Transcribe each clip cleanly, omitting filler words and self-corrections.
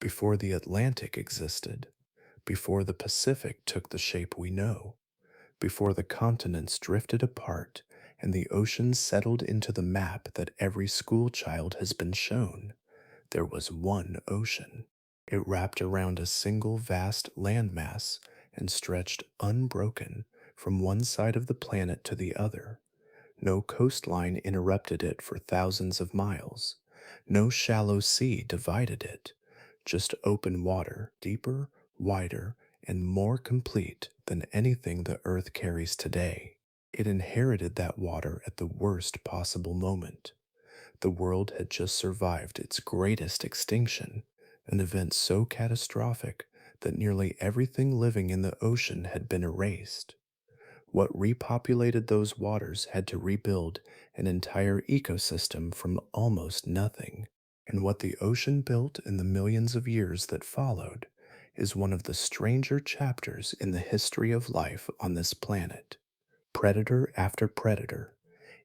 before the Atlantic existed, before the Pacific took the shape we know, before the continents drifted apart and the oceans settled into the map that every school child has been shown. There was one ocean. It wrapped around a single vast landmass and stretched unbroken from one side of the planet to the other. No coastline interrupted it for thousands of miles. No shallow sea divided it. Just open water, deeper, wider, and more complete than anything the Earth carries today. It inherited that water at the worst possible moment. The world had just survived its greatest extinction, an event so catastrophic that nearly everything living in the ocean had been erased. What repopulated those waters had to rebuild an entire ecosystem from almost nothing. And what the ocean built in the millions of years that followed is one of the stranger chapters in the history of life on this planet. Predator after predator,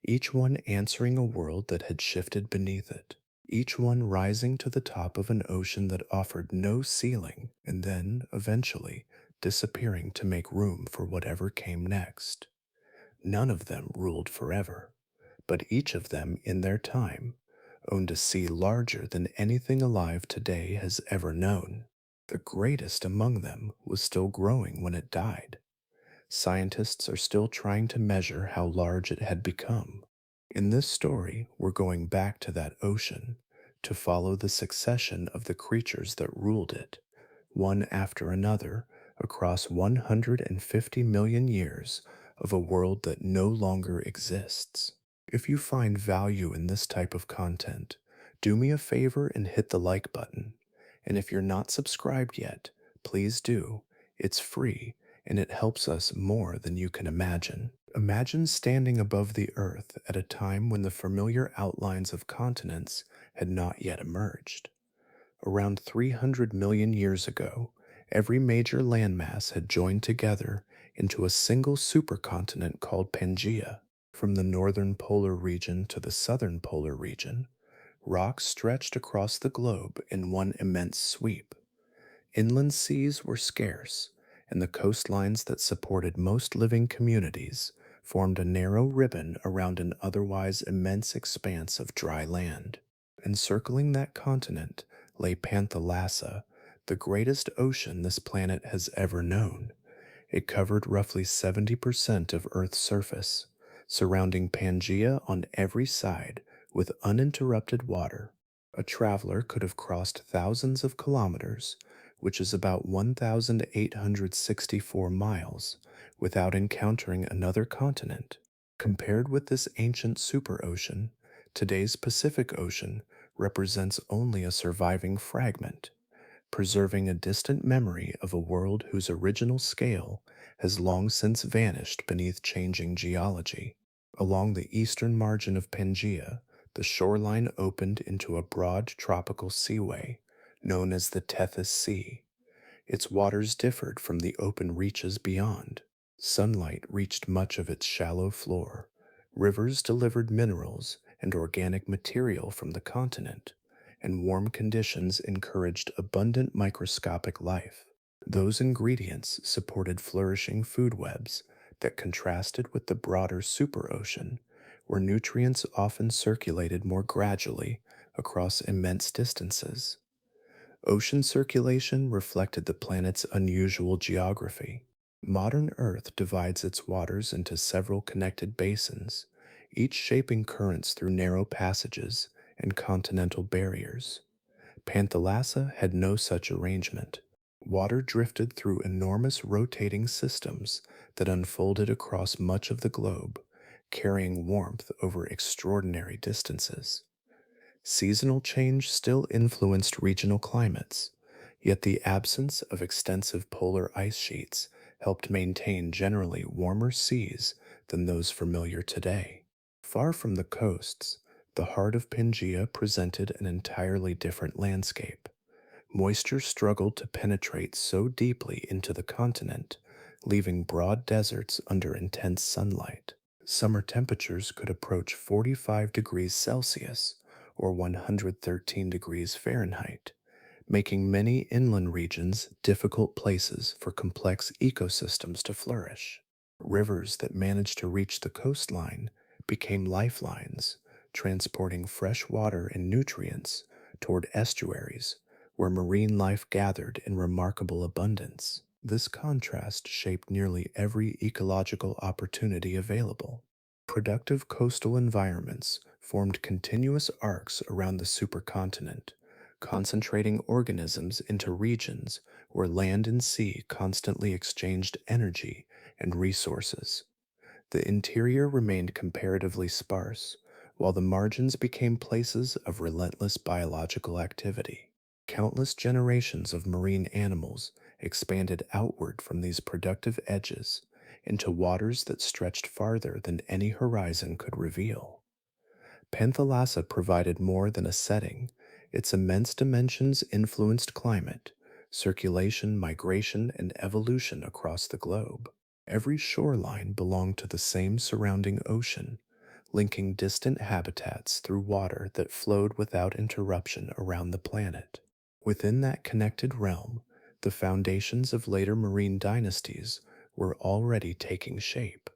each one answering a world that had shifted beneath it, each one rising to the top of an ocean that offered no ceiling, and then, eventually, disappearing to make room for whatever came next. None of them ruled forever, but each of them, in their time, owned a sea larger than anything alive today has ever known. The greatest among them was still growing when it died. Scientists are still trying to measure how large it had become. In this story, we're going back to that ocean to follow the succession of the creatures that ruled it, one after another, across 150 million years of a world that no longer exists. If you find value in this type of content, do me a favor and hit the like button. And if you're not subscribed yet, please do. It's free and it helps us more than you can imagine. Imagine standing above the Earth at a time when the familiar outlines of continents had not yet emerged. Around 300 million years ago, every major landmass had joined together into a single supercontinent called Pangea. From the northern polar region to the southern polar region, rocks stretched across the globe in one immense sweep. Inland seas were scarce, and the coastlines that supported most living communities formed a narrow ribbon around an otherwise immense expanse of dry land. Encircling that continent lay Panthalassa, the greatest ocean this planet has ever known. It covered roughly 70% of Earth's surface, surrounding Pangea on every side with uninterrupted water. A traveler could have crossed thousands of kilometers, which is about 1,864 miles, without encountering another continent. Compared with this ancient superocean, today's Pacific Ocean represents only a surviving fragment, preserving a distant memory of a world whose original scale has long since vanished beneath changing geology. Along the eastern margin of Pangea, the shoreline opened into a broad tropical seaway known as the Tethys Sea. Its waters differed from the open reaches beyond. Sunlight reached much of its shallow floor. Rivers delivered minerals and organic material from the continent, and warm conditions encouraged abundant microscopic life. Those ingredients supported flourishing food webs that contrasted with the broader superocean, where nutrients often circulated more gradually across immense distances. Ocean circulation reflected the planet's unusual geography. Modern Earth divides its waters into several connected basins, each shaping currents through narrow passages and continental barriers. Panthalassa had no such arrangement. Water drifted through enormous rotating systems that unfolded across much of the globe, carrying warmth over extraordinary distances. Seasonal change still influenced regional climates, yet the absence of extensive polar ice sheets helped maintain generally warmer seas than those familiar today. Far from the coasts, the heart of Pangaea presented an entirely different landscape. Moisture struggled to penetrate so deeply into the continent, leaving broad deserts under intense sunlight. Summer temperatures could approach 45 degrees Celsius or 113 degrees Fahrenheit, making many inland regions difficult places for complex ecosystems to flourish. Rivers that managed to reach the coastline became lifelines, transporting fresh water and nutrients toward estuaries where marine life gathered in remarkable abundance. This contrast shaped nearly every ecological opportunity available. Productive coastal environments formed continuous arcs around the supercontinent, concentrating organisms into regions where land and sea constantly exchanged energy and resources. The interior remained comparatively sparse, while the margins became places of relentless biological activity. Countless generations of marine animals expanded outward from these productive edges into waters that stretched farther than any horizon could reveal. Panthalassa provided more than a setting. Its immense dimensions influenced climate, circulation, migration, and evolution across the globe. Every shoreline belonged to the same surrounding ocean, linking distant habitats through water that flowed without interruption around the planet. Within that connected realm, the foundations of later marine dynasties were already taking shape,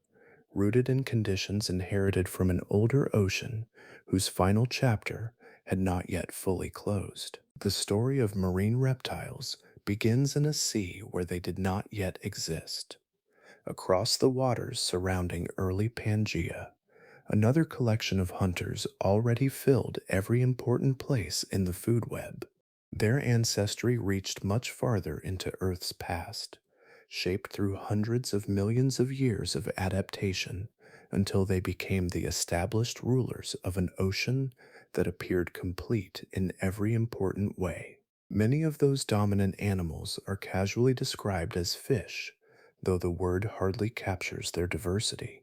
rooted in conditions inherited from an older ocean whose final chapter had not yet fully closed. The story of marine reptiles begins in a sea where they did not yet exist. Across the waters surrounding early Pangea, another collection of hunters already filled every important place in the food web. Their ancestry reached much farther into Earth's past, shaped through hundreds of millions of years of adaptation until they became the established rulers of an ocean that appeared complete in every important way. Many of those dominant animals are casually described as fish, though the word hardly captures their diversity.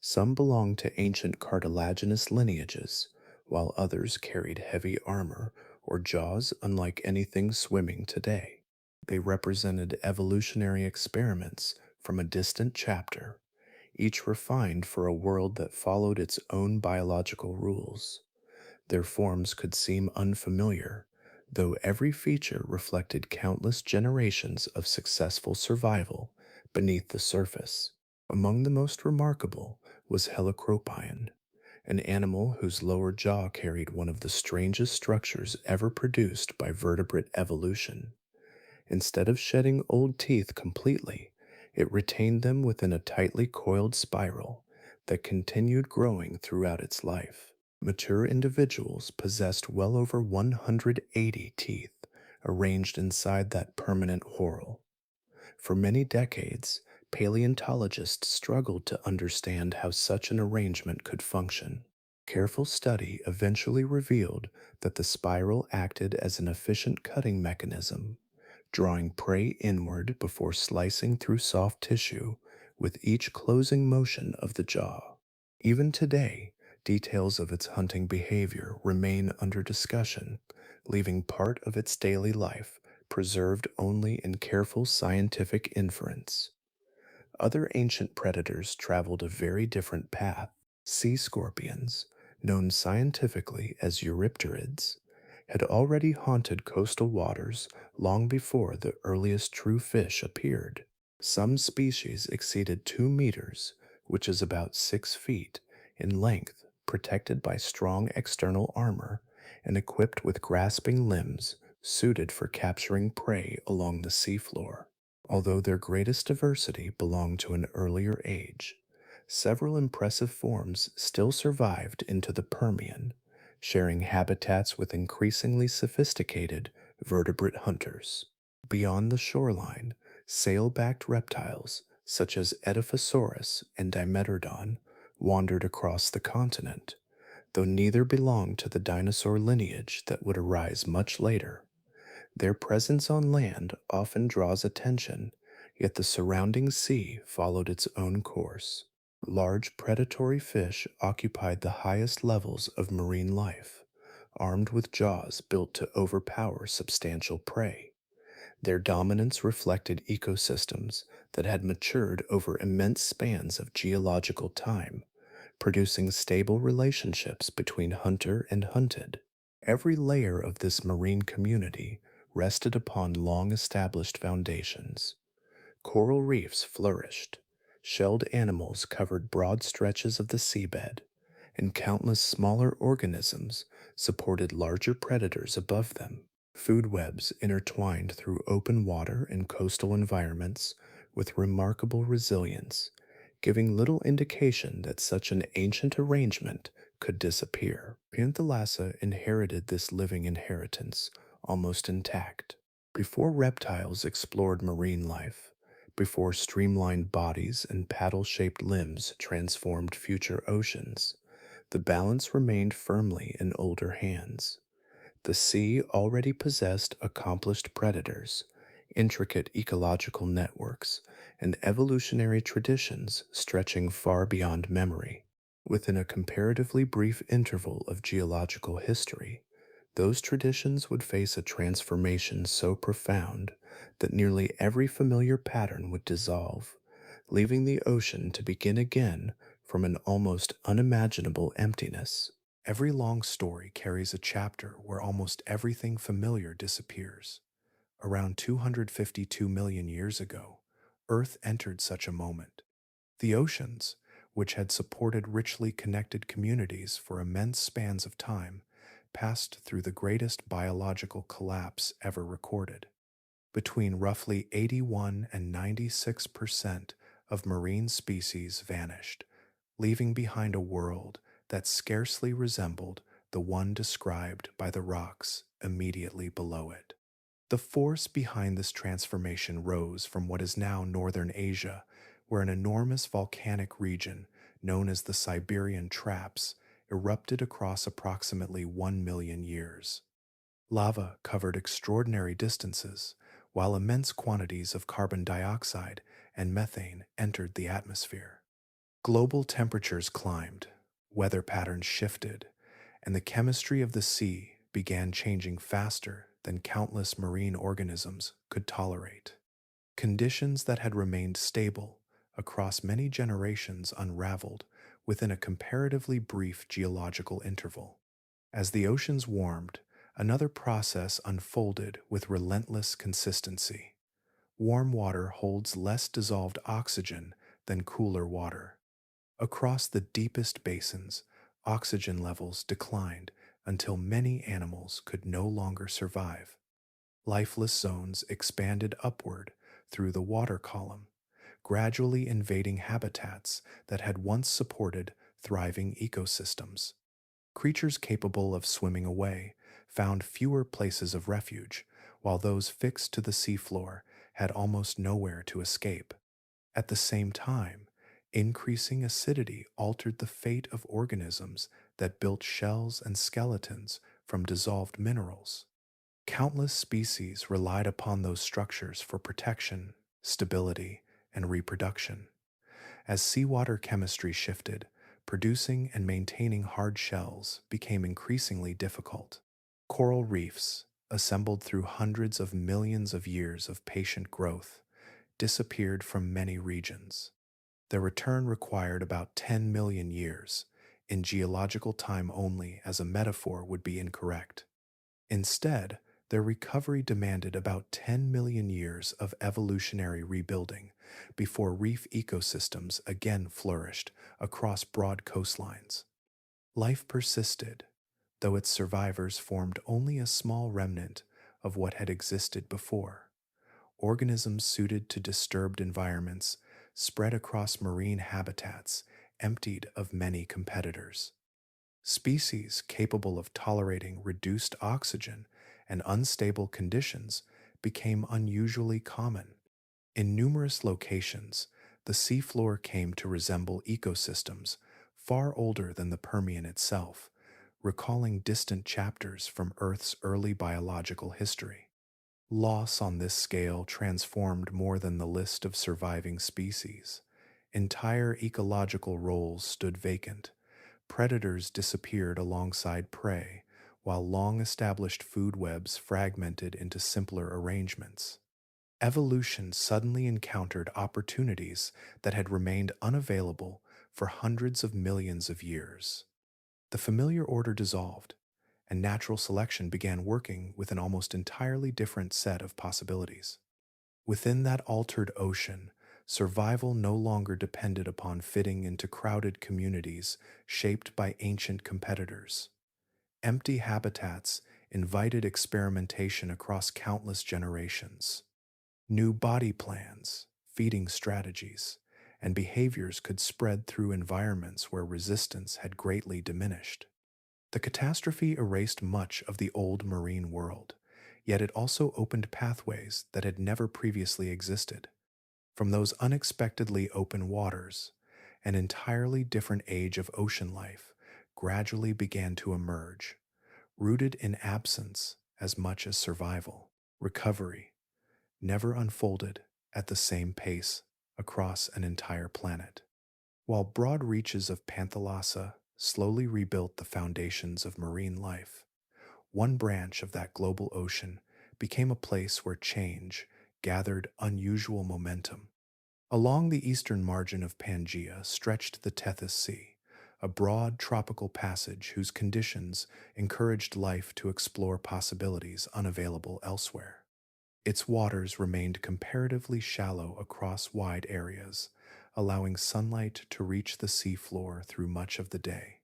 Some belong to ancient cartilaginous lineages, while others carried heavy armor or jaws unlike anything swimming today. They represented evolutionary experiments from a distant chapter, each refined for a world that followed its own biological rules. Their forms could seem unfamiliar, though every feature reflected countless generations of successful survival beneath the surface. Among the most remarkable was Helicropion, an animal whose lower jaw carried one of the strangest structures ever produced by vertebrate evolution. Instead of shedding old teeth completely, it retained them within a tightly coiled spiral that continued growing throughout its life. Mature individuals possessed well over 180 teeth arranged inside that permanent whorl. For many decades, paleontologists struggled to understand how such an arrangement could function. Careful study eventually revealed that the spiral acted as an efficient cutting mechanism, drawing prey inward before slicing through soft tissue with each closing motion of the jaw. Even today, details of its hunting behavior remain under discussion, leaving part of its daily life preserved only in careful scientific inference. Other ancient predators traveled a very different path. Sea scorpions, known scientifically as eurypterids, had already haunted coastal waters long before the earliest true fish appeared. Some species exceeded 2 meters, which is about 6 feet, in length, protected by strong external armor and equipped with grasping limbs suited for capturing prey along the seafloor. Although their greatest diversity belonged to an earlier age, several impressive forms still survived into the Permian, sharing habitats with increasingly sophisticated vertebrate hunters. Beyond the shoreline, sail-backed reptiles such as Edaphosaurus and Dimetrodon wandered across the continent, though neither belonged to the dinosaur lineage that would arise much later. Their presence on land often draws attention, yet the surrounding sea followed its own course. Large predatory fish occupied the highest levels of marine life, armed with jaws built to overpower substantial prey. Their dominance reflected ecosystems that had matured over immense spans of geological time, producing stable relationships between hunter and hunted. Every layer of this marine community rested upon long established foundations. Coral reefs flourished, shelled animals covered broad stretches of the seabed, and countless smaller organisms supported larger predators above them. Food webs intertwined through open water and coastal environments with remarkable resilience, giving little indication that such an ancient arrangement could disappear. Panthalassa inherited this living inheritance almost intact. Before reptiles explored marine life, before streamlined bodies and paddle shaped limbs transformed future oceans, the balance remained firmly in older hands. The sea already possessed accomplished predators, intricate ecological networks, and evolutionary traditions stretching far beyond memory. Within a comparatively brief interval of geological history, those traditions would face a transformation so profound that nearly every familiar pattern would dissolve, leaving the ocean to begin again from an almost unimaginable emptiness. Every long story carries a chapter where almost everything familiar disappears. Around 252 million years ago, Earth entered such a moment. The oceans, which had supported richly connected communities for immense spans of time, passed through the greatest biological collapse ever recorded. Between roughly 81 and 96% of marine species vanished, leaving behind a world that scarcely resembled the one described by the rocks immediately below it. The force behind this transformation rose from what is now northern Asia, where an enormous volcanic region known as the Siberian Traps erupted across approximately 1 million years. Lava covered extraordinary distances, while immense quantities of carbon dioxide and methane entered the atmosphere. Global temperatures climbed, weather patterns shifted, and the chemistry of the sea began changing faster than countless marine organisms could tolerate. Conditions that had remained stable across many generations unraveled within a comparatively brief geological interval. As the oceans warmed, another process unfolded with relentless consistency. Warm water holds less dissolved oxygen than cooler water. Across the deepest basins, oxygen levels declined until many animals could no longer survive. Lifeless zones expanded upward through the water column, gradually invading habitats that had once supported thriving ecosystems. Creatures capable of swimming away found fewer places of refuge, while those fixed to the seafloor had almost nowhere to escape. At the same time, increasing acidity altered the fate of organisms that built shells and skeletons from dissolved minerals. Countless species relied upon those structures for protection, stability, and reproduction. As seawater chemistry shifted, producing and maintaining hard shells became increasingly difficult. Coral reefs, assembled through hundreds of millions of years of patient growth, disappeared from many regions. Their return required about 10 million years. In geological time only, as a metaphor would be incorrect. Instead, their recovery demanded about 10 million years of evolutionary rebuilding before reef ecosystems again flourished across broad coastlines. Life persisted, though its survivors formed only a small remnant of what had existed before. Organisms suited to disturbed environments spread across marine habitats emptied of many competitors. Species capable of tolerating reduced oxygen and unstable conditions became unusually common. In numerous locations, the seafloor came to resemble ecosystems far older than the Permian itself, recalling distant chapters from Earth's early biological history. Loss on this scale transformed more than the list of surviving species. Entire ecological roles stood vacant. Predators disappeared alongside prey, while long established food webs fragmented into simpler arrangements. Evolution suddenly encountered opportunities that had remained unavailable for hundreds of millions of years. The familiar order dissolved, and natural selection began working with an almost entirely different set of possibilities. Within that altered ocean, survival no longer depended upon fitting into crowded communities shaped by ancient competitors. Empty habitats invited experimentation across countless generations. New body plans, feeding strategies, and behaviors could spread through environments where resistance had greatly diminished. The catastrophe erased much of the old marine world, yet it also opened pathways that had never previously existed. From those unexpectedly open waters, an entirely different age of ocean life gradually began to emerge, rooted in absence as much as survival. Recovery never unfolded at the same pace across an entire planet. While broad reaches of Panthalassa slowly rebuilt the foundations of marine life, one branch of that global ocean became a place where change gathered unusual momentum. Along the eastern margin of Pangea stretched the Tethys Sea, a broad tropical passage whose conditions encouraged life to explore possibilities unavailable elsewhere. Its waters remained comparatively shallow across wide areas, allowing sunlight to reach the seafloor through much of the day.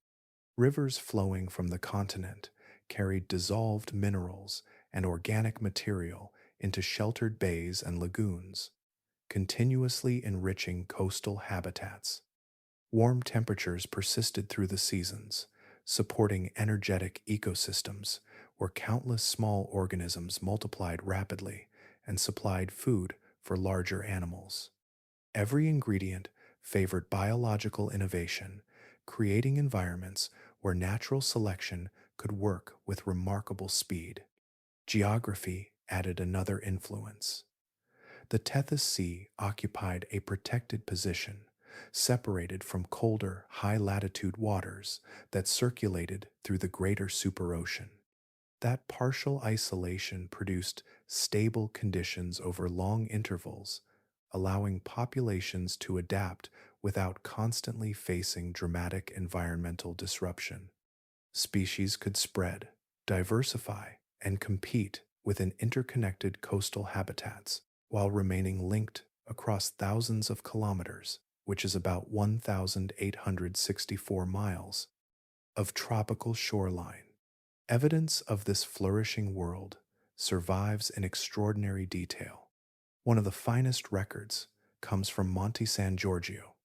Rivers flowing from the continent carried dissolved minerals and organic material into sheltered bays and lagoons, continuously enriching coastal habitats. Warm temperatures persisted through the seasons, supporting energetic ecosystems where countless small organisms multiplied rapidly and supplied food for larger animals. Every ingredient favored biological innovation, creating environments where natural selection could work with remarkable speed. Geography added another influence. The Tethys Sea occupied a protected position, separated from colder, high latitude waters that circulated through the greater superocean. That partial isolation produced stable conditions over long intervals, allowing populations to adapt without constantly facing dramatic environmental disruption. Species could spread, diversify, and compete within interconnected coastal habitats while remaining linked across thousands of kilometers, which is about 1,864 miles, of tropical shoreline. Evidence of this flourishing world survives in extraordinary detail. One of the finest records comes from Monte San Giorgio,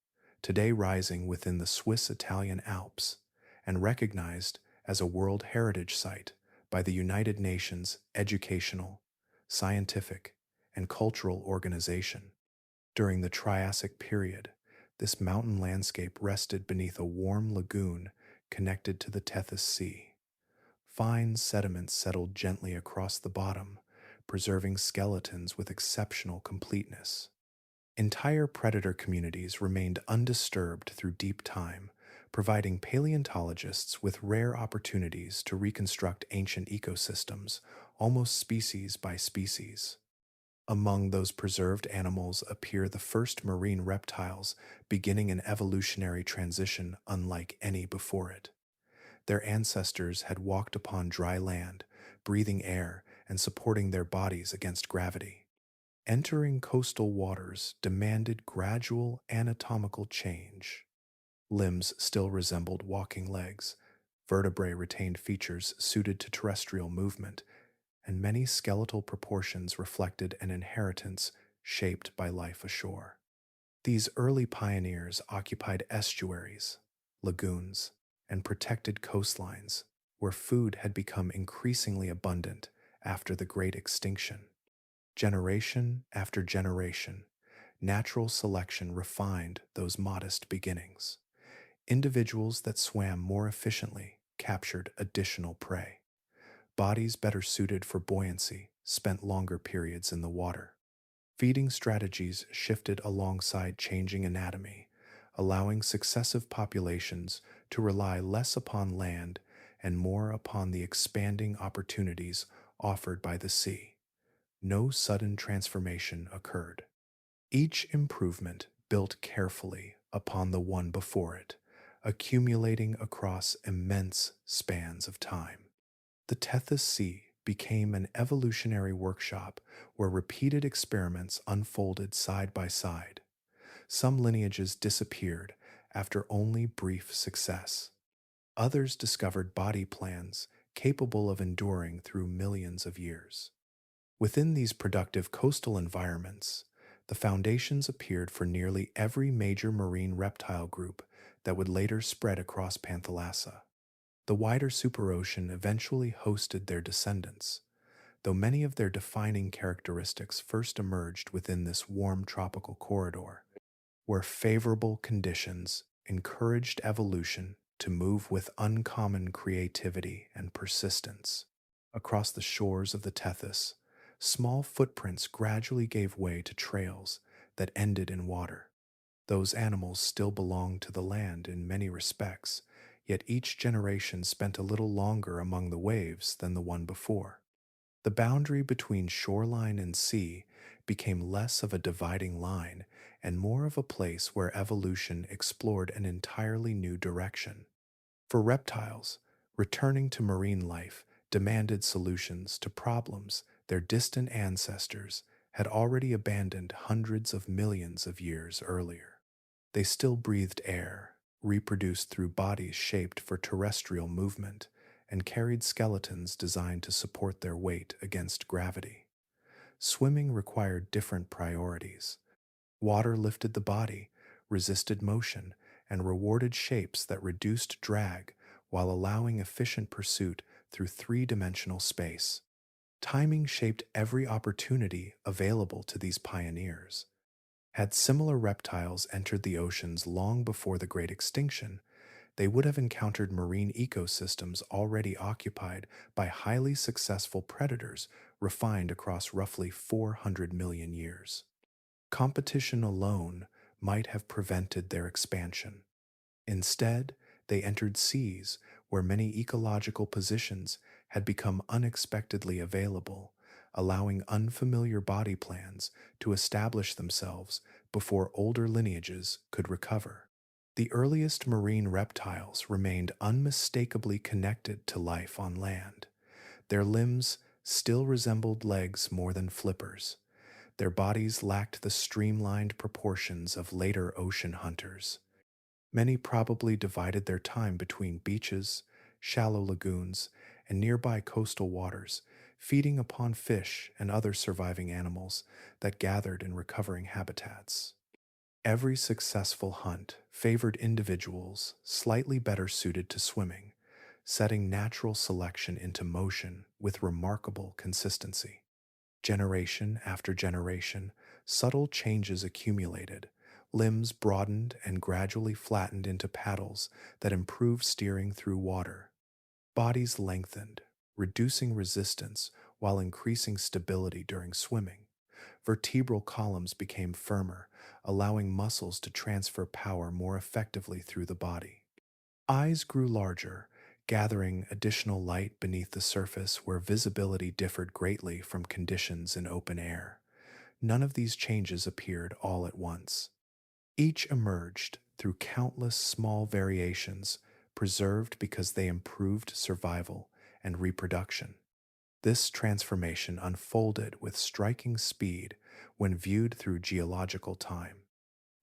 today rising within the Swiss-Italian Alps and recognized as a World Heritage Site by the United Nations Educational, Scientific, and Cultural Organization. During the Triassic period, this mountain landscape rested beneath a warm lagoon connected to the Tethys Sea. Fine sediments settled gently across the bottom, preserving skeletons with exceptional completeness. Entire predator communities remained undisturbed through deep time, providing paleontologists with rare opportunities to reconstruct ancient ecosystems, almost species by species. Among those preserved animals appear the first marine reptiles, beginning an evolutionary transition unlike any before it. Their ancestors had walked upon dry land, breathing air and supporting their bodies against gravity. Entering coastal waters demanded gradual anatomical change. Limbs still resembled walking legs, vertebrae retained features suited to terrestrial movement, and many skeletal proportions reflected an inheritance shaped by life ashore. These early pioneers occupied estuaries, lagoons, and protected coastlines, where food had become increasingly abundant after the Great Extinction. Generation after generation, natural selection refined those modest beginnings. Individuals that swam more efficiently captured additional prey. Bodies better suited for buoyancy spent longer periods in the water. Feeding strategies shifted alongside changing anatomy, allowing successive populations to rely less upon land and more upon the expanding opportunities offered by the sea. No sudden transformation occurred. Each improvement built carefully upon the one before it, accumulating across immense spans of time. The Tethys Sea became an evolutionary workshop where repeated experiments unfolded side by side. Some lineages disappeared after only brief success. Others discovered body plans capable of enduring through millions of years. Within these productive coastal environments, the foundations appeared for nearly every major marine reptile group that would later spread across Panthalassa. The wider superocean eventually hosted their descendants, though many of their defining characteristics first emerged within this warm tropical corridor, where favorable conditions encouraged evolution to move with uncommon creativity and persistence. Across the shores of the Tethys, small footprints gradually gave way to trails that ended in water. Those animals still belonged to the land in many respects, yet each generation spent a little longer among the waves than the one before. The boundary between shoreline and sea became less of a dividing line and more of a place where evolution explored an entirely new direction. For reptiles, returning to marine life demanded solutions to problems their distant ancestors had already abandoned hundreds of millions of years earlier. They still breathed air, reproduced through bodies shaped for terrestrial movement, and carried skeletons designed to support their weight against gravity. Swimming required different priorities. Water lifted the body, resisted motion, and rewarded shapes that reduced drag while allowing efficient pursuit through three-dimensional space. Timing shaped every opportunity available to these pioneers. Had similar reptiles entered the oceans long before the Great Extinction, they would have encountered marine ecosystems already occupied by highly successful predators refined across roughly 400 million years. Competition alone might have prevented their expansion. Instead, they entered seas where many ecological positions had become unexpectedly available, allowing unfamiliar body plans to establish themselves before older lineages could recover. The earliest marine reptiles remained unmistakably connected to life on land. Their limbs still resembled legs more than flippers. Their bodies lacked the streamlined proportions of later ocean hunters. Many probably divided their time between beaches, shallow lagoons, and nearby coastal waters, feeding upon fish and other surviving animals that gathered in recovering habitats. Every successful hunt favored individuals slightly better suited to swimming, setting natural selection into motion with remarkable consistency. Generation after generation, subtle changes accumulated. Limbs broadened and gradually flattened into paddles that improved steering through water. Bodies lengthened, reducing resistance while increasing stability during swimming. Vertebral columns became firmer, allowing muscles to transfer power more effectively through the body. Eyes grew larger, gathering additional light beneath the surface where visibility differed greatly from conditions in open air. None of these changes appeared all at once. Each emerged through countless small variations, preserved because they improved survival and reproduction. This transformation unfolded with striking speed when viewed through geological time.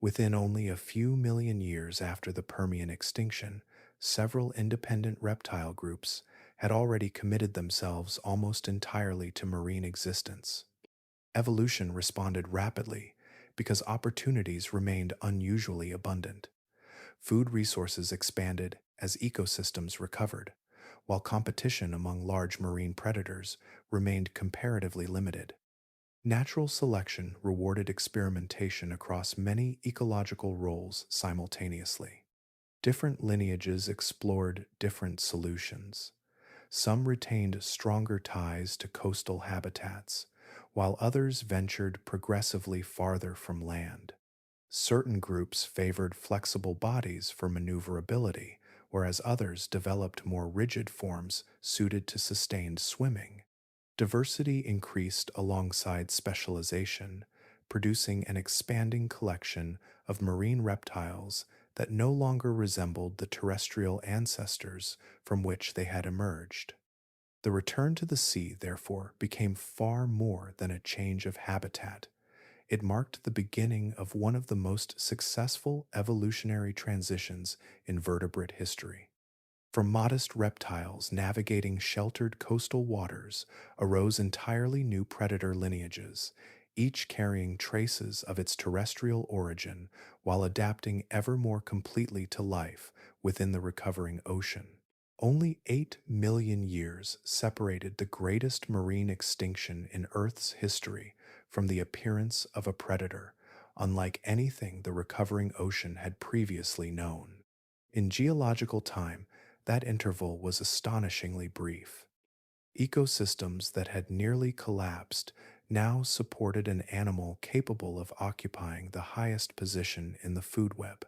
Within only a few million years after the Permian extinction, several independent reptile groups had already committed themselves almost entirely to marine existence. Evolution responded rapidly because opportunities remained unusually abundant. Food resources expanded as ecosystems recovered, while competition among large marine predators remained comparatively limited. Natural selection rewarded experimentation across many ecological roles simultaneously. Different lineages explored different solutions. Some retained stronger ties to coastal habitats, while others ventured progressively farther from land. Certain groups favored flexible bodies for maneuverability, whereas others developed more rigid forms suited to sustained swimming. Diversity increased alongside specialization, producing an expanding collection of marine reptiles that no longer resembled the terrestrial ancestors from which they had emerged. The return to the sea, therefore, became far more than a change of habitat. It marked the beginning of one of the most successful evolutionary transitions in vertebrate history. From modest reptiles navigating sheltered coastal waters arose entirely new predator lineages, each carrying traces of its terrestrial origin while adapting ever more completely to life within the recovering ocean. Only 8 million years separated the greatest marine extinction in Earth's history from the appearance of a predator, unlike anything the recovering ocean had previously known. In geological time, that interval was astonishingly brief. Ecosystems that had nearly collapsed now supported an animal capable of occupying the highest position in the food web,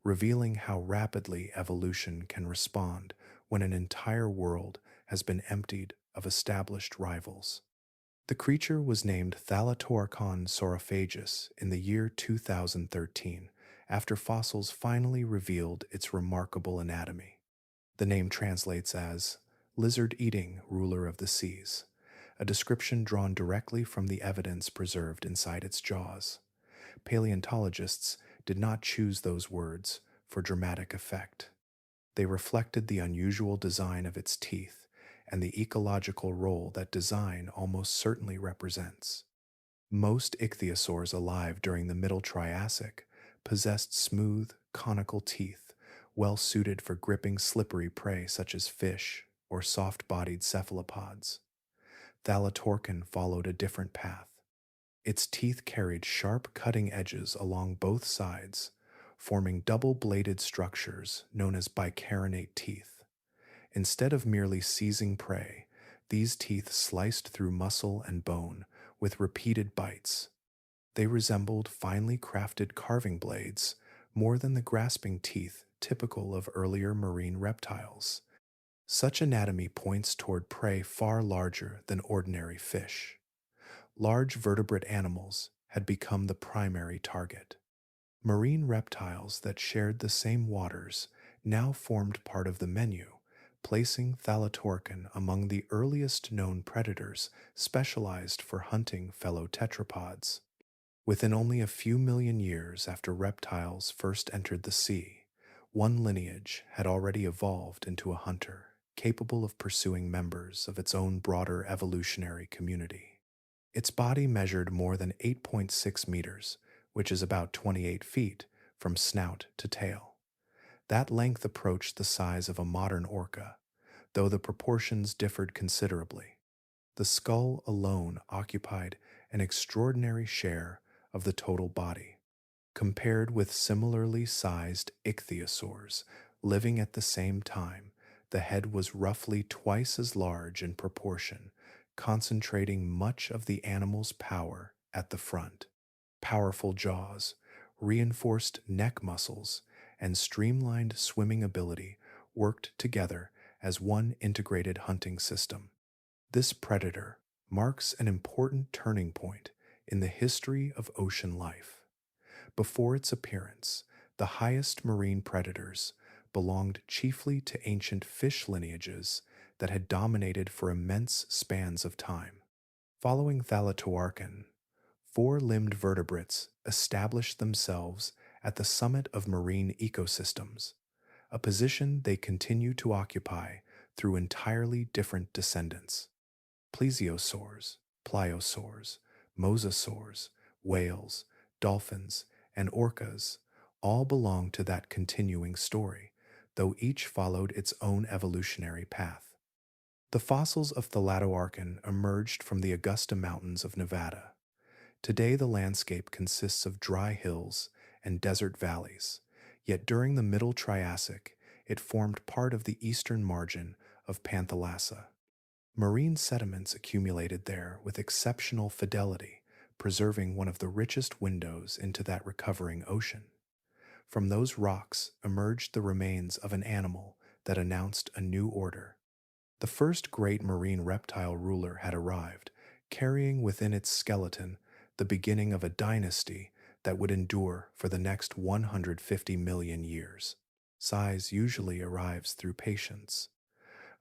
revealing how rapidly evolution can respond when an entire world has been emptied of established rivals. The creature was named Thalattoarchon saurophagus in the year 2013, after fossils finally revealed its remarkable anatomy. The name translates as lizard-eating ruler of the seas, a description drawn directly from the evidence preserved inside its jaws. Paleontologists did not choose those words for dramatic effect. They reflected the unusual design of its teeth and the ecological role that design almost certainly represents. Most ichthyosaurs alive during the Middle Triassic possessed smooth, conical teeth, well suited for gripping slippery prey such as fish or soft-bodied cephalopods. Thalattoarchon followed a different path. Its teeth carried sharp cutting edges along both sides, forming double-bladed structures known as bicarinate teeth. Instead of merely seizing prey, these teeth sliced through muscle and bone with repeated bites. They resembled finely crafted carving blades more than the grasping teeth typical of earlier marine reptiles. Such anatomy points toward prey far larger than ordinary fish. Large vertebrate animals had become the primary target. Marine reptiles that shared the same waters now formed part of the menu, placing Thalattoarchon among the earliest known predators specialized for hunting fellow tetrapods. Within only a few million years after reptiles first entered the sea, one lineage had already evolved into a hunter, capable of pursuing members of its own broader evolutionary community. Its body measured more than 8.6 meters, which is about 28 feet, from snout to tail. That length approached the size of a modern orca, though the proportions differed considerably. The skull alone occupied an extraordinary share of the total body. Compared with similarly sized ichthyosaurs living at the same time, the head was roughly twice as large in proportion, concentrating much of the animal's power at the front. Powerful jaws, reinforced neck muscles, and streamlined swimming ability worked together as one integrated hunting system. This predator marks an important turning point in the history of ocean life. Before its appearance, the highest marine predators belonged chiefly to ancient fish lineages that had dominated for immense spans of time. Following Thalattoarchon, four-limbed vertebrates established themselves at the summit of marine ecosystems, a position they continue to occupy through entirely different descendants. Plesiosaurs, pliosaurs, mosasaurs, whales, dolphins, and orcas all belong to that continuing story, though each followed its own evolutionary path. The fossils of Thalattoarchon emerged from the Augusta Mountains of Nevada. Today the landscape consists of dry hills and desert valleys, yet during the Middle Triassic it formed part of the eastern margin of Panthalassa. Marine sediments accumulated there with exceptional fidelity, preserving one of the richest windows into that recovering ocean. From those rocks emerged the remains of an animal that announced a new order. The first great marine reptile ruler had arrived, carrying within its skeleton the beginning of a dynasty that would endure for the next 150 million years. Size usually arrives through patience.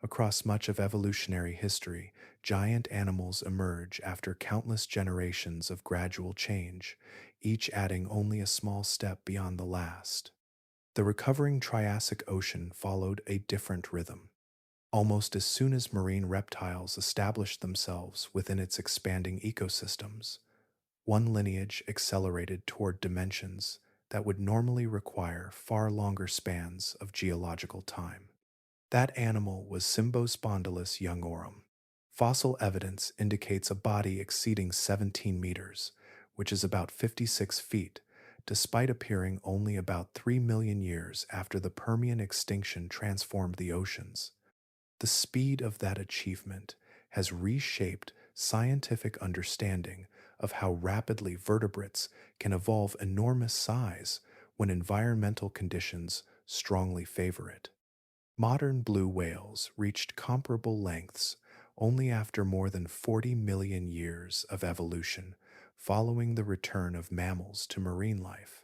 Across much of evolutionary history, giant animals emerge after countless generations of gradual change, each adding only a small step beyond the last. The recovering Triassic Ocean followed a different rhythm. Almost as soon as marine reptiles established themselves within its expanding ecosystems, one lineage accelerated toward dimensions that would normally require far longer spans of geological time. That animal was Cymbospondylus youngorum. Fossil evidence indicates a body exceeding 17 meters, which is about 56 feet, despite appearing only about 3 million years after the Permian extinction transformed the oceans. The speed of that achievement has reshaped scientific understanding of how rapidly vertebrates can evolve enormous size when environmental conditions strongly favor it. Modern blue whales reached comparable lengths only after more than 40 million years of evolution following the return of mammals to marine life.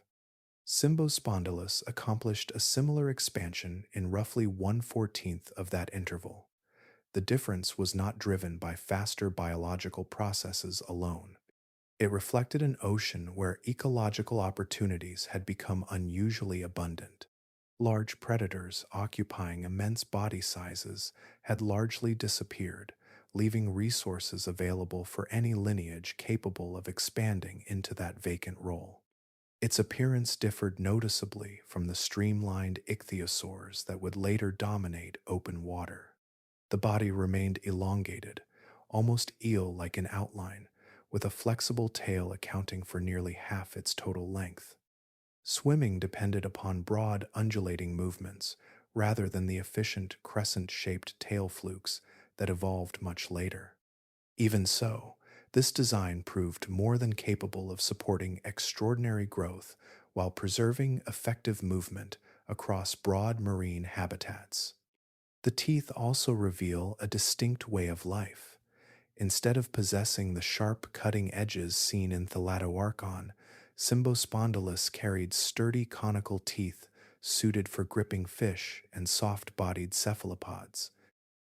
Cymbospondylus accomplished a similar expansion in roughly 1/14th of that interval. The difference was not driven by faster biological processes alone. It reflected an ocean where ecological opportunities had become unusually abundant. Large predators occupying immense body sizes had largely disappeared, leaving resources available for any lineage capable of expanding into that vacant role. Its appearance differed noticeably from the streamlined ichthyosaurs that would later dominate open water. The body remained elongated, almost eel-like in outline, with a flexible tail accounting for nearly half its total length. Swimming depended upon broad, undulating movements, rather than the efficient crescent-shaped tail flukes that evolved much later. Even so, this design proved more than capable of supporting extraordinary growth while preserving effective movement across broad marine habitats. The teeth also reveal a distinct way of life. Instead of possessing the sharp cutting edges seen in Thalattoarchon, Cymbospondylus carried sturdy conical teeth suited for gripping fish and soft-bodied cephalopods.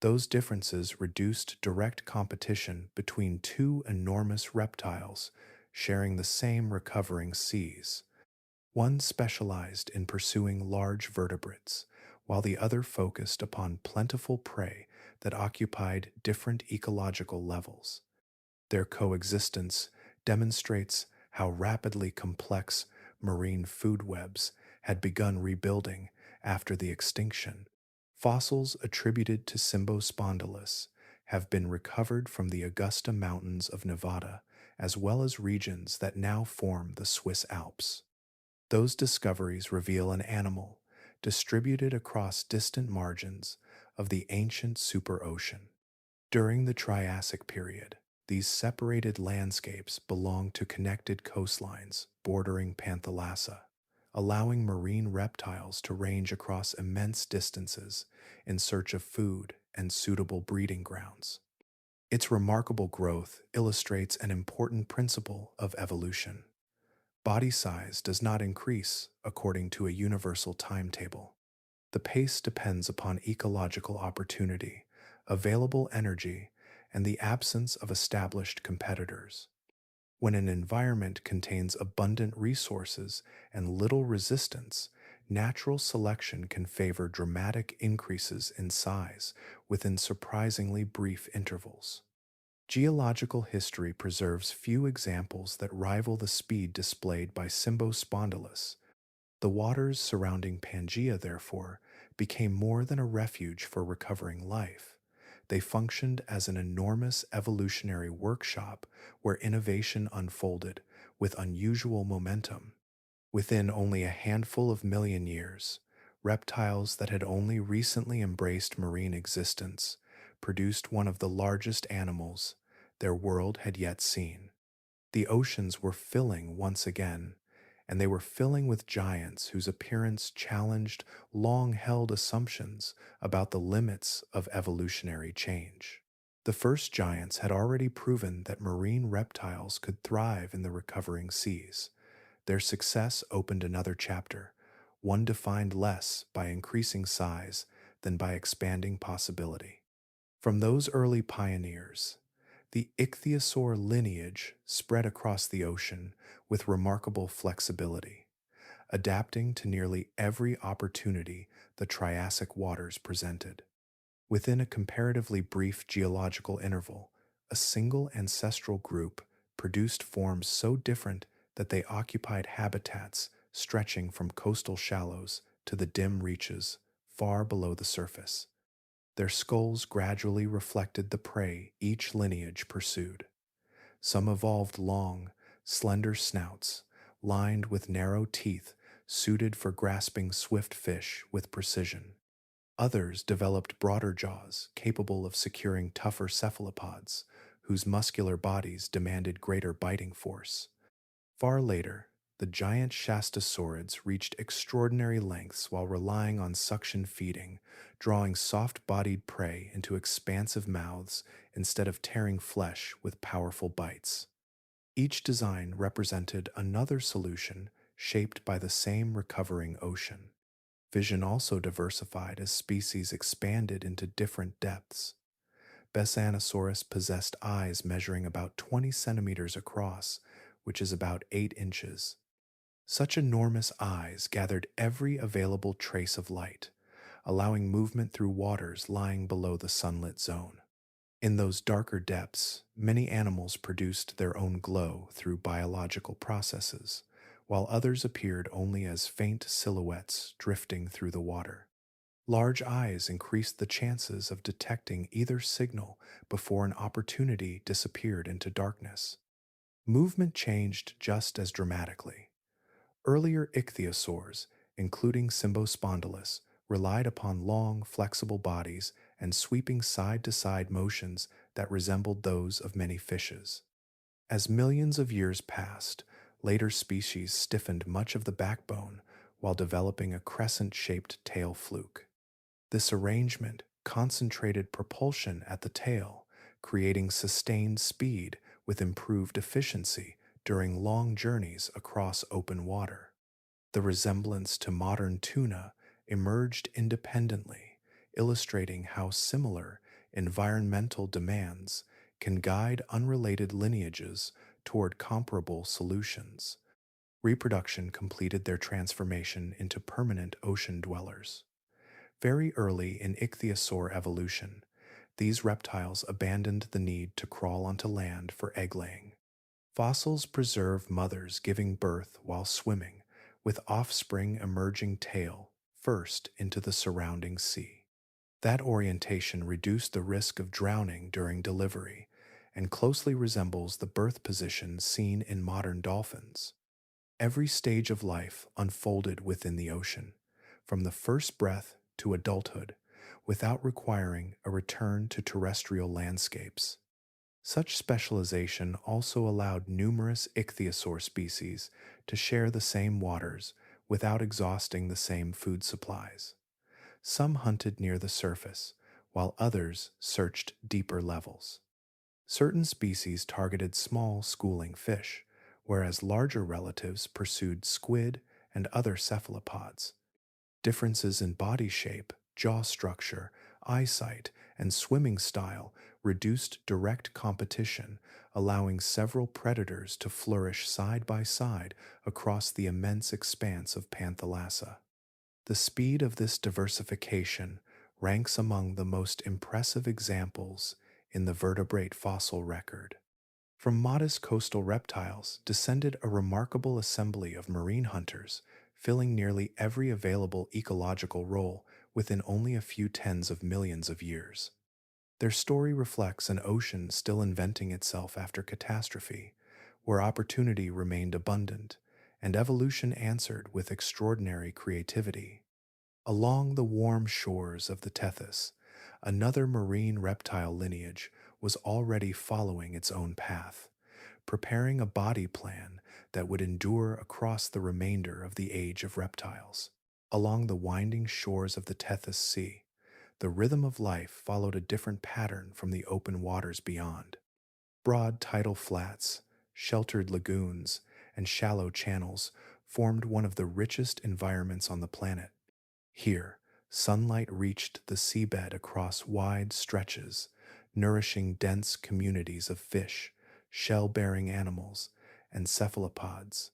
Those differences reduced direct competition between two enormous reptiles sharing the same recovering seas. One specialized in pursuing large vertebrates, while the other focused upon plentiful prey that occupied different ecological levels. Their coexistence demonstrates how rapidly complex marine food webs had begun rebuilding after the extinction. Fossils attributed to Cymbospondylus have been recovered from the Augusta Mountains of Nevada, as well as regions that now form the Swiss Alps. Those discoveries reveal an animal distributed across distant margins of the ancient superocean. During the Triassic period, these separated landscapes belonged to connected coastlines bordering Panthalassa, allowing marine reptiles to range across immense distances in search of food and suitable breeding grounds. Its remarkable growth illustrates an important principle of evolution. Body size does not increase according to a universal timetable. The pace depends upon ecological opportunity, available energy, and the absence of established competitors. When an environment contains abundant resources and little resistance, natural selection can favor dramatic increases in size within surprisingly brief intervals. Geological history preserves few examples that rival the speed displayed by Cymbospondylus. The waters surrounding Pangea, therefore, became more than a refuge for recovering life. They functioned as an enormous evolutionary workshop where innovation unfolded with unusual momentum. Within only a handful of million years, reptiles that had only recently embraced marine existence produced one of the largest animals their world had yet seen. The oceans were filling once again, and they were filling with giants whose appearance challenged long-held assumptions about the limits of evolutionary change. The first giants had already proven that marine reptiles could thrive in the recovering seas. Their success opened another chapter, one defined less by increasing size than by expanding possibility. From those early pioneers, the ichthyosaur lineage spread across the ocean with remarkable flexibility, adapting to nearly every opportunity the Triassic waters presented. Within a comparatively brief geological interval, a single ancestral group produced forms so different that they occupied habitats stretching from coastal shallows to the dim reaches far below the surface. Their skulls gradually reflected the prey each lineage pursued. Some evolved long, slender snouts, lined with narrow teeth suited for grasping swift fish with precision. Others developed broader jaws capable of securing tougher cephalopods, whose muscular bodies demanded greater biting force. Far later, the giant shastosaurids reached extraordinary lengths while relying on suction feeding, drawing soft-bodied prey into expansive mouths instead of tearing flesh with powerful bites. Each design represented another solution shaped by the same recovering ocean. Vision also diversified as species expanded into different depths. Besanosaurus possessed eyes measuring about 20 centimeters across, which is about 8 inches. Such enormous eyes gathered every available trace of light, allowing movement through waters lying below the sunlit zone. In those darker depths, many animals produced their own glow through biological processes, while others appeared only as faint silhouettes drifting through the water. Large eyes increased the chances of detecting either signal before an opportunity disappeared into darkness. Movement changed just as dramatically. Earlier ichthyosaurs, including Cymbospondylus, relied upon long, flexible bodies and sweeping side-to-side motions that resembled those of many fishes. As millions of years passed, later species stiffened much of the backbone while developing a crescent-shaped tail fluke. This arrangement concentrated propulsion at the tail, creating sustained speed with improved efficiency during long journeys across open water. The resemblance to modern tuna emerged independently, illustrating how similar environmental demands can guide unrelated lineages toward comparable solutions. Reproduction completed their transformation into permanent ocean dwellers. Very early in ichthyosaur evolution, these reptiles abandoned the need to crawl onto land for egg laying. Fossils preserve mothers giving birth while swimming, with offspring emerging tail first into the surrounding sea. That orientation reduced the risk of drowning during delivery and closely resembles the birth position seen in modern dolphins. Every stage of life unfolded within the ocean, from the first breath to adulthood, without requiring a return to terrestrial landscapes. Such specialization also allowed numerous ichthyosaur species to share the same waters without exhausting the same food supplies. Some hunted near the surface, while others searched deeper levels. Certain species targeted small schooling fish, whereas larger relatives pursued squid and other cephalopods. Differences in body shape, jaw structure, eyesight, and swimming style reduced direct competition, allowing several predators to flourish side by side across the immense expanse of Panthalassa. The speed of this diversification ranks among the most impressive examples in the vertebrate fossil record. From modest coastal reptiles descended a remarkable assembly of marine hunters, filling nearly every available ecological role within only a few tens of millions of years. Their story reflects an ocean still inventing itself after catastrophe, where opportunity remained abundant, and evolution answered with extraordinary creativity. Along the warm shores of the Tethys, another marine reptile lineage was already following its own path, preparing a body plan that would endure across the remainder of the age of reptiles. Along the winding shores of the Tethys Sea, the rhythm of life followed a different pattern from the open waters beyond. Broad tidal flats, sheltered lagoons, and shallow channels formed one of the richest environments on the planet. Here, Sunlight reached the seabed across wide stretches, nourishing dense communities of fish, shell-bearing animals, and cephalopods.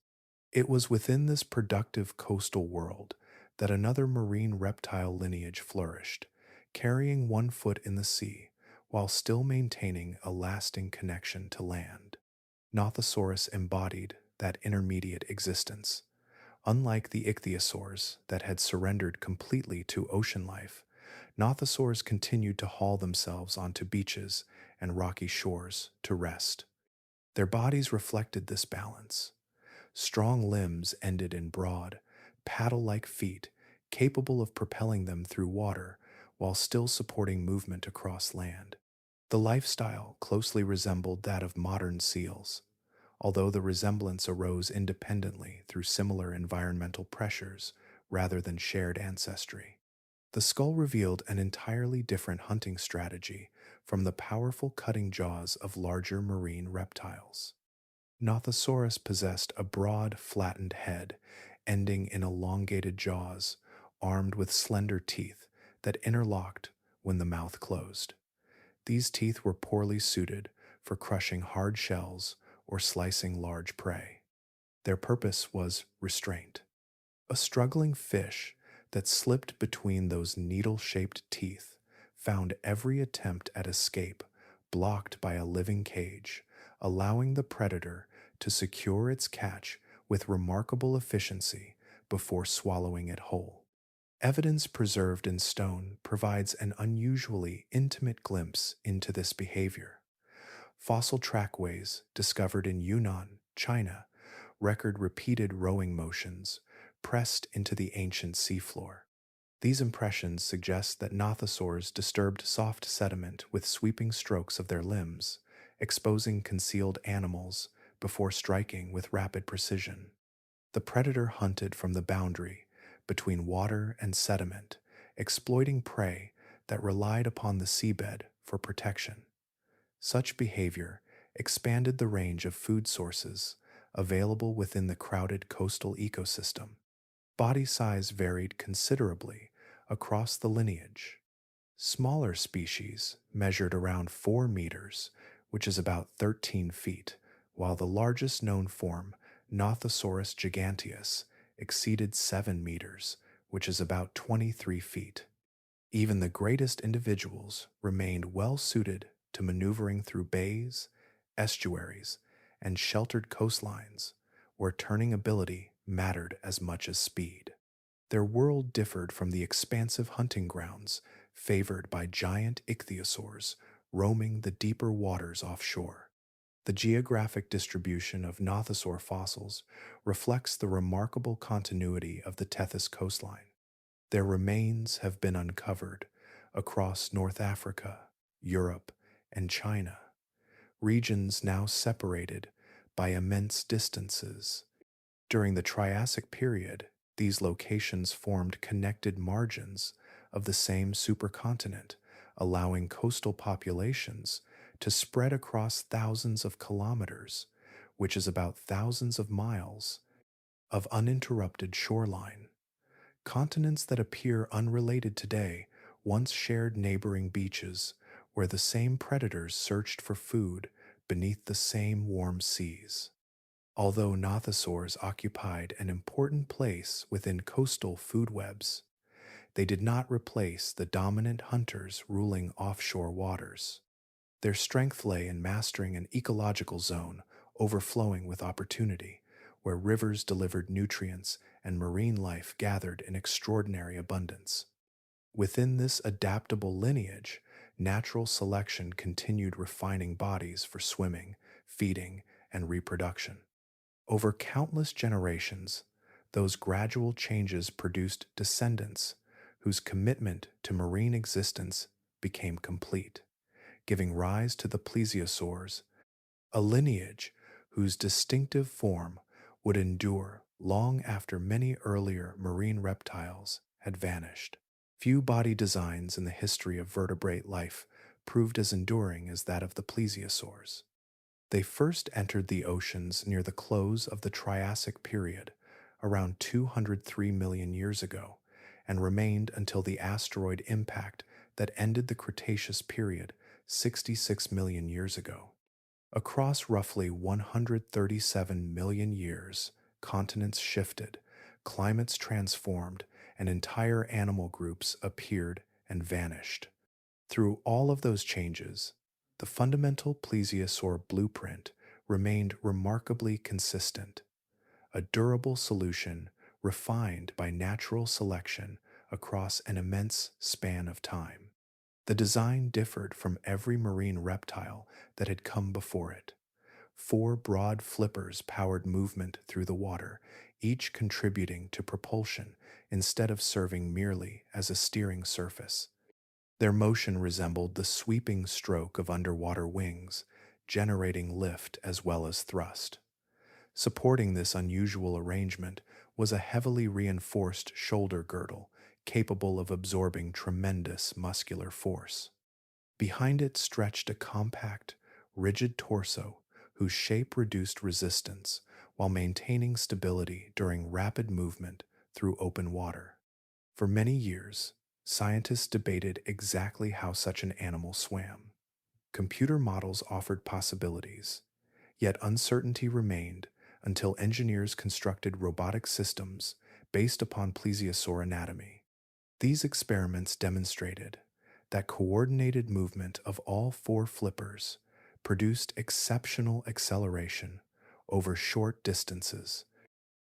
It was within this productive coastal world that another marine reptile lineage flourished, carrying one foot in the sea while still maintaining a lasting connection to land. Nothosaurus embodied that intermediate existence. Unlike the ichthyosaurs that had surrendered completely to ocean life, nothosaurs continued to haul themselves onto beaches and rocky shores to rest. Their bodies reflected this balance. Strong limbs ended in broad, paddle-like feet capable of propelling them through water while still supporting movement across land. The lifestyle closely resembled that of modern seals, although the resemblance arose independently through similar environmental pressures rather than shared ancestry. The skull revealed an entirely different hunting strategy from the powerful cutting jaws of larger marine reptiles. Nothosaurus possessed a broad, flattened head, ending in elongated jaws, armed with slender teeth that interlocked when the mouth closed. These teeth were poorly suited for crushing hard shells or slicing large prey. Their purpose was restraint. A struggling fish that slipped between those needle-shaped teeth found every attempt at escape blocked by a living cage, allowing the predator to secure its catch with remarkable efficiency before swallowing it whole. Evidence preserved in stone provides an unusually intimate glimpse into this behavior. Fossil trackways discovered in Yunnan, China, record repeated rowing motions pressed into the ancient seafloor. These impressions suggest that nothosaurs disturbed soft sediment with sweeping strokes of their limbs, exposing concealed animals before striking with rapid precision. The predator hunted from the boundary between water and sediment, exploiting prey that relied upon the seabed for protection. Such behavior expanded the range of food sources available within the crowded coastal ecosystem. Body size varied considerably across the lineage. Smaller species measured around 4 meters, which is about 13 feet, while the largest known form, Nothosaurus giganteus, exceeded 7 meters, which is about 23 feet. Even the greatest individuals remained well suited to maneuvering through bays, estuaries, and sheltered coastlines, where turning ability mattered as much as speed. Their world differed from the expansive hunting grounds favored by giant ichthyosaurs roaming the deeper waters offshore. The geographic distribution of nothosaur fossils reflects the remarkable continuity of the Tethys coastline. Their remains have been uncovered across North Africa, Europe, and China, regions now separated by immense distances. During the Triassic period, these locations formed connected margins of the same supercontinent, allowing coastal populations to spread across thousands of kilometers, which is about thousands of miles, of uninterrupted shoreline. Continents that appear unrelated today once shared neighboring beaches where the same predators searched for food beneath the same warm seas. Although nothosaurs occupied an important place within coastal food webs, they did not replace the dominant hunters ruling offshore waters. Their strength lay in mastering an ecological zone overflowing with opportunity, where rivers delivered nutrients and marine life gathered in extraordinary abundance. Within this adaptable lineage, natural selection continued refining bodies for swimming, feeding, and reproduction. Over countless generations, those gradual changes produced descendants whose commitment to marine existence became complete, giving rise to the plesiosaurs, a lineage whose distinctive form would endure long after many earlier marine reptiles had vanished. Few body designs in the history of vertebrate life proved as enduring as that of the plesiosaurs. They first entered the oceans near the close of the Triassic period, around 203 million years ago, and remained until the asteroid impact that ended the Cretaceous period 66 million years ago. Across roughly 137 million years, continents shifted, climates transformed, and entire animal groups appeared and vanished. Through all of those changes, the fundamental plesiosaur blueprint remained remarkably consistent, a durable solution refined by natural selection across an immense span of time. The design differed from every marine reptile that had come before it. Four broad flippers powered movement through the water, each contributing to propulsion instead of serving merely as a steering surface. Their motion resembled the sweeping stroke of underwater wings, generating lift as well as thrust. Supporting this unusual arrangement was a heavily reinforced shoulder girdle capable of absorbing tremendous muscular force. Behind it stretched a compact, rigid torso whose shape reduced resistance while maintaining stability during rapid movement through open water. For many years, scientists debated exactly how such an animal swam. Computer models offered possibilities, yet uncertainty remained until engineers constructed robotic systems based upon plesiosaur anatomy. These experiments demonstrated that coordinated movement of all four flippers produced exceptional acceleration over short distances.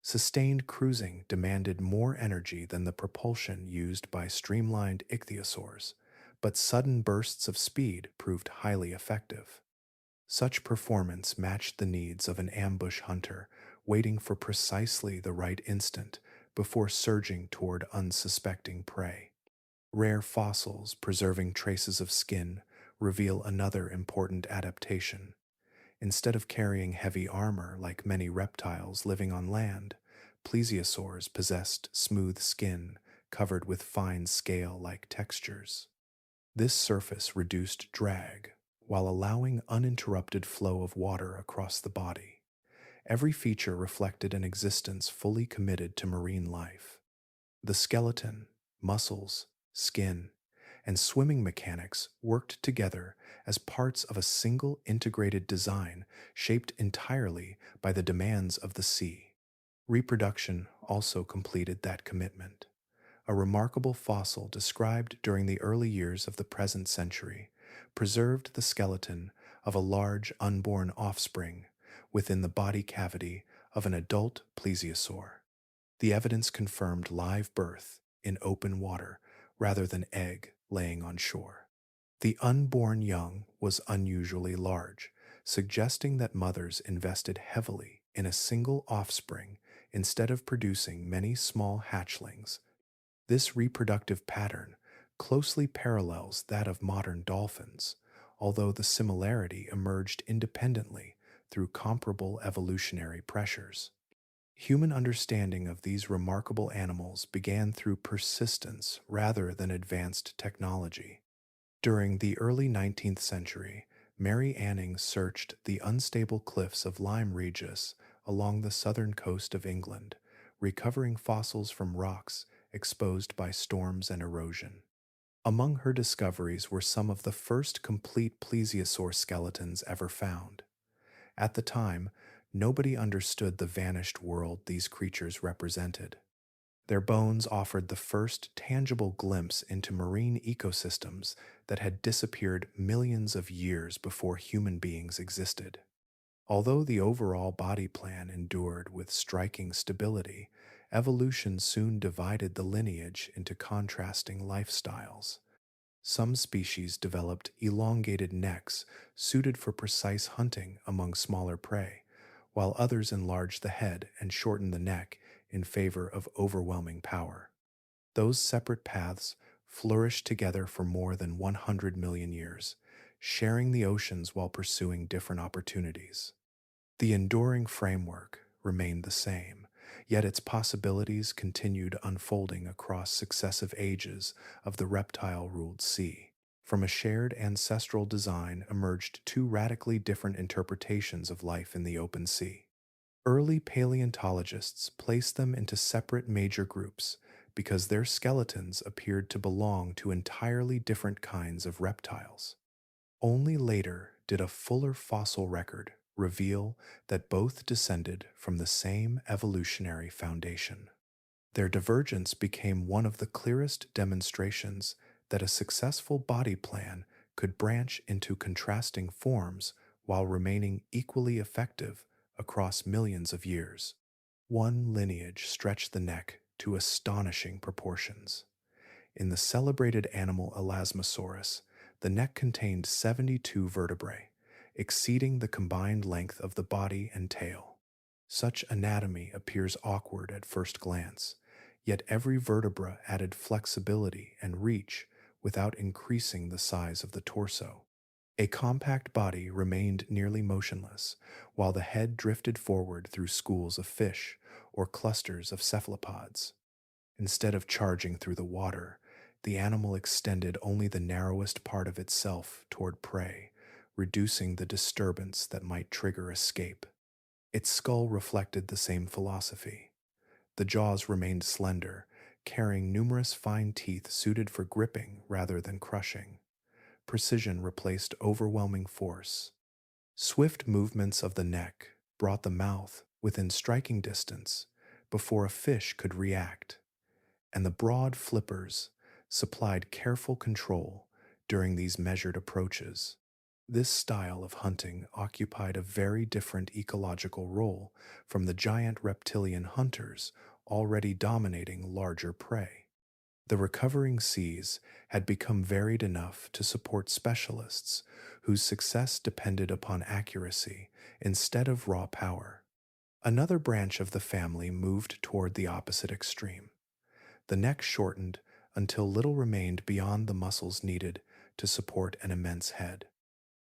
Sustained cruising demanded more energy than the propulsion used by streamlined ichthyosaurs, but sudden bursts of speed proved highly effective. Such performance matched the needs of an ambush hunter waiting for precisely the right instant before surging toward unsuspecting prey. Rare fossils preserving traces of skin reveal another important adaptation. Instead of carrying heavy armor like many reptiles living on land, plesiosaurs possessed smooth skin covered with fine scale-like textures. This surface reduced drag while allowing uninterrupted flow of water across the body. Every feature reflected an existence fully committed to marine life. The skeleton, muscles, skin, and swimming mechanics worked together as parts of a single integrated design shaped entirely by the demands of the sea. Reproduction also completed that commitment. A remarkable fossil described during the early years of the present century preserved the skeleton of a large unborn offspring within the body cavity of an adult plesiosaur. The evidence confirmed live birth in open water rather than egg laying on shore. The unborn young was unusually large, suggesting that mothers invested heavily in a single offspring instead of producing many small hatchlings. This reproductive pattern closely parallels that of modern dolphins, although the similarity emerged independently through comparable evolutionary pressures. Human understanding of these remarkable animals began through persistence rather than advanced technology. During the early 19th century, Mary Anning searched the unstable cliffs of Lyme Regis along the southern coast of England, recovering fossils from rocks exposed by storms and erosion. Among her discoveries were some of the first complete plesiosaur skeletons ever found. At the time, nobody understood the vanished world these creatures represented. Their bones offered the first tangible glimpse into marine ecosystems that had disappeared millions of years before human beings existed. Although the overall body plan endured with striking stability, evolution soon divided the lineage into contrasting lifestyles. Some species developed elongated necks suited for precise hunting among smaller prey, while others enlarged the head and shortened the neck in favor of overwhelming power. Those separate paths flourished together for more than 100 million years, sharing the oceans while pursuing different opportunities. The enduring framework remained the same, yet its possibilities continued unfolding across successive ages of the reptile-ruled sea. From a shared ancestral design emerged two radically different interpretations of life in the open sea. Early paleontologists placed them into separate major groups because their skeletons appeared to belong to entirely different kinds of reptiles. Only later did a fuller fossil record reveal that both descended from the same evolutionary foundation. Their divergence became one of the clearest demonstrations that a successful body plan could branch into contrasting forms while remaining equally effective across millions of years. One lineage stretched the neck to astonishing proportions. In the celebrated animal Elasmosaurus, the neck contained 72 vertebrae, exceeding the combined length of the body and tail. Such anatomy appears awkward at first glance, yet every vertebra added flexibility and reach without increasing the size of the torso. A compact body remained nearly motionless, while the head drifted forward through schools of fish or clusters of cephalopods. Instead of charging through the water, the animal extended only the narrowest part of itself toward prey, reducing the disturbance that might trigger escape. Its skull reflected the same philosophy. The jaws remained slender, carrying numerous fine teeth suited for gripping rather than crushing. Precision replaced overwhelming force. Swift movements of the neck brought the mouth within striking distance before a fish could react, and the broad flippers supplied careful control during these measured approaches. This style of hunting occupied a very different ecological role from the giant reptilian hunters already dominating larger prey. The recovering seas had become varied enough to support specialists whose success depended upon accuracy instead of raw power. Another branch of the family moved toward the opposite extreme. The neck shortened until little remained beyond the muscles needed to support an immense head.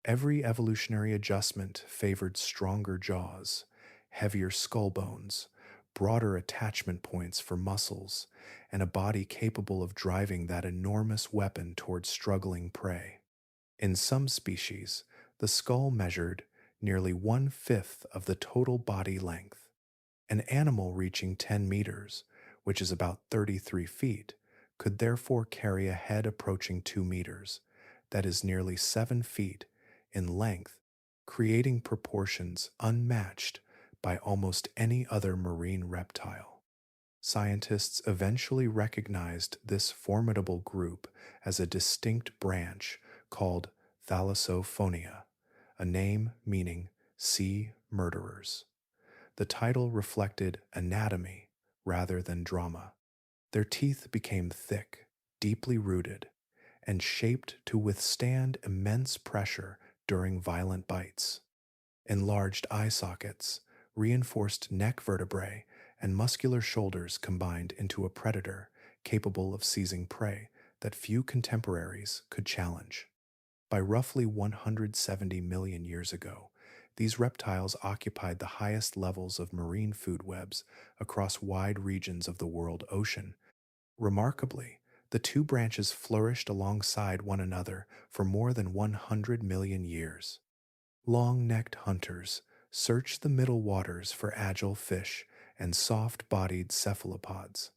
Every evolutionary adjustment favored stronger jaws, heavier skull bones, broader attachment points for muscles, and a body capable of driving that enormous weapon toward struggling prey. In some species, the skull measured nearly 1/5 of the total body length. An animal reaching 10 meters, which is about 33 feet, could therefore carry a head approaching 2 meters, that is nearly 7 feet in length, creating proportions unmatched by almost any other marine reptile. Scientists eventually recognized this formidable group as a distinct branch called Thalassophonia, a name meaning sea murderers. The title reflected anatomy rather than drama. Their teeth became thick, deeply rooted, and shaped to withstand immense pressure during violent bites. Enlarged eye sockets, reinforced neck vertebrae, and muscular shoulders combined into a predator capable of seizing prey that few contemporaries could challenge. By roughly 170 million years ago, these reptiles occupied the highest levels of marine food webs across wide regions of the world ocean. Remarkably, the two branches flourished alongside one another for more than 100 million years. Long-necked hunters searched the middle waters for agile fish and soft-bodied cephalopods,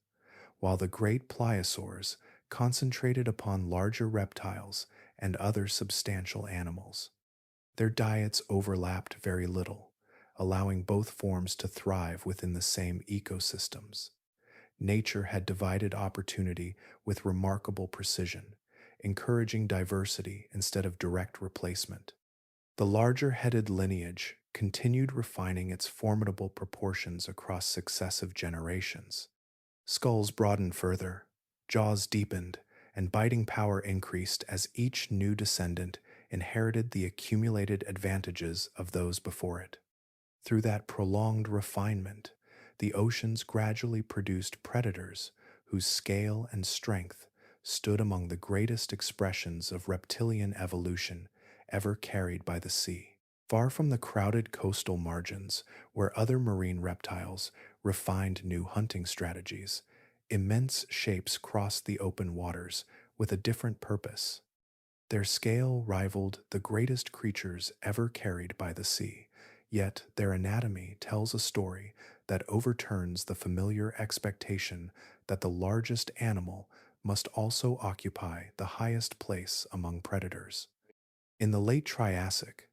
while the great pliosaurs concentrated upon larger reptiles and other substantial animals. Their diets overlapped very little, allowing both forms to thrive within the same ecosystems. Nature had divided opportunity with remarkable precision, encouraging diversity instead of direct replacement. The larger-headed lineage continued refining its formidable proportions across successive generations. Skulls broadened further, jaws deepened, and biting power increased as each new descendant inherited the accumulated advantages of those before it. Through that prolonged refinement, the oceans gradually produced predators whose scale and strength stood among the greatest expressions of reptilian evolution ever carried by the sea. Far from the crowded coastal margins where other marine reptiles refined new hunting strategies, immense shapes crossed the open waters with a different purpose. Their scale rivaled the greatest creatures ever carried by the sea, yet their anatomy tells a story that overturns the familiar expectation that the largest animal must also occupy the highest place among predators. In the late Triassic,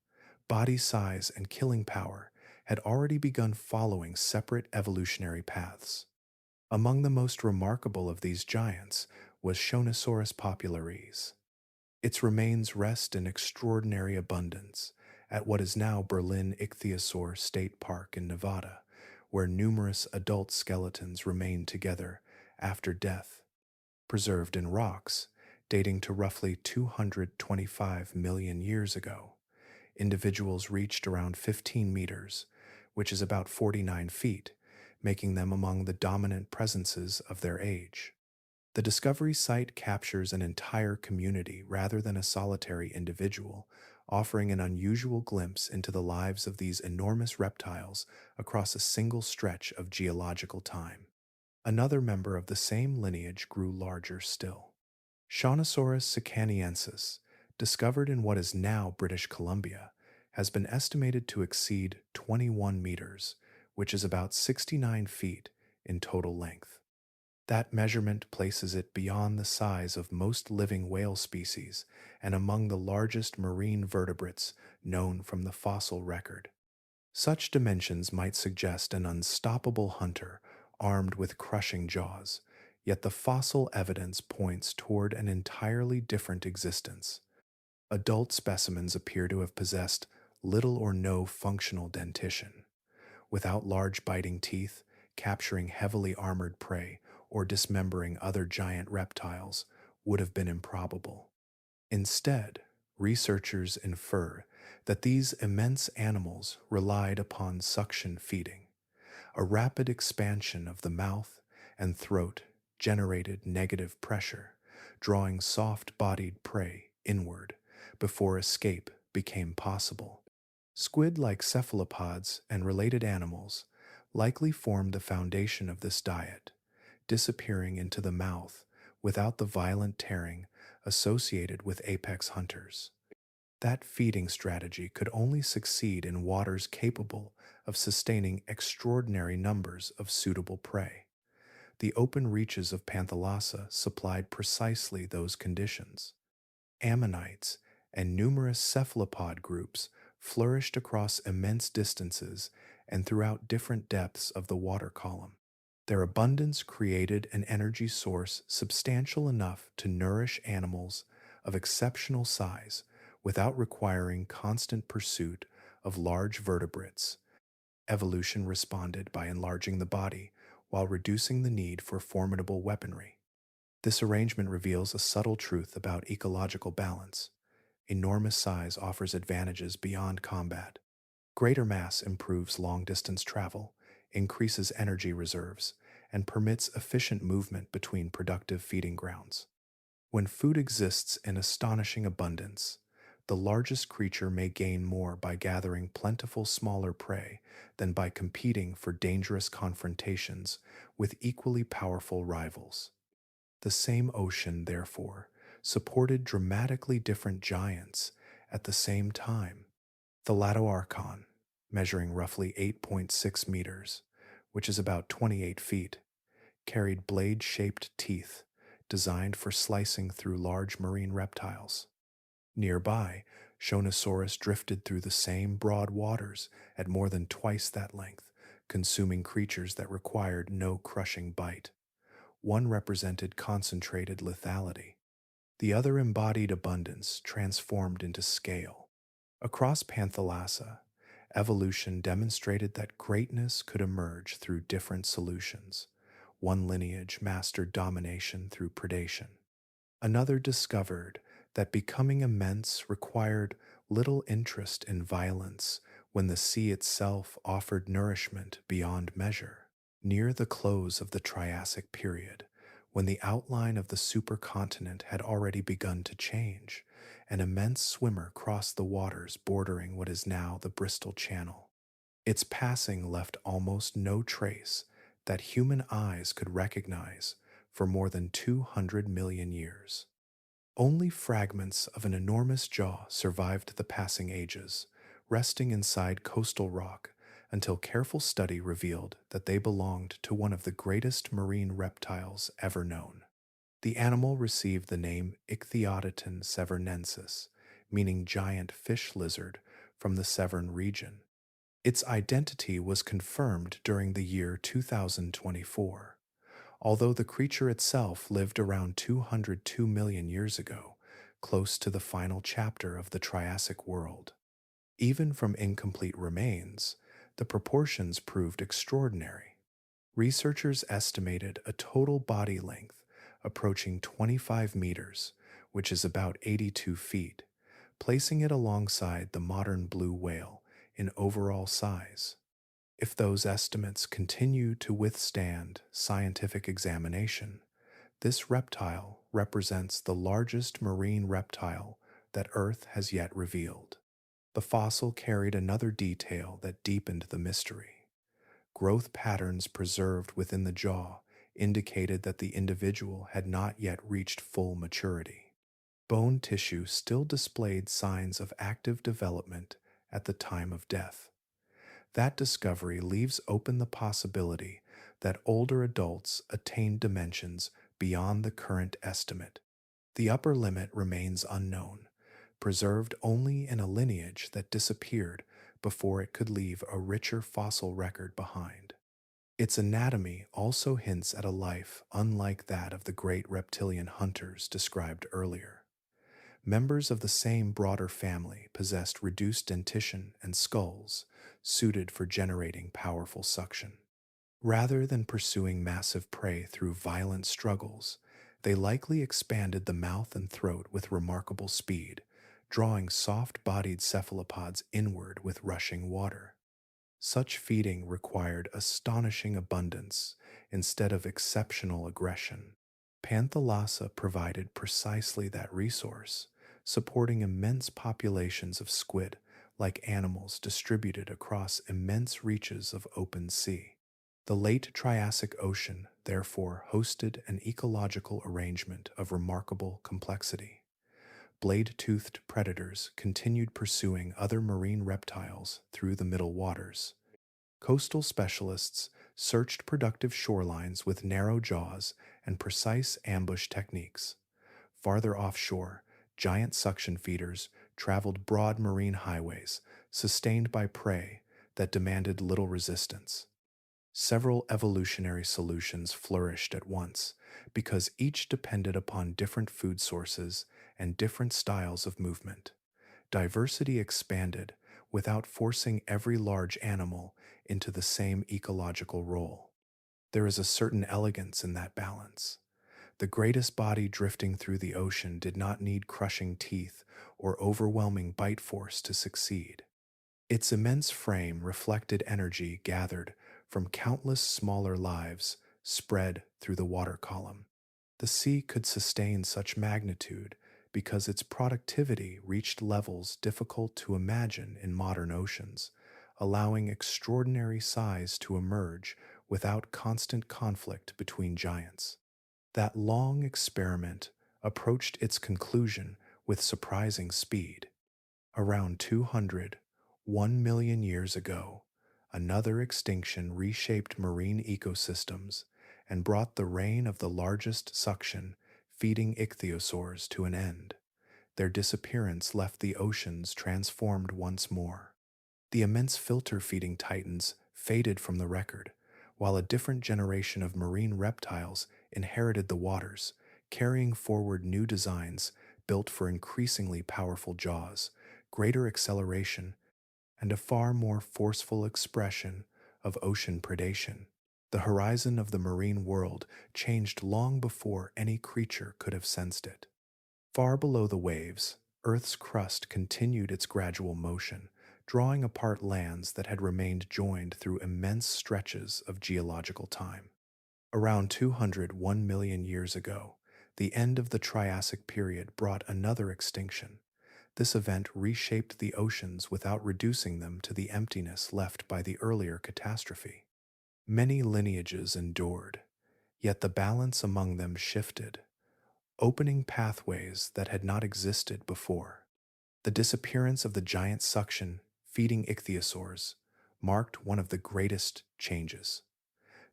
body size and killing power had already begun following separate evolutionary paths. Among the most remarkable of these giants was Shonisaurus popularis. Its remains rest in extraordinary abundance at what is now Berlin Ichthyosaur State Park in Nevada, where numerous adult skeletons remain together after death, preserved in rocks dating to roughly 225 million years ago. Individuals reached around 15 meters, which is about 49 feet, making them among the dominant presences of their age. The discovery site captures an entire community rather than a solitary individual, offering an unusual glimpse into the lives of these enormous reptiles across a single stretch of geological time. Another member of the same lineage grew larger still. Shonisaurus sicaniensis, discovered in what is now British Columbia, has been estimated to exceed 21 meters, which is about 69 feet in total length. That measurement places it beyond the size of most living whale species and among the largest marine vertebrates known from the fossil record. Such dimensions might suggest an unstoppable hunter armed with crushing jaws, yet the fossil evidence points toward an entirely different existence. Adult specimens appear to have possessed little or no functional dentition. Without large biting teeth, capturing heavily armored prey or dismembering other giant reptiles would have been improbable. Instead, researchers infer that these immense animals relied upon suction feeding. A rapid expansion of the mouth and throat generated negative pressure, drawing soft-bodied prey inward before escape became possible. Squid-like cephalopods and related animals likely formed the foundation of this diet, disappearing into the mouth without the violent tearing associated with apex hunters. That feeding strategy could only succeed in waters capable of sustaining extraordinary numbers of suitable prey. The open reaches of Panthalassa supplied precisely those conditions. Ammonites and numerous cephalopod groups flourished across immense distances and throughout different depths of the water column. Their abundance created an energy source substantial enough to nourish animals of exceptional size without requiring constant pursuit of large vertebrates. Evolution responded by enlarging the body while reducing the need for formidable weaponry. This arrangement reveals a subtle truth about ecological balance. Enormous size offers advantages beyond combat. Greater mass improves long-distance travel, increases energy reserves, and permits efficient movement between productive feeding grounds. When food exists in astonishing abundance, the largest creature may gain more by gathering plentiful smaller prey than by competing for dangerous confrontations with equally powerful rivals. The same ocean, therefore, supported dramatically different giants at the same time. Thalattoarchon, measuring roughly 8.6 meters, which is about 28 feet, carried blade-shaped teeth designed for slicing through large marine reptiles. Nearby, Shonisaurus drifted through the same broad waters at more than twice that length, consuming creatures that required no crushing bite. One represented concentrated lethality. The other embodied abundance transformed into scale. Across Panthalassa, evolution demonstrated that greatness could emerge through different solutions. One lineage mastered domination through predation. Another discovered that becoming immense required little interest in violence when the sea itself offered nourishment beyond measure. Near the close of the Triassic period, when the outline of the supercontinent had already begun to change, an immense swimmer crossed the waters bordering what is now the Bristol Channel. Its passing left almost no trace that human eyes could recognize for more than 200 million years. Only fragments of an enormous jaw survived the passing ages, resting inside coastal rock until careful study revealed that they belonged to one of the greatest marine reptiles ever known. The animal received the name Ichthyotitan severnensis, meaning giant fish lizard from the Severn region. Its identity was confirmed during the year 2024, although the creature itself lived around 202 million years ago, close to the final chapter of the Triassic world. Even from incomplete remains, the proportions proved extraordinary. Researchers estimated a total body length approaching 25 meters, which is about 82 feet, placing it alongside the modern blue whale in overall size. If those estimates continue to withstand scientific examination, this reptile represents the largest marine reptile that Earth has yet revealed. The fossil carried another detail that deepened the mystery. Growth patterns preserved within the jaw indicated that the individual had not yet reached full maturity. Bone tissue still displayed signs of active development at the time of death. That discovery leaves open the possibility that older adults attained dimensions beyond the current estimate. The upper limit remains unknown, preserved only in a lineage that disappeared before it could leave a richer fossil record behind. Its anatomy also hints at a life unlike that of the great reptilian hunters described earlier. Members of the same broader family possessed reduced dentition and skulls suited for generating powerful suction. Rather than pursuing massive prey through violent struggles, they likely expanded the mouth and throat with remarkable speed, drawing soft-bodied cephalopods inward with rushing water. Such feeding required astonishing abundance instead of exceptional aggression. Panthalassa provided precisely that resource, supporting immense populations of squid like animals distributed across immense reaches of open sea. The late Triassic Ocean therefore hosted an ecological arrangement of remarkable complexity. Blade-toothed predators continued pursuing other marine reptiles through the middle waters. Coastal specialists searched productive shorelines with narrow jaws and precise ambush techniques. Farther offshore, giant suction feeders traveled broad marine highways, sustained by prey that demanded little resistance. Several evolutionary solutions flourished at once because each depended upon different food sources and different styles of movement. Diversity expanded without forcing every large animal into the same ecological role. There is a certain elegance in that balance. The greatest body drifting through the ocean did not need crushing teeth or overwhelming bite force to succeed. Its immense frame reflected energy gathered from countless smaller lives spread through the water column. The sea could sustain such magnitude because its productivity reached levels difficult to imagine in modern oceans, allowing extraordinary size to emerge without constant conflict between giants. That long experiment approached its conclusion with surprising speed. Around 201 million years ago, another extinction reshaped marine ecosystems and brought the reign of the largest suction feeding ichthyosaurs to an end. Their disappearance left the oceans transformed once more. The immense filter-feeding titans faded from the record, while a different generation of marine reptiles inherited the waters, carrying forward new designs built for increasingly powerful jaws, greater acceleration, and a far more forceful expression of ocean predation. The horizon of the marine world changed long before any creature could have sensed it. Far below the waves, Earth's crust continued its gradual motion, drawing apart lands that had remained joined through immense stretches of geological time. Around 201 million years ago, the end of the Triassic period brought another extinction. This event reshaped the oceans without reducing them to the emptiness left by the earlier catastrophe. Many lineages endured, yet the balance among them shifted, opening pathways that had not existed before. The disappearance of the giant suction feeding ichthyosaurs marked one of the greatest changes.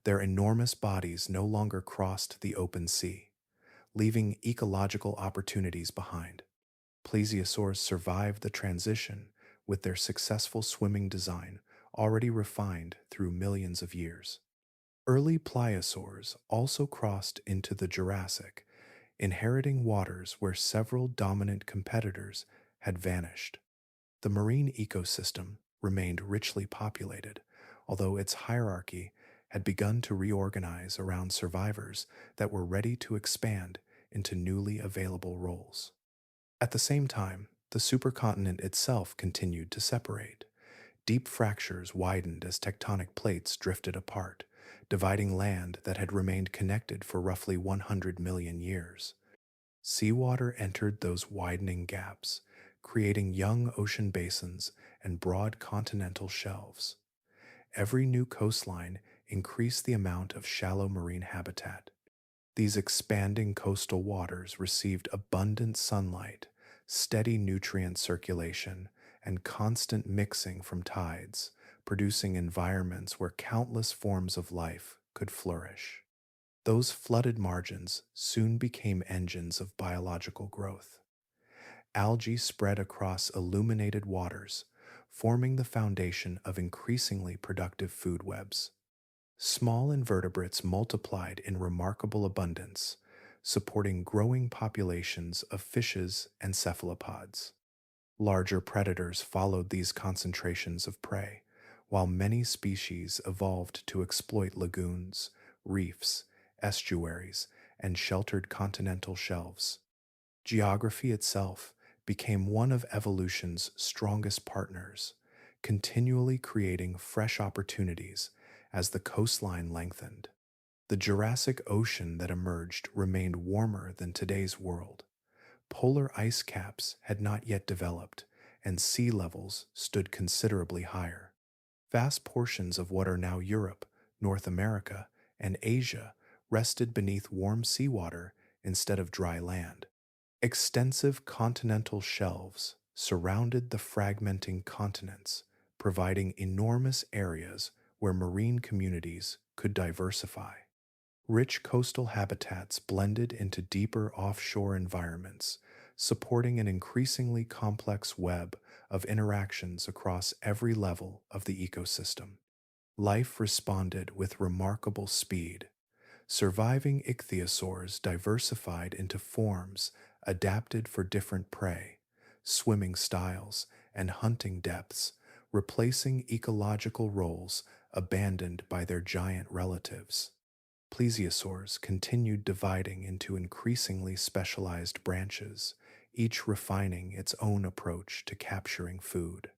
Their enormous bodies no longer crossed the open sea, leaving ecological opportunities behind. Plesiosaurs survived the transition with their successful swimming design already refined through millions of years. Early pliosaurs also crossed into the Jurassic, inheriting waters where several dominant competitors had vanished. The marine ecosystem remained richly populated, although its hierarchy had begun to reorganize around survivors that were ready to expand into newly available roles. At the same time, the supercontinent itself continued to separate. Deep fractures widened as tectonic plates drifted apart, dividing land that had remained connected for roughly 100 million years. Seawater entered those widening gaps, creating young ocean basins and broad continental shelves. Every new coastline increased the amount of shallow marine habitat. These expanding coastal waters received abundant sunlight, steady nutrient circulation, and constant mixing from tides, producing environments where countless forms of life could flourish. Those flooded margins soon became engines of biological growth. Algae spread across illuminated waters, forming the foundation of increasingly productive food webs. Small invertebrates multiplied in remarkable abundance, supporting growing populations of fishes and cephalopods. Larger predators followed these concentrations of prey, while many species evolved to exploit lagoons, reefs, estuaries, and sheltered continental shelves. Geography itself became one of evolution's strongest partners, continually creating fresh opportunities as the coastline lengthened. The Jurassic Ocean that emerged remained warmer than today's world. Polar ice caps had not yet developed, and sea levels stood considerably higher. Vast portions of what are now Europe, North America, and Asia rested beneath warm seawater instead of dry land. Extensive continental shelves surrounded the fragmenting continents, providing enormous areas where marine communities could diversify. Rich coastal habitats blended into deeper offshore environments, supporting an increasingly complex web of interactions across every level of the ecosystem. Life responded with remarkable speed. Surviving ichthyosaurs diversified into forms adapted for different prey, swimming styles, and hunting depths, replacing ecological roles abandoned by their giant relatives. Plesiosaurs continued dividing into increasingly specialized branches, each refining its own approach to capturing food.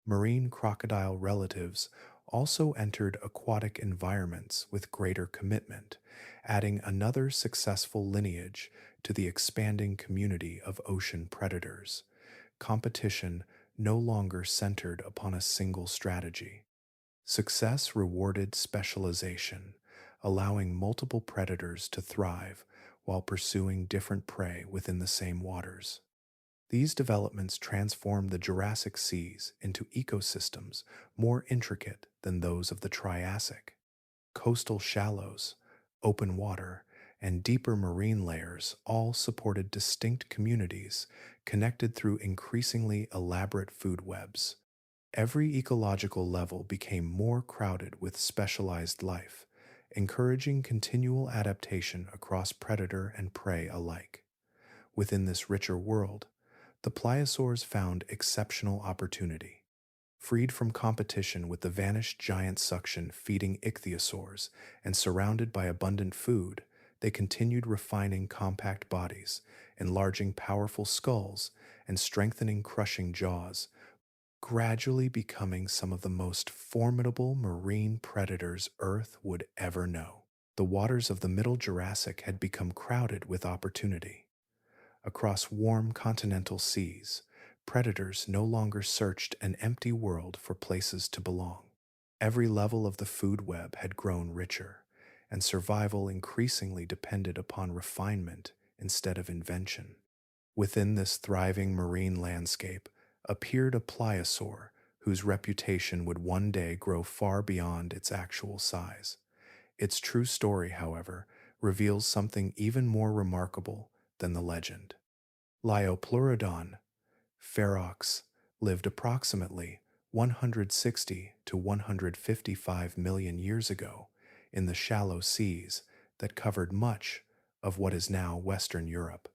Marine crocodile relatives also entered aquatic environments with greater commitment, adding another successful lineage to the expanding community of ocean predators. Competition no longer centered upon a single strategy. Success rewarded specialization, allowing multiple predators to thrive while pursuing different prey within the same waters. These developments transformed the Jurassic seas into ecosystems more intricate than those of the Triassic. Coastal shallows, open water, and deeper marine layers all supported distinct communities connected through increasingly elaborate food webs. Every ecological level became more crowded with specialized life, encouraging continual adaptation across predator and prey alike. Within this richer world, the pliosaurs found exceptional opportunity. Freed from competition with the vanished giant suction feeding ichthyosaurs and surrounded by abundant food, they continued refining compact bodies, enlarging powerful skulls, and strengthening crushing jaws, gradually becoming some of the most formidable marine predators Earth would ever know. The waters of the Middle Jurassic had become crowded with opportunity. Across warm continental seas, predators no longer searched an empty world for places to belong. Every level of the food web had grown richer, and survival increasingly depended upon refinement instead of invention. Within this thriving marine landscape appeared a pliosaur whose reputation would one day grow far beyond its actual size. Its true story, however, reveals something even more remarkable than the legend. Liopleurodon ferox lived approximately 160 to 155 million years ago in the shallow seas that covered much of what is now Western Europe.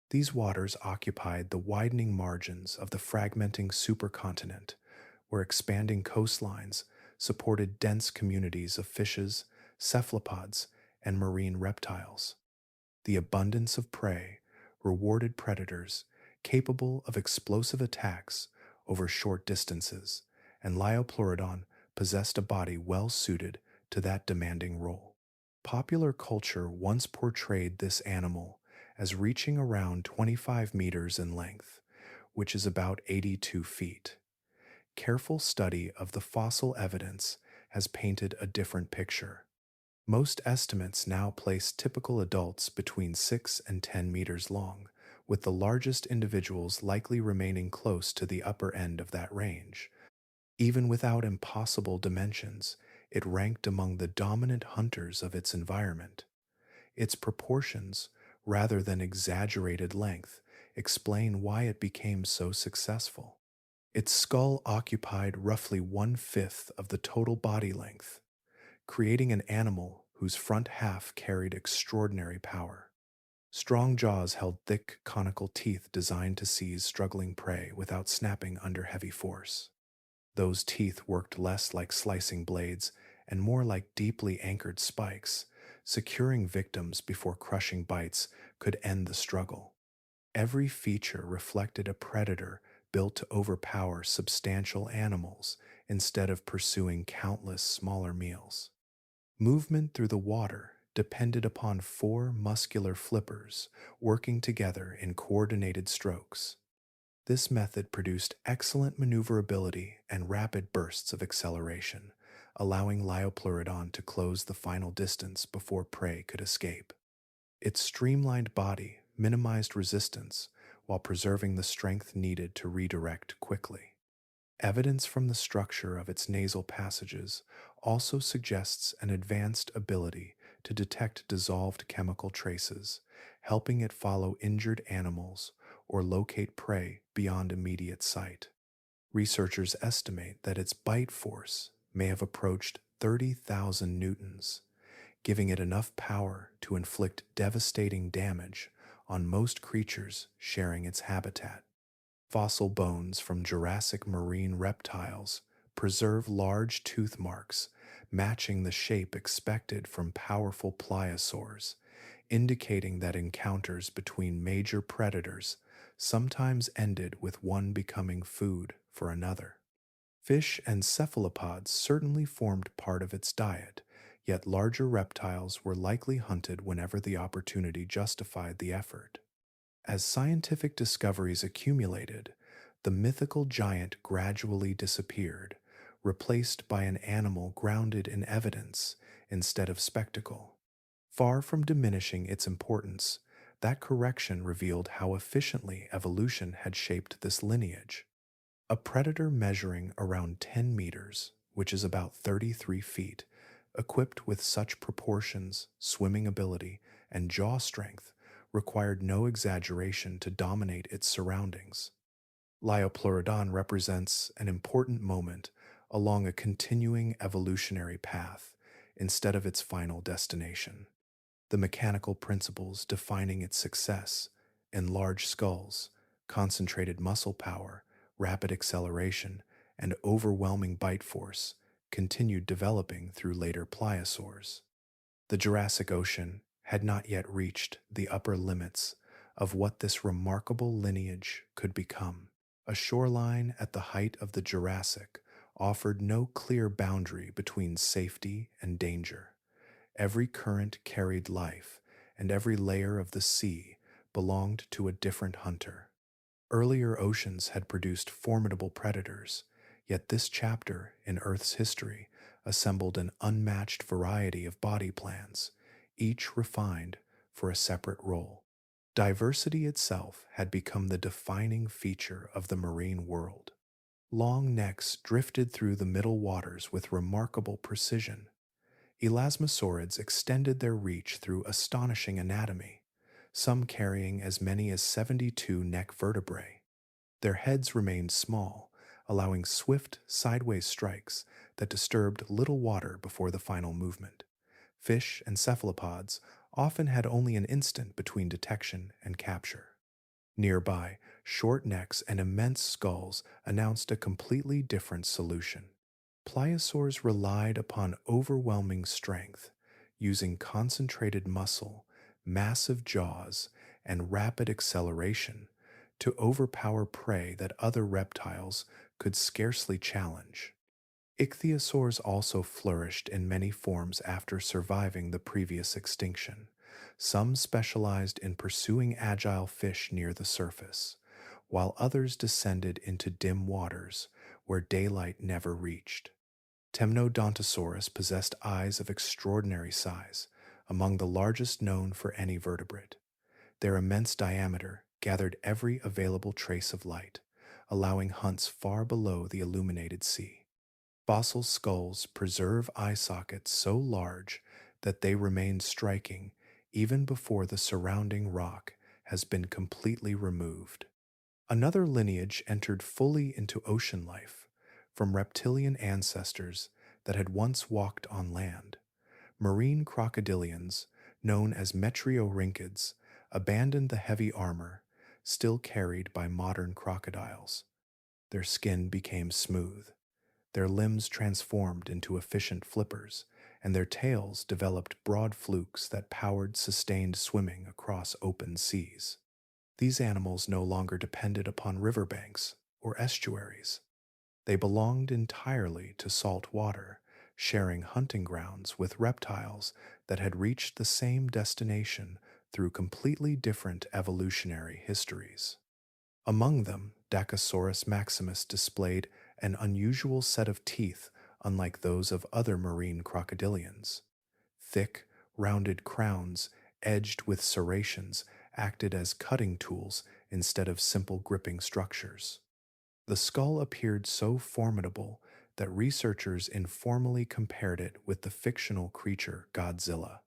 These waters occupied the widening margins of the fragmenting supercontinent, where expanding coastlines supported dense communities of fishes, cephalopods, and marine reptiles. The abundance of prey rewarded predators capable of explosive attacks over short distances, and Liopleurodon possessed a body well suited to that demanding role. Popular culture once portrayed this animal as reaching around 25 meters in length, which is about 82 feet. Careful study of the fossil evidence has painted a different picture. Most estimates now place typical adults between 6 and 10 meters long, with the largest individuals likely remaining close to the upper end of that range. Even without impossible dimensions, it ranked among the dominant hunters of its environment. Its proportions, rather than exaggerated length, explain why it became so successful. Its skull occupied roughly one-fifth of the total body length, creating an animal whose front half carried extraordinary power. Strong jaws held thick, conical teeth designed to seize struggling prey without snapping under heavy force. Those teeth worked less like slicing blades and more like deeply anchored spikes, securing victims before crushing bites could end the struggle. Every feature reflected a predator built to overpower substantial animals instead of pursuing countless smaller meals. Movement through the water depended upon four muscular flippers working together in coordinated strokes. This method produced excellent maneuverability and rapid bursts of acceleration, allowing Liopleurodon to close the final distance before prey could escape. Its streamlined body minimized resistance while preserving the strength needed to redirect quickly. Evidence from the structure of its nasal passages also suggests an advanced ability to detect dissolved chemical traces, helping it follow injured animals or locate prey beyond immediate sight. Researchers estimate that its bite force may have approached 30,000 newtons, giving it enough power to inflict devastating damage on most creatures sharing its habitat. Fossil bones from Jurassic marine reptiles preserve large tooth marks matching the shape expected from powerful pliosaurs, indicating that encounters between major predators sometimes ended with one becoming food for another. Fish and cephalopods certainly formed part of its diet, yet larger reptiles were likely hunted whenever the opportunity justified the effort. As scientific discoveries accumulated, the mythical giant gradually disappeared, replaced by an animal grounded in evidence instead of spectacle. Far from diminishing its importance, that correction revealed how efficiently evolution had shaped this lineage. A predator measuring around 10 meters, which is about 33 feet, equipped with such proportions, swimming ability, and jaw strength, required no exaggeration to dominate its surroundings. Liopleurodon represents an important moment along a continuing evolutionary path instead of its final destination. The mechanical principles defining its success in large skulls, concentrated muscle power, rapid acceleration, and overwhelming bite force continued developing through later pliosaurs. The Jurassic Ocean had not yet reached the upper limits of what this remarkable lineage could become. A shoreline at the height of the Jurassic offered no clear boundary between safety and danger. Every current carried life, and every layer of the sea belonged to a different hunter. Earlier oceans had produced formidable predators, yet this chapter in Earth's history assembled an unmatched variety of body plans, each refined for a separate role. Diversity itself had become the defining feature of the marine world. Long necks drifted through the middle waters with remarkable precision. Elasmosaurids extended their reach through astonishing anatomy, some carrying as many as 72 neck vertebrae. Their heads remained small, allowing swift, sideways strikes that disturbed little water before the final movement. Fish and cephalopods often had only an instant between detection and capture. Nearby, short necks and immense skulls announced a completely different solution. Pliosaurs relied upon overwhelming strength, using concentrated muscle, massive jaws, and rapid acceleration to overpower prey that other reptiles could scarcely challenge. Ichthyosaurs also flourished in many forms after surviving the previous extinction. Some specialized in pursuing agile fish near the surface, while others descended into dim waters where daylight never reached. Temnodontosaurus possessed eyes of extraordinary size, among the largest known for any vertebrate. Their immense diameter gathered every available trace of light, allowing hunts far below the illuminated sea. Fossil skulls preserve eye sockets so large that they remain striking even before the surrounding rock has been completely removed. Another lineage entered fully into ocean life, from reptilian ancestors that had once walked on land. Marine crocodilians, known as metriorhynchids, abandoned the heavy armor still carried by modern crocodiles. Their skin became smooth, their limbs transformed into efficient flippers, and their tails developed broad flukes that powered sustained swimming across open seas. These animals no longer depended upon riverbanks or estuaries. They belonged entirely to salt water, sharing hunting grounds with reptiles that had reached the same destination through completely different evolutionary histories. Among them, Dacosaurus maximus displayed an unusual set of teeth unlike those of other marine crocodilians. Thick, rounded crowns edged with serrations acted as cutting tools instead of simple gripping structures. The skull appeared so formidable that researchers informally compared it with the fictional creature Godzilla.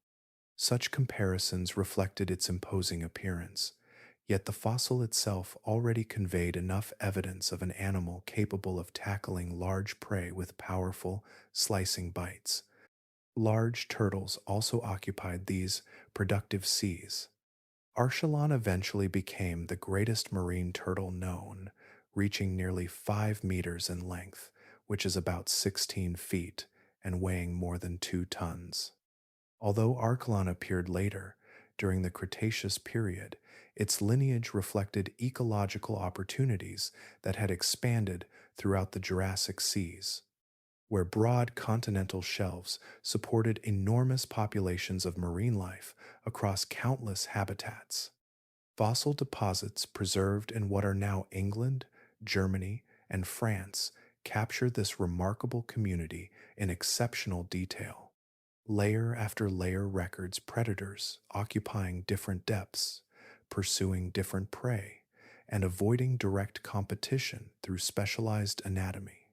Such comparisons reflected its imposing appearance, yet the fossil itself already conveyed enough evidence of an animal capable of tackling large prey with powerful, slicing bites. Large turtles also occupied these productive seas. Archelon eventually became the greatest marine turtle known, reaching nearly 5 meters in length, which is about 16 feet, and weighing more than 2 tons. Although Archelon appeared later, during the Cretaceous period, its lineage reflected ecological opportunities that had expanded throughout the Jurassic seas, where broad continental shelves supported enormous populations of marine life across countless habitats. Fossil deposits preserved in what are now England, Germany, and France capture this remarkable community in exceptional detail. Layer after layer records predators occupying different depths, pursuing different prey, and avoiding direct competition through specialized anatomy.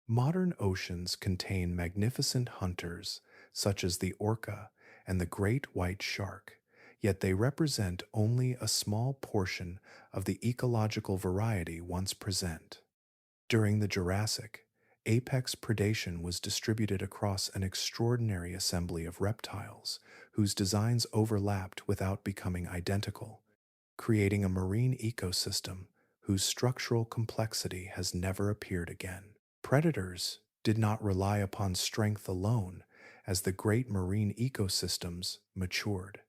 Modern oceans contain magnificent hunters such as the orca and the great white shark, yet they represent only a small portion of the ecological variety once present. During the Jurassic, apex predation was distributed across an extraordinary assembly of reptiles whose designs overlapped without becoming identical, creating a marine ecosystem whose structural complexity has never appeared again. Predators did not rely upon strength alone as the great marine ecosystems matured.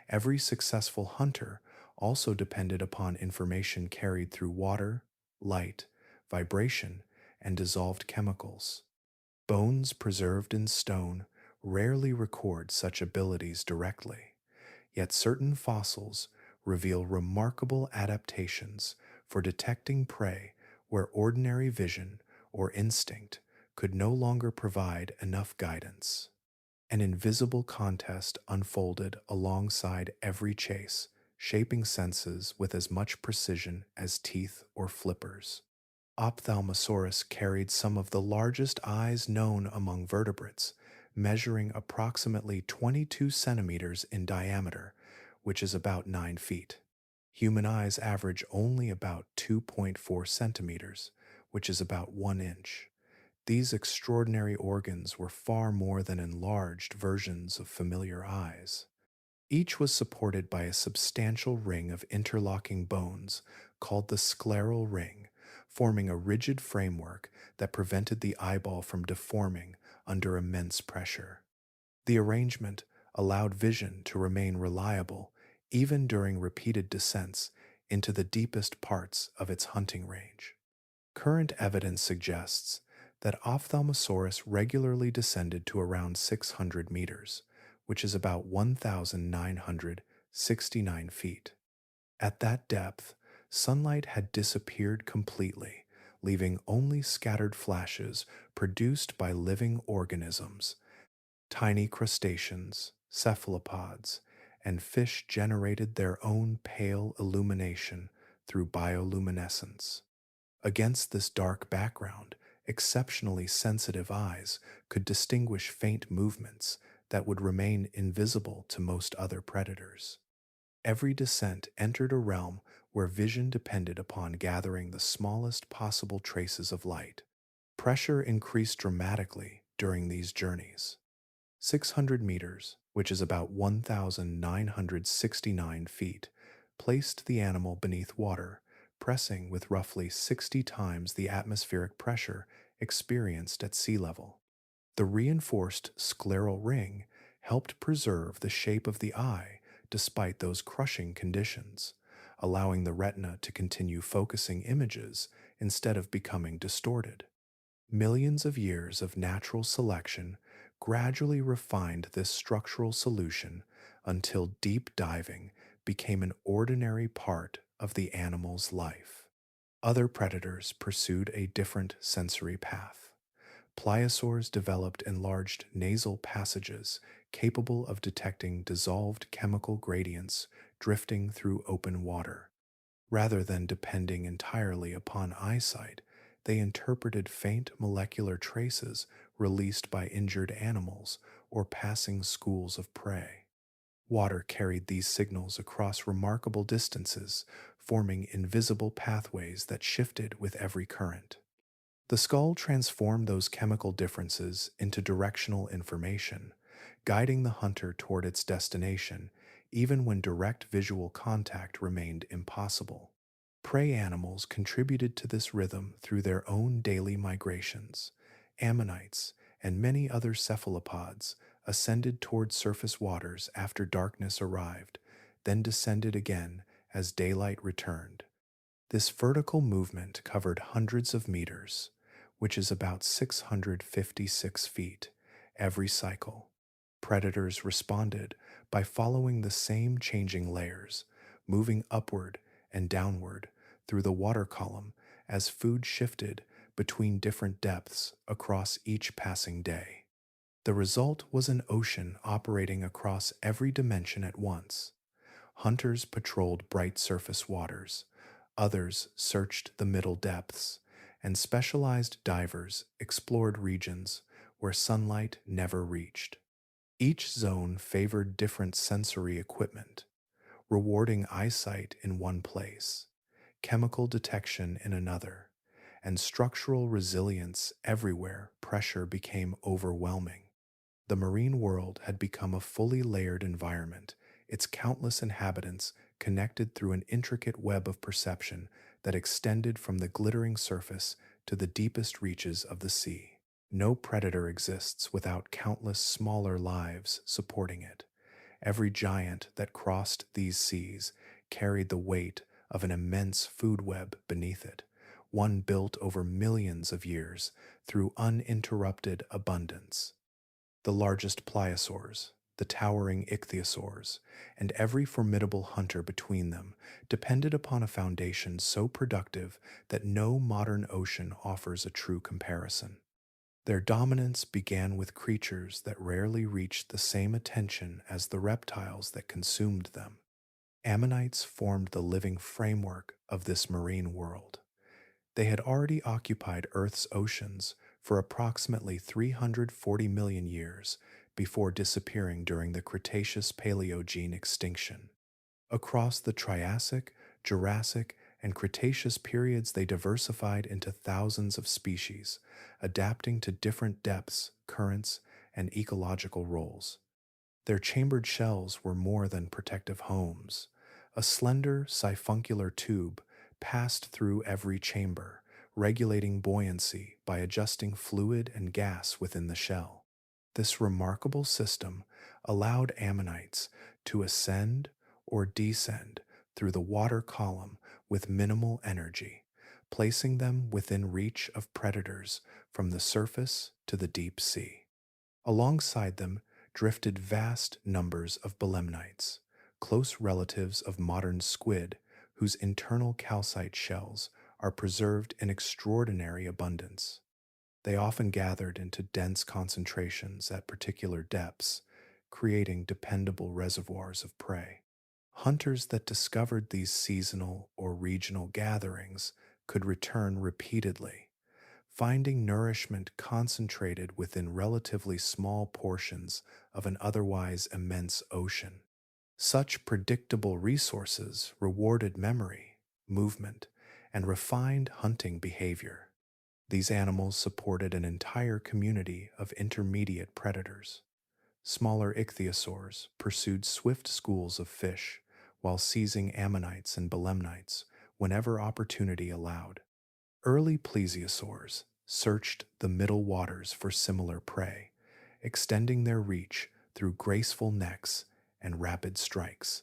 Every successful hunter also depended upon information carried through water, light, vibration, and dissolved chemicals. Bones preserved in stone rarely record such abilities directly, yet certain fossils reveal remarkable adaptations for detecting prey where ordinary vision or instinct could no longer provide enough guidance. An invisible contest unfolded alongside every chase, shaping senses with as much precision as teeth or flippers. Ophthalmosaurus carried some of the largest eyes known among vertebrates, measuring approximately 22 centimeters in diameter, which is about 9 feet. Human eyes average only about 2.4 centimeters, which is about 1 inch. These extraordinary organs were far more than enlarged versions of familiar eyes. Each was supported by a substantial ring of interlocking bones called the scleral ring, forming a rigid framework that prevented the eyeball from deforming under immense pressure. The arrangement allowed vision to remain reliable even during repeated descents into the deepest parts of its hunting range. Current evidence suggests that Ophthalmosaurus regularly descended to around 600 meters, which is about 1,969 feet. At that depth, sunlight had disappeared completely, leaving only scattered flashes produced by living organisms. Tiny crustaceans, cephalopods, and fish generated their own pale illumination through bioluminescence. Against this dark background, exceptionally sensitive eyes could distinguish faint movements that would remain invisible to most other predators. Every descent entered a realm where vision depended upon gathering the smallest possible traces of light. Pressure increased dramatically during these journeys. 600 meters, which is about 1,969 feet, placed the animal beneath water, pressing with roughly 60 times the atmospheric pressure experienced at sea level. The reinforced scleral ring helped preserve the shape of the eye despite those crushing conditions, allowing the retina to continue focusing images instead of becoming distorted. Millions of years of natural selection gradually refined this structural solution until deep diving became an ordinary part of the animal's life. Other predators pursued a different sensory path. Pliosaurs developed enlarged nasal passages capable of detecting dissolved chemical gradients drifting through open water. Rather than depending entirely upon eyesight, they interpreted faint molecular traces released by injured animals or passing schools of prey. Water carried these signals across remarkable distances, forming invisible pathways that shifted with every current. The skull transformed those chemical differences into directional information, guiding the hunter toward its destination, even when direct visual contact remained impossible. Prey animals contributed to this rhythm through their own daily migrations. Ammonites and many other cephalopods ascended toward surface waters after darkness arrived, then descended again as daylight returned. This vertical movement covered hundreds of meters, which is about 656 feet, every cycle. Predators responded by following the same changing layers, moving upward and downward through the water column as food shifted between different depths across each passing day. The result was an ocean operating across every dimension at once. Hunters patrolled bright surface waters, others searched the middle depths, and specialized divers explored regions where sunlight never reached. Each zone favored different sensory equipment, rewarding eyesight in one place, chemical detection in another, and structural resilience everywhere pressure became overwhelming. The marine world had become a fully layered environment, its countless inhabitants connected through an intricate web of perception that extended from the glittering surface to the deepest reaches of the sea. No predator exists without countless smaller lives supporting it. Every giant that crossed these seas carried the weight of an immense food web beneath it, one built over millions of years through uninterrupted abundance. The largest pliosaurs, the towering ichthyosaurs, and every formidable hunter between them depended upon a foundation so productive that no modern ocean offers a true comparison. Their dominance began with creatures that rarely reached the same attention as the reptiles that consumed them. Ammonites formed the living framework of this marine world. They had already occupied Earth's oceans for approximately 340 million years before disappearing during the Cretaceous Paleogene extinction. Across the Triassic, Jurassic, and Cretaceous periods, they diversified into thousands of species, adapting to different depths, currents, and ecological roles. Their chambered shells were more than protective homes. A slender, siphuncular tube passed through every chamber, regulating buoyancy by adjusting fluid and gas within the shell. This remarkable system allowed ammonites to ascend or descend through the water column with minimal energy, placing them within reach of predators from the surface to the deep sea. Alongside them drifted vast numbers of belemnites, close relatives of modern squid, whose internal calcite shells are preserved in extraordinary abundance. They often gathered into dense concentrations at particular depths, creating dependable reservoirs of prey. Hunters that discovered these seasonal or regional gatherings could return repeatedly, finding nourishment concentrated within relatively small portions of an otherwise immense ocean. Such predictable resources rewarded memory, movement, and refined hunting behavior. These animals supported an entire community of intermediate predators. Smaller ichthyosaurs pursued swift schools of fish while seizing ammonites and belemnites whenever opportunity allowed. Early plesiosaurs searched the middle waters for similar prey, extending their reach through graceful necks and rapid strikes.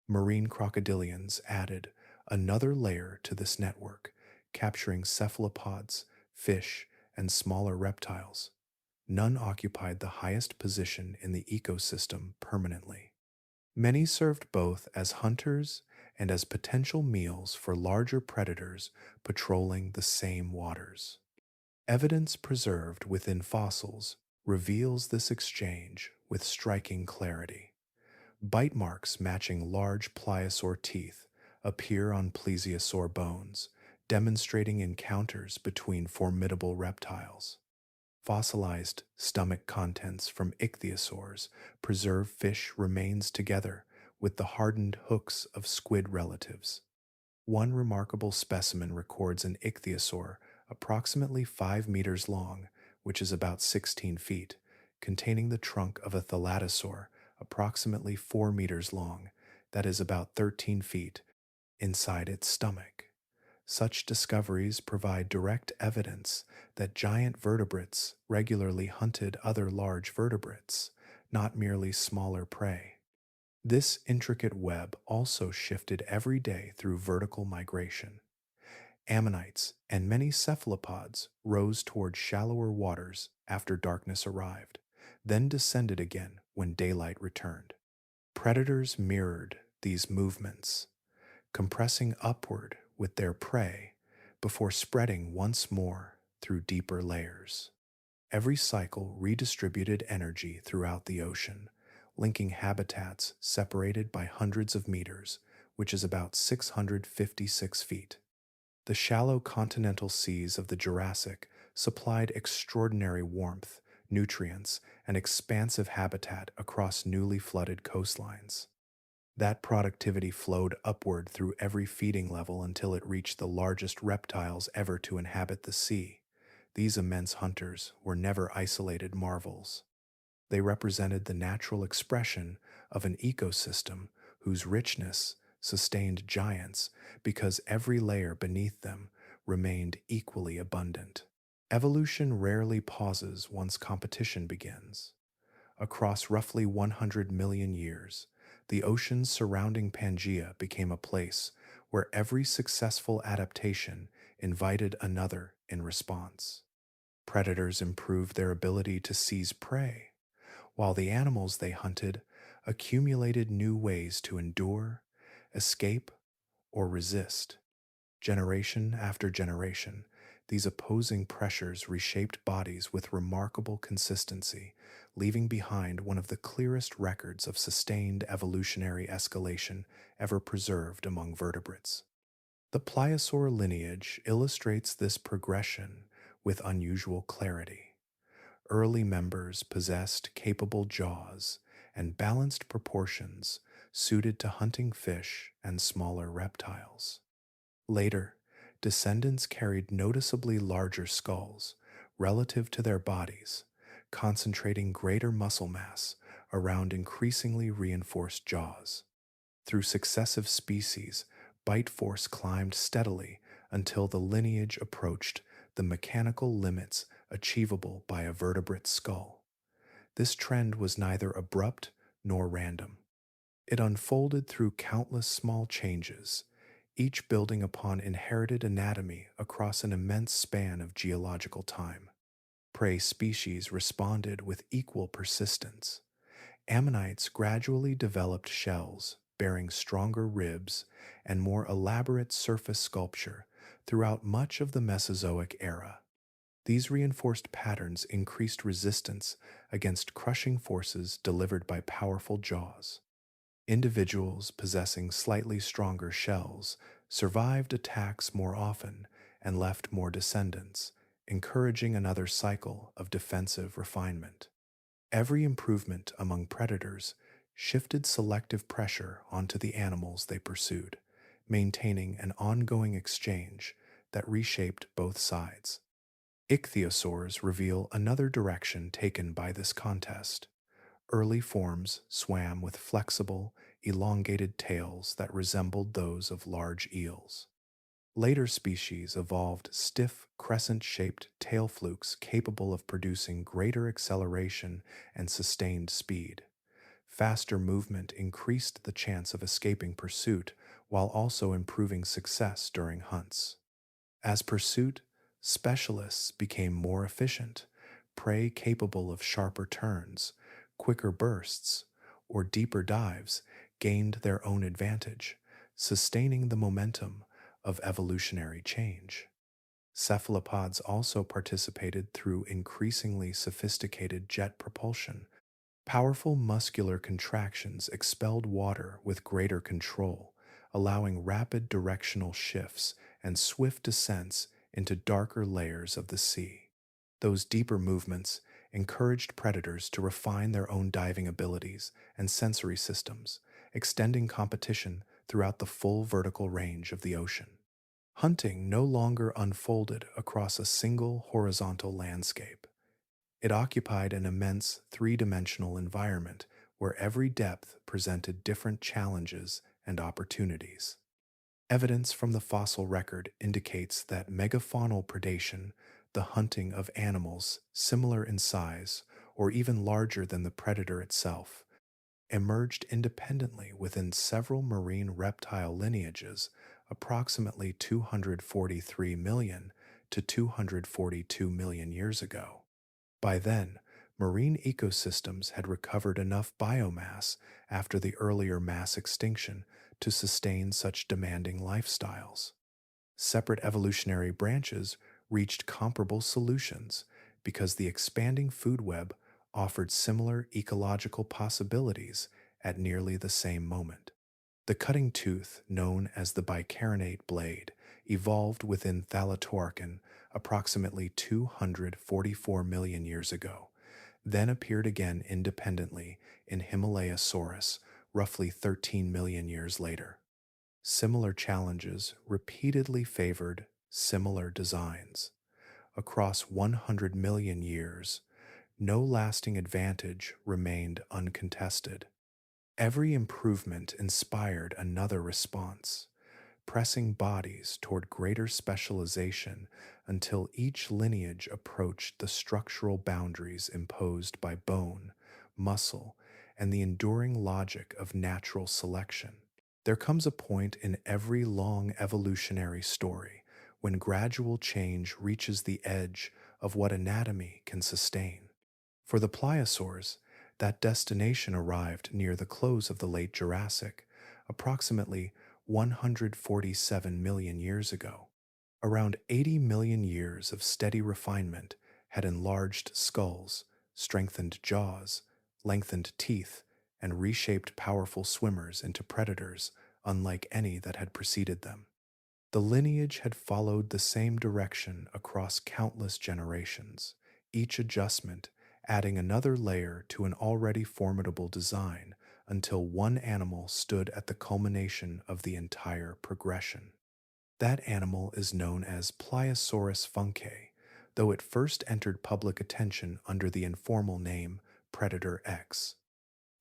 Marine crocodilians added another layer to this network, capturing cephalopods, fish, and smaller reptiles. None occupied the highest position in the ecosystem permanently. Many served both as hunters and as potential meals for larger predators patrolling the same waters. Evidence preserved within fossils reveals this exchange with striking clarity. Bite marks matching large pliosaur teeth appear on plesiosaur bones, demonstrating encounters between formidable reptiles. Fossilized stomach contents from ichthyosaurs preserve fish remains together with the hardened hooks of squid relatives. One remarkable specimen records an ichthyosaur approximately 5 meters long, which is about 16 feet, containing the trunk of a thalattosaur approximately 4 meters long, that is about 13 feet, inside its stomach. Such discoveries provide direct evidence that giant vertebrates regularly hunted other large vertebrates, not merely smaller prey. This intricate web also shifted every day through vertical migration. Ammonites and many cephalopods rose toward shallower waters after darkness arrived, then descended again when daylight returned. Predators mirrored these movements, compressing upward with their prey before spreading once more through deeper layers. Every cycle redistributed energy throughout the ocean, linking habitats separated by hundreds of meters, which is about 656 feet. The shallow continental seas of the Jurassic supplied extraordinary warmth, nutrients, and expansive habitat across newly flooded coastlines. That productivity flowed upward through every feeding level until it reached the largest reptiles ever to inhabit the sea. These immense hunters were never isolated marvels. They represented the natural expression of an ecosystem whose richness sustained giants because every layer beneath them remained equally abundant. Evolution rarely pauses once competition begins. Across roughly 100 million years, the oceans surrounding Pangea became a place where every successful adaptation invited another in response. Predators improved their ability to seize prey, while the animals they hunted accumulated new ways to endure, escape, or resist. Generation after generation, these opposing pressures reshaped bodies with remarkable consistency, leaving behind one of the clearest records of sustained evolutionary escalation ever preserved among vertebrates. The pliosaur lineage illustrates this progression with unusual clarity. Early members possessed capable jaws and balanced proportions suited to hunting fish and smaller reptiles. Later, descendants carried noticeably larger skulls relative to their bodies, concentrating greater muscle mass around increasingly reinforced jaws. Through successive species, bite force climbed steadily until the lineage approached the mechanical limits achievable by a vertebrate skull. This trend was neither abrupt nor random. It unfolded through countless small changes, each building upon inherited anatomy across an immense span of geological time. Prey species responded with equal persistence. Ammonites gradually developed shells bearing stronger ribs and more elaborate surface sculpture throughout much of the Mesozoic era. These reinforced patterns increased resistance against crushing forces delivered by powerful jaws. Individuals possessing slightly stronger shells survived attacks more often and left more descendants, encouraging another cycle of defensive refinement. Every improvement among predators shifted selective pressure onto the animals they pursued, maintaining an ongoing exchange that reshaped both sides. Ichthyosaurs reveal another direction taken by this contest. Early forms swam with flexible, elongated tails that resembled those of large eels. Later species evolved stiff, crescent-shaped tail flukes capable of producing greater acceleration and sustained speed. Faster movement increased the chance of escaping pursuit while also improving success during hunts. As pursuit specialists became more efficient, prey capable of sharper turns, quicker bursts, or deeper dives gained their own advantage, sustaining the momentum of evolutionary change. Cephalopods also participated through increasingly sophisticated jet propulsion. Powerful muscular contractions expelled water with greater control, allowing rapid directional shifts and swift descents into darker layers of the sea. Those deeper movements encouraged predators to refine their own diving abilities and sensory systems, extending competition throughout the full vertical range of the ocean. Hunting no longer unfolded across a single horizontal landscape. It occupied an immense three-dimensional environment where every depth presented different challenges and opportunities. Evidence from the fossil record indicates that megafaunal predation, the hunting of animals similar in size or even larger than the predator itself, emerged independently within several marine reptile lineages approximately 243 million to 242 million years ago. By then, marine ecosystems had recovered enough biomass after the earlier mass extinction to sustain such demanding lifestyles. Separate evolutionary branches reached comparable solutions because the expanding food web offered similar ecological possibilities at nearly the same moment. The cutting tooth, known as the bicarinate blade, evolved within Thalattoarchon approximately 244 million years ago, then appeared again independently in Himalayasaurus roughly 13 million years later. Similar challenges repeatedly favored similar designs. Across 100 million years, no lasting advantage remained uncontested. Every improvement inspired another response, pressing bodies toward greater specialization until each lineage approached the structural boundaries imposed by bone, muscle, and the enduring logic of natural selection. There comes a point in every long evolutionary story when gradual change reaches the edge of what anatomy can sustain. For the pliosaurs, that destination arrived near the close of the late Jurassic, approximately 147 million years ago. Around 80 million years of steady refinement had enlarged skulls, strengthened jaws, lengthened teeth, and reshaped powerful swimmers into predators unlike any that had preceded them. The lineage had followed the same direction across countless generations, each adjustment adding another layer to an already formidable design until one animal stood at the culmination of the entire progression. That animal is known as Pliosaurus funke, though it first entered public attention under the informal name Predator X.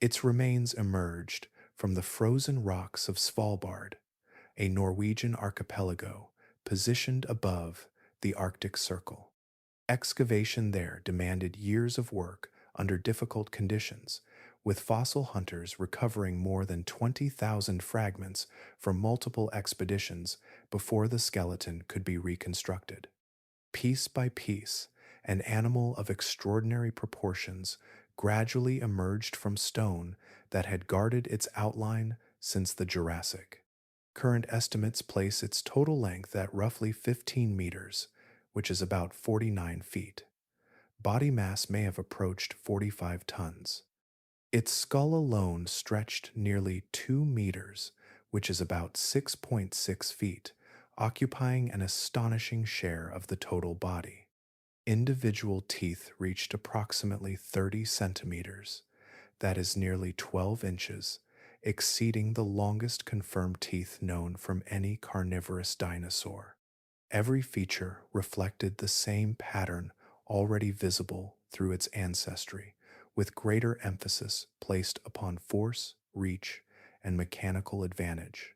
Its remains emerged from the frozen rocks of Svalbard, a Norwegian archipelago positioned above the Arctic Circle. Excavation there demanded years of work under difficult conditions, with fossil hunters recovering more than 20,000 fragments from multiple expeditions before the skeleton could be reconstructed. Piece by piece, an animal of extraordinary proportions gradually emerged from stone that had guarded its outline since the Jurassic. Current estimates place its total length at roughly 15 meters, which is about 49 feet. Body mass may have approached 45 tons. Its skull alone stretched nearly 2 meters, which is about 6.6 feet, occupying an astonishing share of the total body. Individual teeth reached approximately 30 centimeters, that is nearly 12 inches, exceeding the longest confirmed teeth known from any carnivorous dinosaur. Every feature reflected the same pattern already visible through its ancestry, with greater emphasis placed upon force, reach, and mechanical advantage.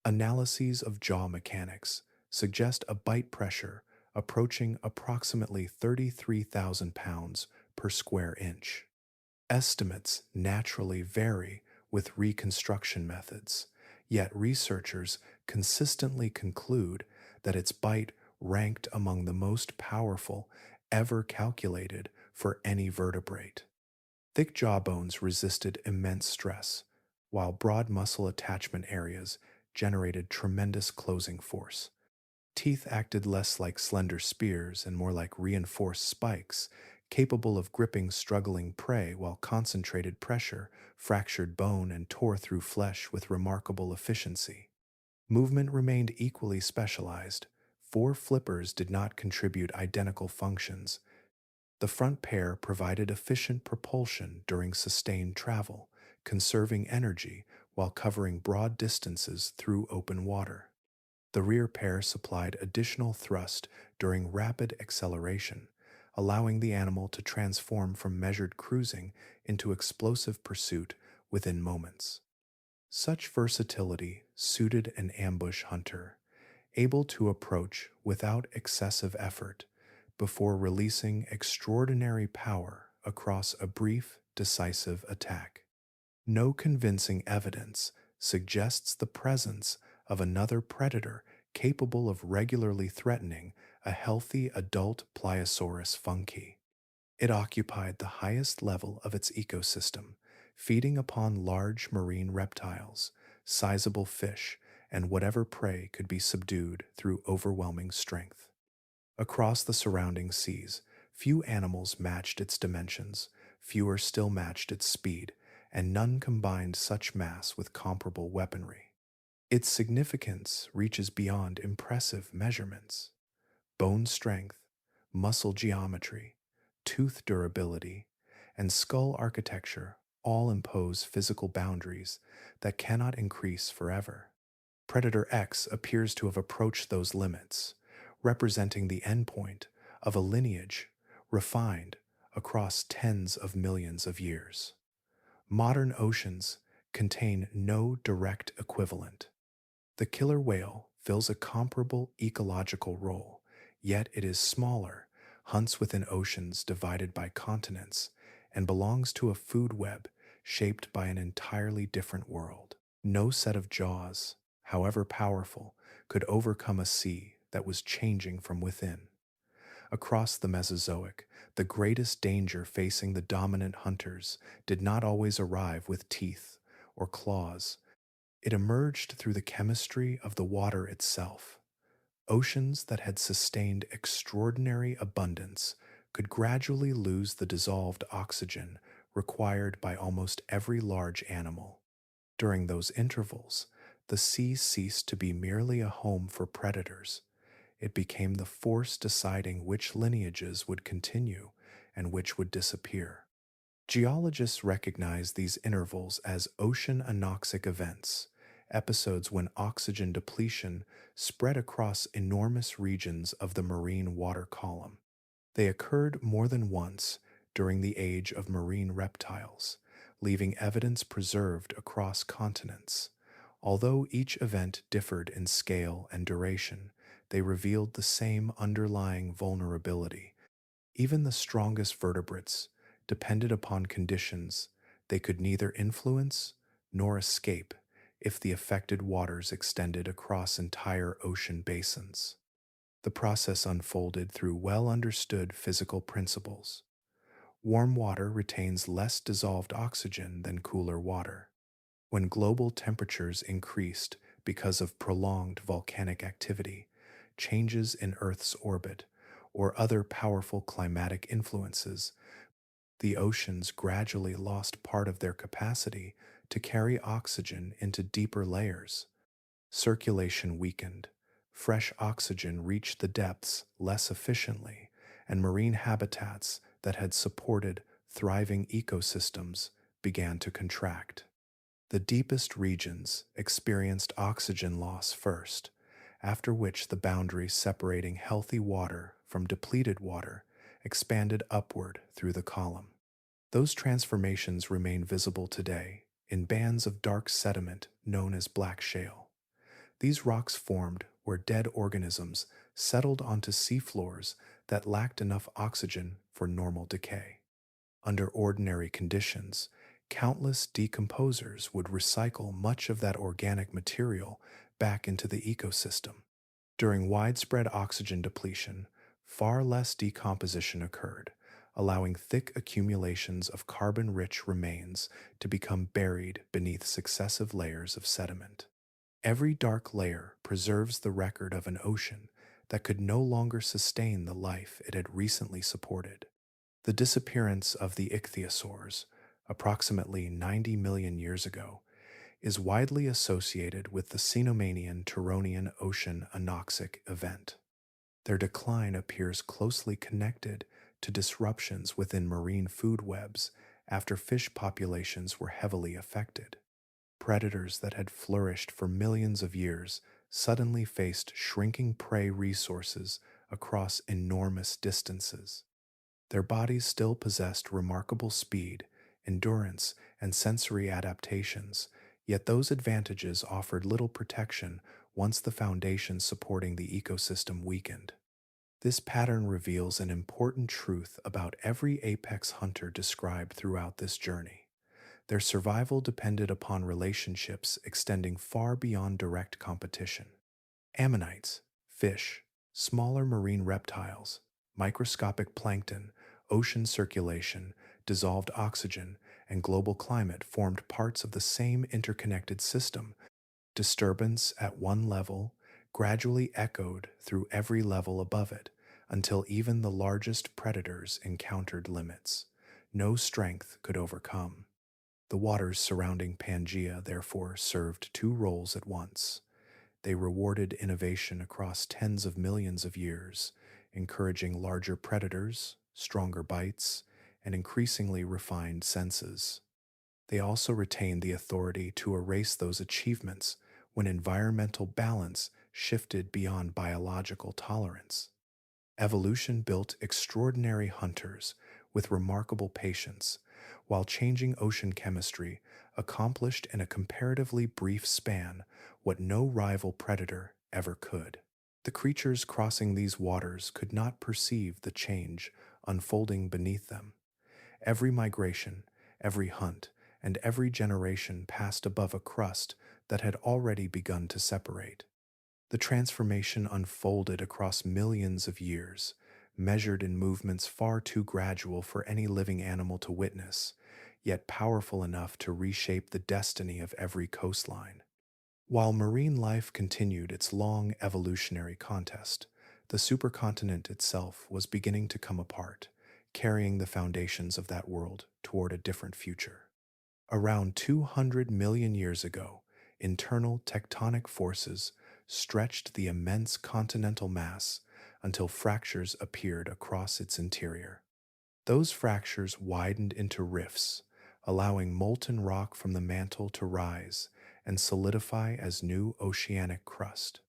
Analyses of jaw mechanics suggest a bite pressure approaching approximately 33,000 pounds per square inch. Estimates naturally vary with reconstruction methods, yet researchers consistently conclude that its bite ranked among the most powerful ever calculated for any vertebrate. Thick jawbones resisted immense stress, while broad muscle attachment areas generated tremendous closing force. Teeth acted less like slender spears and more like reinforced spikes, capable of gripping struggling prey while concentrated pressure fractured bone and tore through flesh with remarkable efficiency. Movement remained equally specialized. Four flippers did not contribute identical functions. The front pair provided efficient propulsion during sustained travel, conserving energy while covering broad distances through open water. The rear pair supplied additional thrust during rapid acceleration, allowing the animal to transform from measured cruising into explosive pursuit within moments. Such versatility suited an ambush hunter, able to approach without excessive effort before releasing extraordinary power across a brief, decisive attack. No convincing evidence suggests the presence of another predator capable of regularly threatening a healthy adult Pliosaurus funke. It occupied the highest level of its ecosystem, feeding upon large marine reptiles, sizable fish, and whatever prey could be subdued through overwhelming strength. Across the surrounding seas, few animals matched its dimensions, fewer still matched its speed, and none combined such mass with comparable weaponry. Its significance reaches beyond impressive measurements. Bone strength, muscle geometry, tooth durability, and skull architecture all impose physical boundaries that cannot increase forever. Predator X appears to have approached those limits, representing the endpoint of a lineage refined across tens of millions of years. Modern oceans contain no direct equivalent. The killer whale fills a comparable ecological role, yet it is smaller, hunts within oceans divided by continents, and belongs to a food web shaped by an entirely different world. No set of jaws, however powerful, could overcome a sea that was changing from within. Across the Mesozoic, the greatest danger facing the dominant hunters did not always arrive with teeth or claws. It emerged through the chemistry of the water itself. Oceans that had sustained extraordinary abundance could gradually lose the dissolved oxygen required by almost every large animal. During those intervals, The sea ceased to be merely a home for predators. It became the force deciding which lineages would continue and which would disappear. Geologists recognize these intervals as ocean anoxic events, episodes when oxygen depletion spread across enormous regions of the marine water column. They occurred more than once during the age of marine reptiles, leaving evidence preserved across continents. Although each event differed in scale and duration, they revealed the same underlying vulnerability. Even the strongest vertebrates depended upon conditions they could neither influence nor escape if the affected waters extended across entire ocean basins. The process unfolded through well understood physical principles. Warm water retains less dissolved oxygen than cooler water. When global temperatures increased because of prolonged volcanic activity, changes in Earth's orbit, or other powerful climatic influences, the oceans gradually lost part of their capacity to carry oxygen into deeper layers. Circulation weakened, fresh oxygen reached the depths less efficiently, and marine habitats that had supported thriving ecosystems began to contract. The deepest regions experienced oxygen loss first, after which the boundary separating healthy water from depleted water expanded upward through the column. Those transformations remain visible today in bands of dark sediment known as black shale. These rocks formed where dead organisms settled onto seafloors that lacked enough oxygen for normal decay. Under ordinary conditions, countless decomposers would recycle much of that organic material back into the ecosystem. During widespread oxygen depletion, far less decomposition occurred, allowing thick accumulations of carbon-rich remains to become buried beneath successive layers of sediment. Every dark layer preserves the record of an ocean that could no longer sustain the life it had recently supported. The disappearance of the ichthyosaurs, approximately 90 million years ago, is widely associated with the Cenomanian-Turonian ocean anoxic event. Their decline appears closely connected to disruptions within marine food webs after fish populations were heavily affected. Predators that had flourished for millions of years suddenly faced shrinking prey resources across enormous distances. Their bodies still possessed remarkable speed, endurance, and sensory adaptations, yet those advantages offered little protection once the foundation supporting the ecosystem weakened. This pattern reveals an important truth about every apex hunter described throughout this journey. Their survival depended upon relationships extending far beyond direct competition. Ammonites, fish, smaller marine reptiles, microscopic plankton, ocean circulation, dissolved oxygen, and global climate formed parts of the same interconnected system. Disturbance at one level gradually echoed through every level above it until even the largest predators encountered limits no strength could overcome. The waters surrounding Pangea therefore served two roles at once. They rewarded innovation across tens of millions of years, encouraging larger predators, stronger bites, and increasingly refined senses. They also retained the authority to erase those achievements when environmental balance shifted beyond biological tolerance. Evolution built extraordinary hunters with remarkable patience, while changing ocean chemistry accomplished in a comparatively brief span what no rival predator ever could. The creatures crossing these waters could not perceive the change unfolding beneath them. Every migration, every hunt, and every generation passed above a crust that had already begun to separate. The transformation unfolded across millions of years, measured in movements far too gradual for any living animal to witness, yet powerful enough to reshape the destiny of every coastline. While marine life continued its long evolutionary contest, the supercontinent itself was beginning to come apart, carrying the foundations of that world toward a different future. Around 200 million years ago, Internal tectonic forces stretched the immense continental mass until fractures appeared across its interior. Those fractures widened into rifts, allowing molten rock from the mantle to rise and solidify as new oceanic crust.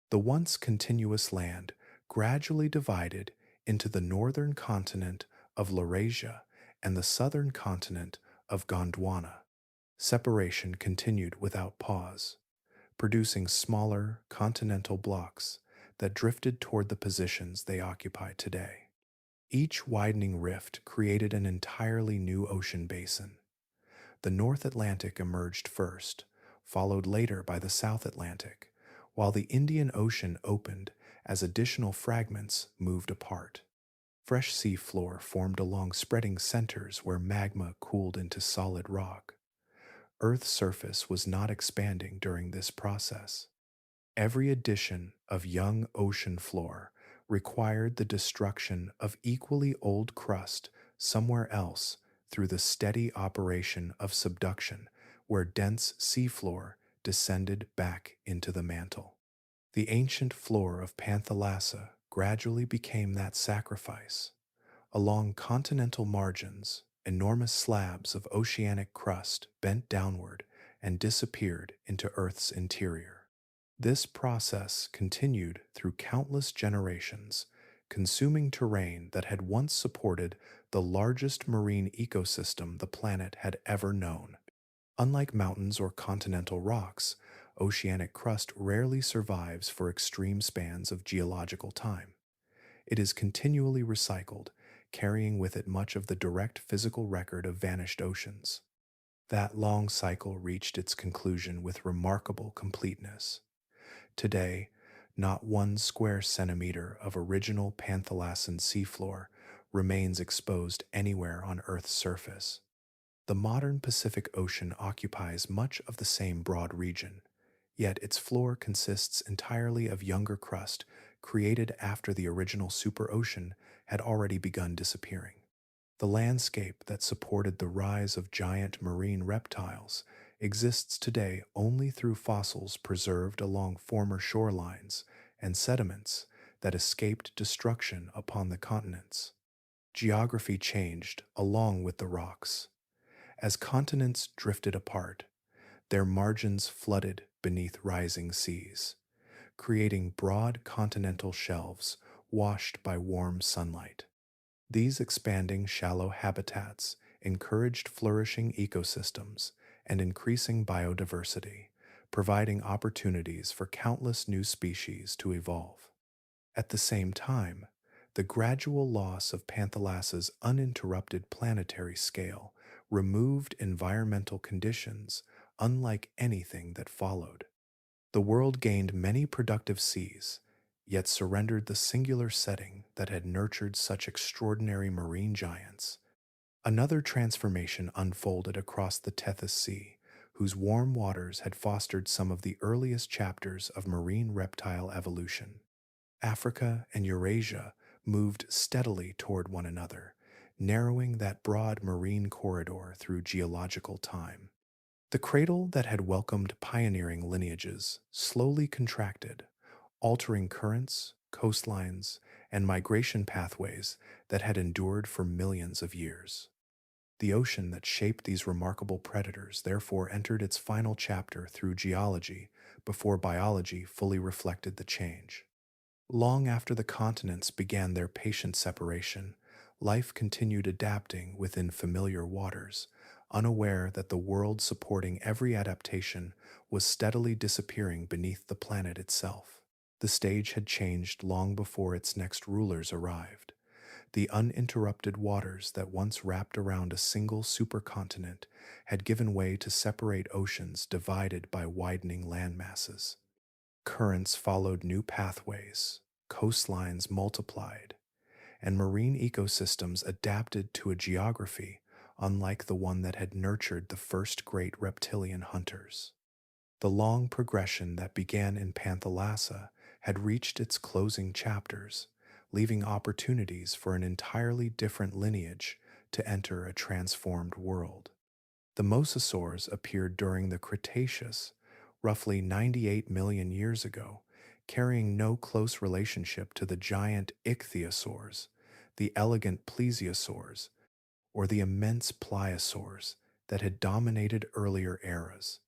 The once continuous land gradually divided into the northern continent of Laurasia and the southern continent of Gondwana. Separation continued without pause, producing smaller continental blocks that drifted toward the positions they occupy today. Each widening rift created an entirely new ocean basin. The North Atlantic emerged first, followed later by the South Atlantic, while the Indian Ocean opened as additional fragments moved apart. Fresh sea floor formed along spreading centers where magma cooled into solid rock. Earth's surface was not expanding during this process. Every addition of young ocean floor required the destruction of equally old crust somewhere else through the steady operation of subduction, where dense seafloor descended back into the mantle. The ancient floor of Panthalassa gradually became that sacrifice. Along continental margins, enormous slabs of oceanic crust bent downward and disappeared into Earth's interior. This process continued through countless generations, consuming terrain that had once supported the largest marine ecosystem the planet had ever known. Unlike mountains or continental rocks, oceanic crust rarely survives for extreme spans of geological time. It is continually recycled, carrying with it much of the direct physical record of vanished oceans. That long cycle reached its conclusion with remarkable completeness. Today, not 1 square centimeter of original Panthalassan seafloor remains exposed anywhere on Earth's surface. The modern Pacific Ocean occupies much of the same broad region, yet its floor consists entirely of younger crust created after the original superocean had already begun disappearing. The landscape that supported the rise of giant marine reptiles exists today only through fossils preserved along former shorelines and sediments that escaped destruction upon the continents. Geography changed along with the rocks. As continents drifted apart, their margins flooded beneath rising seas, creating broad continental shelves washed by warm sunlight. These expanding shallow habitats encouraged flourishing ecosystems and increasing biodiversity, providing opportunities for countless new species to evolve. At the same time, the gradual loss of Panthalassa's uninterrupted planetary scale removed environmental conditions unlike anything that followed. The world gained many productive seas, yet surrendered the singular setting that had nurtured such extraordinary marine giants. Another transformation unfolded across the Tethys Sea, whose warm waters had fostered some of the earliest chapters of marine reptile evolution. Africa and Eurasia moved steadily toward one another, narrowing that broad marine corridor through geological time. The cradle that had welcomed pioneering lineages slowly contracted, altering currents, coastlines, and migration pathways that had endured for millions of years. The ocean that shaped these remarkable predators therefore entered its final chapter through geology before biology fully reflected the change. Long after the continents began their patient separation, life continued adapting within familiar waters, unaware that the world supporting every adaptation was steadily disappearing beneath the planet itself. The stage had changed long before its next rulers arrived. The uninterrupted waters that once wrapped around a single supercontinent had given way to separate oceans divided by widening landmasses. Currents followed new pathways, coastlines multiplied, and marine ecosystems adapted to a geography unlike the one that had nurtured the first great reptilian hunters. The long progression that began in Panthalassa had reached its closing chapters, leaving opportunities for an entirely different lineage to enter a transformed world. The Mosasaurs appeared during the Cretaceous, roughly 98 million years ago, carrying no close relationship to the giant ichthyosaurs, the elegant plesiosaurs, or the immense pliosaurs that had dominated earlier eras.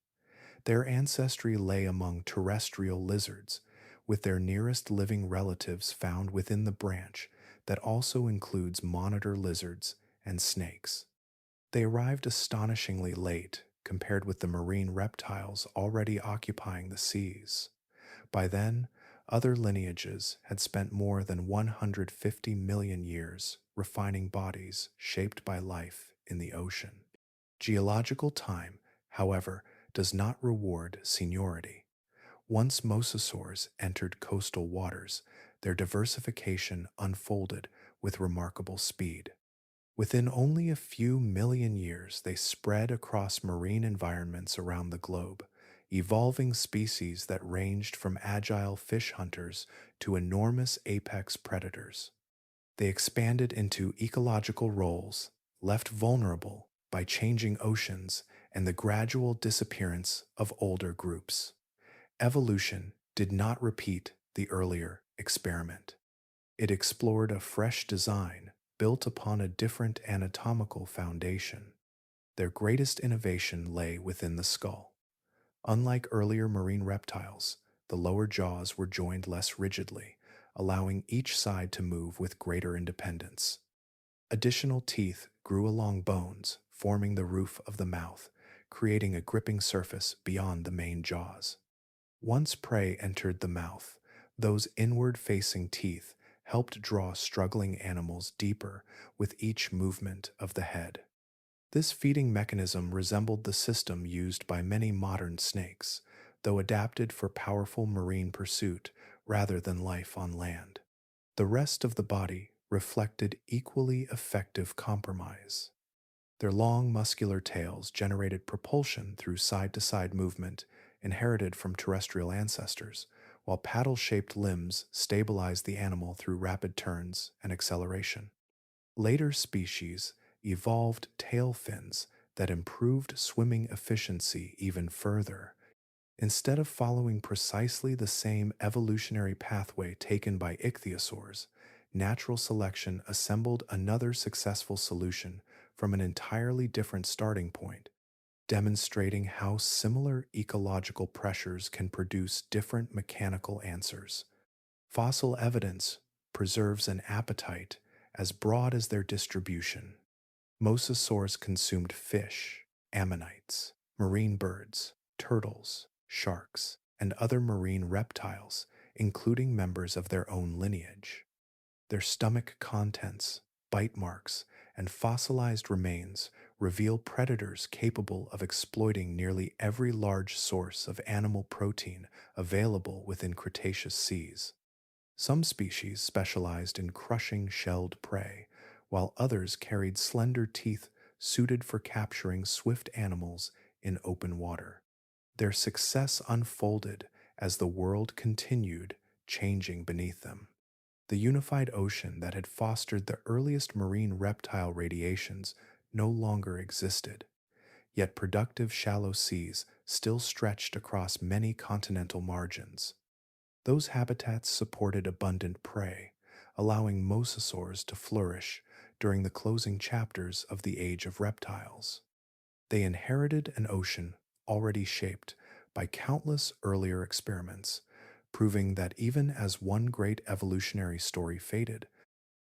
Their ancestry lay among terrestrial lizards, with their nearest living relatives found within the branch that also includes monitor lizards and snakes. They arrived astonishingly late compared with the marine reptiles already occupying the seas. By then, other lineages had spent more than 150 million years refining bodies shaped by life in the ocean. Geological time, however, does not reward seniority. Once mosasaurs entered coastal waters, their diversification unfolded with remarkable speed. Within only a few million years, they spread across marine environments around the globe, evolving species that ranged from agile fish hunters to enormous apex predators. They expanded into ecological roles, left vulnerable by changing oceans and the gradual disappearance of older groups. Evolution did not repeat the earlier experiment. It explored a fresh design built upon a different anatomical foundation. Their greatest innovation lay within the skull. Unlike earlier marine reptiles, the lower jaws were joined less rigidly, allowing each side to move with greater independence. Additional teeth grew along bones, forming the roof of the mouth, creating a gripping surface beyond the main jaws. Once prey entered the mouth, those inward-facing teeth helped draw struggling animals deeper with each movement of the head. This feeding mechanism resembled the system used by many modern snakes, though adapted for powerful marine pursuit rather than life on land. The rest of the body reflected equally effective compromise. Their long muscular tails generated propulsion through side-to-side movement inherited from terrestrial ancestors, while paddle-shaped limbs stabilized the animal through rapid turns and acceleration. Later species evolved tail fins that improved swimming efficiency even further. Instead of following precisely the same evolutionary pathway taken by ichthyosaurs, natural selection assembled another successful solution from an entirely different starting point, demonstrating how similar ecological pressures can produce different mechanical answers. Fossil evidence preserves an appetite as broad as their distribution. Mosasaurs consumed fish, ammonites, marine birds, turtles, sharks, and other marine reptiles, including members of their own lineage. Their stomach contents, bite marks, and fossilized remains reveal predators capable of exploiting nearly every large source of animal protein available within Cretaceous seas. Some species specialized in crushing shelled prey, while others carried slender teeth suited for capturing swift animals in open water. Their success unfolded as the world continued changing beneath them. The unified ocean that had fostered the earliest marine reptile radiations no longer existed, yet productive shallow seas still stretched across many continental margins. Those habitats supported abundant prey, allowing mosasaurs to flourish during the closing chapters of the Age of Reptiles. They inherited an ocean already shaped by countless earlier experiments, proving that even as one great evolutionary story faded,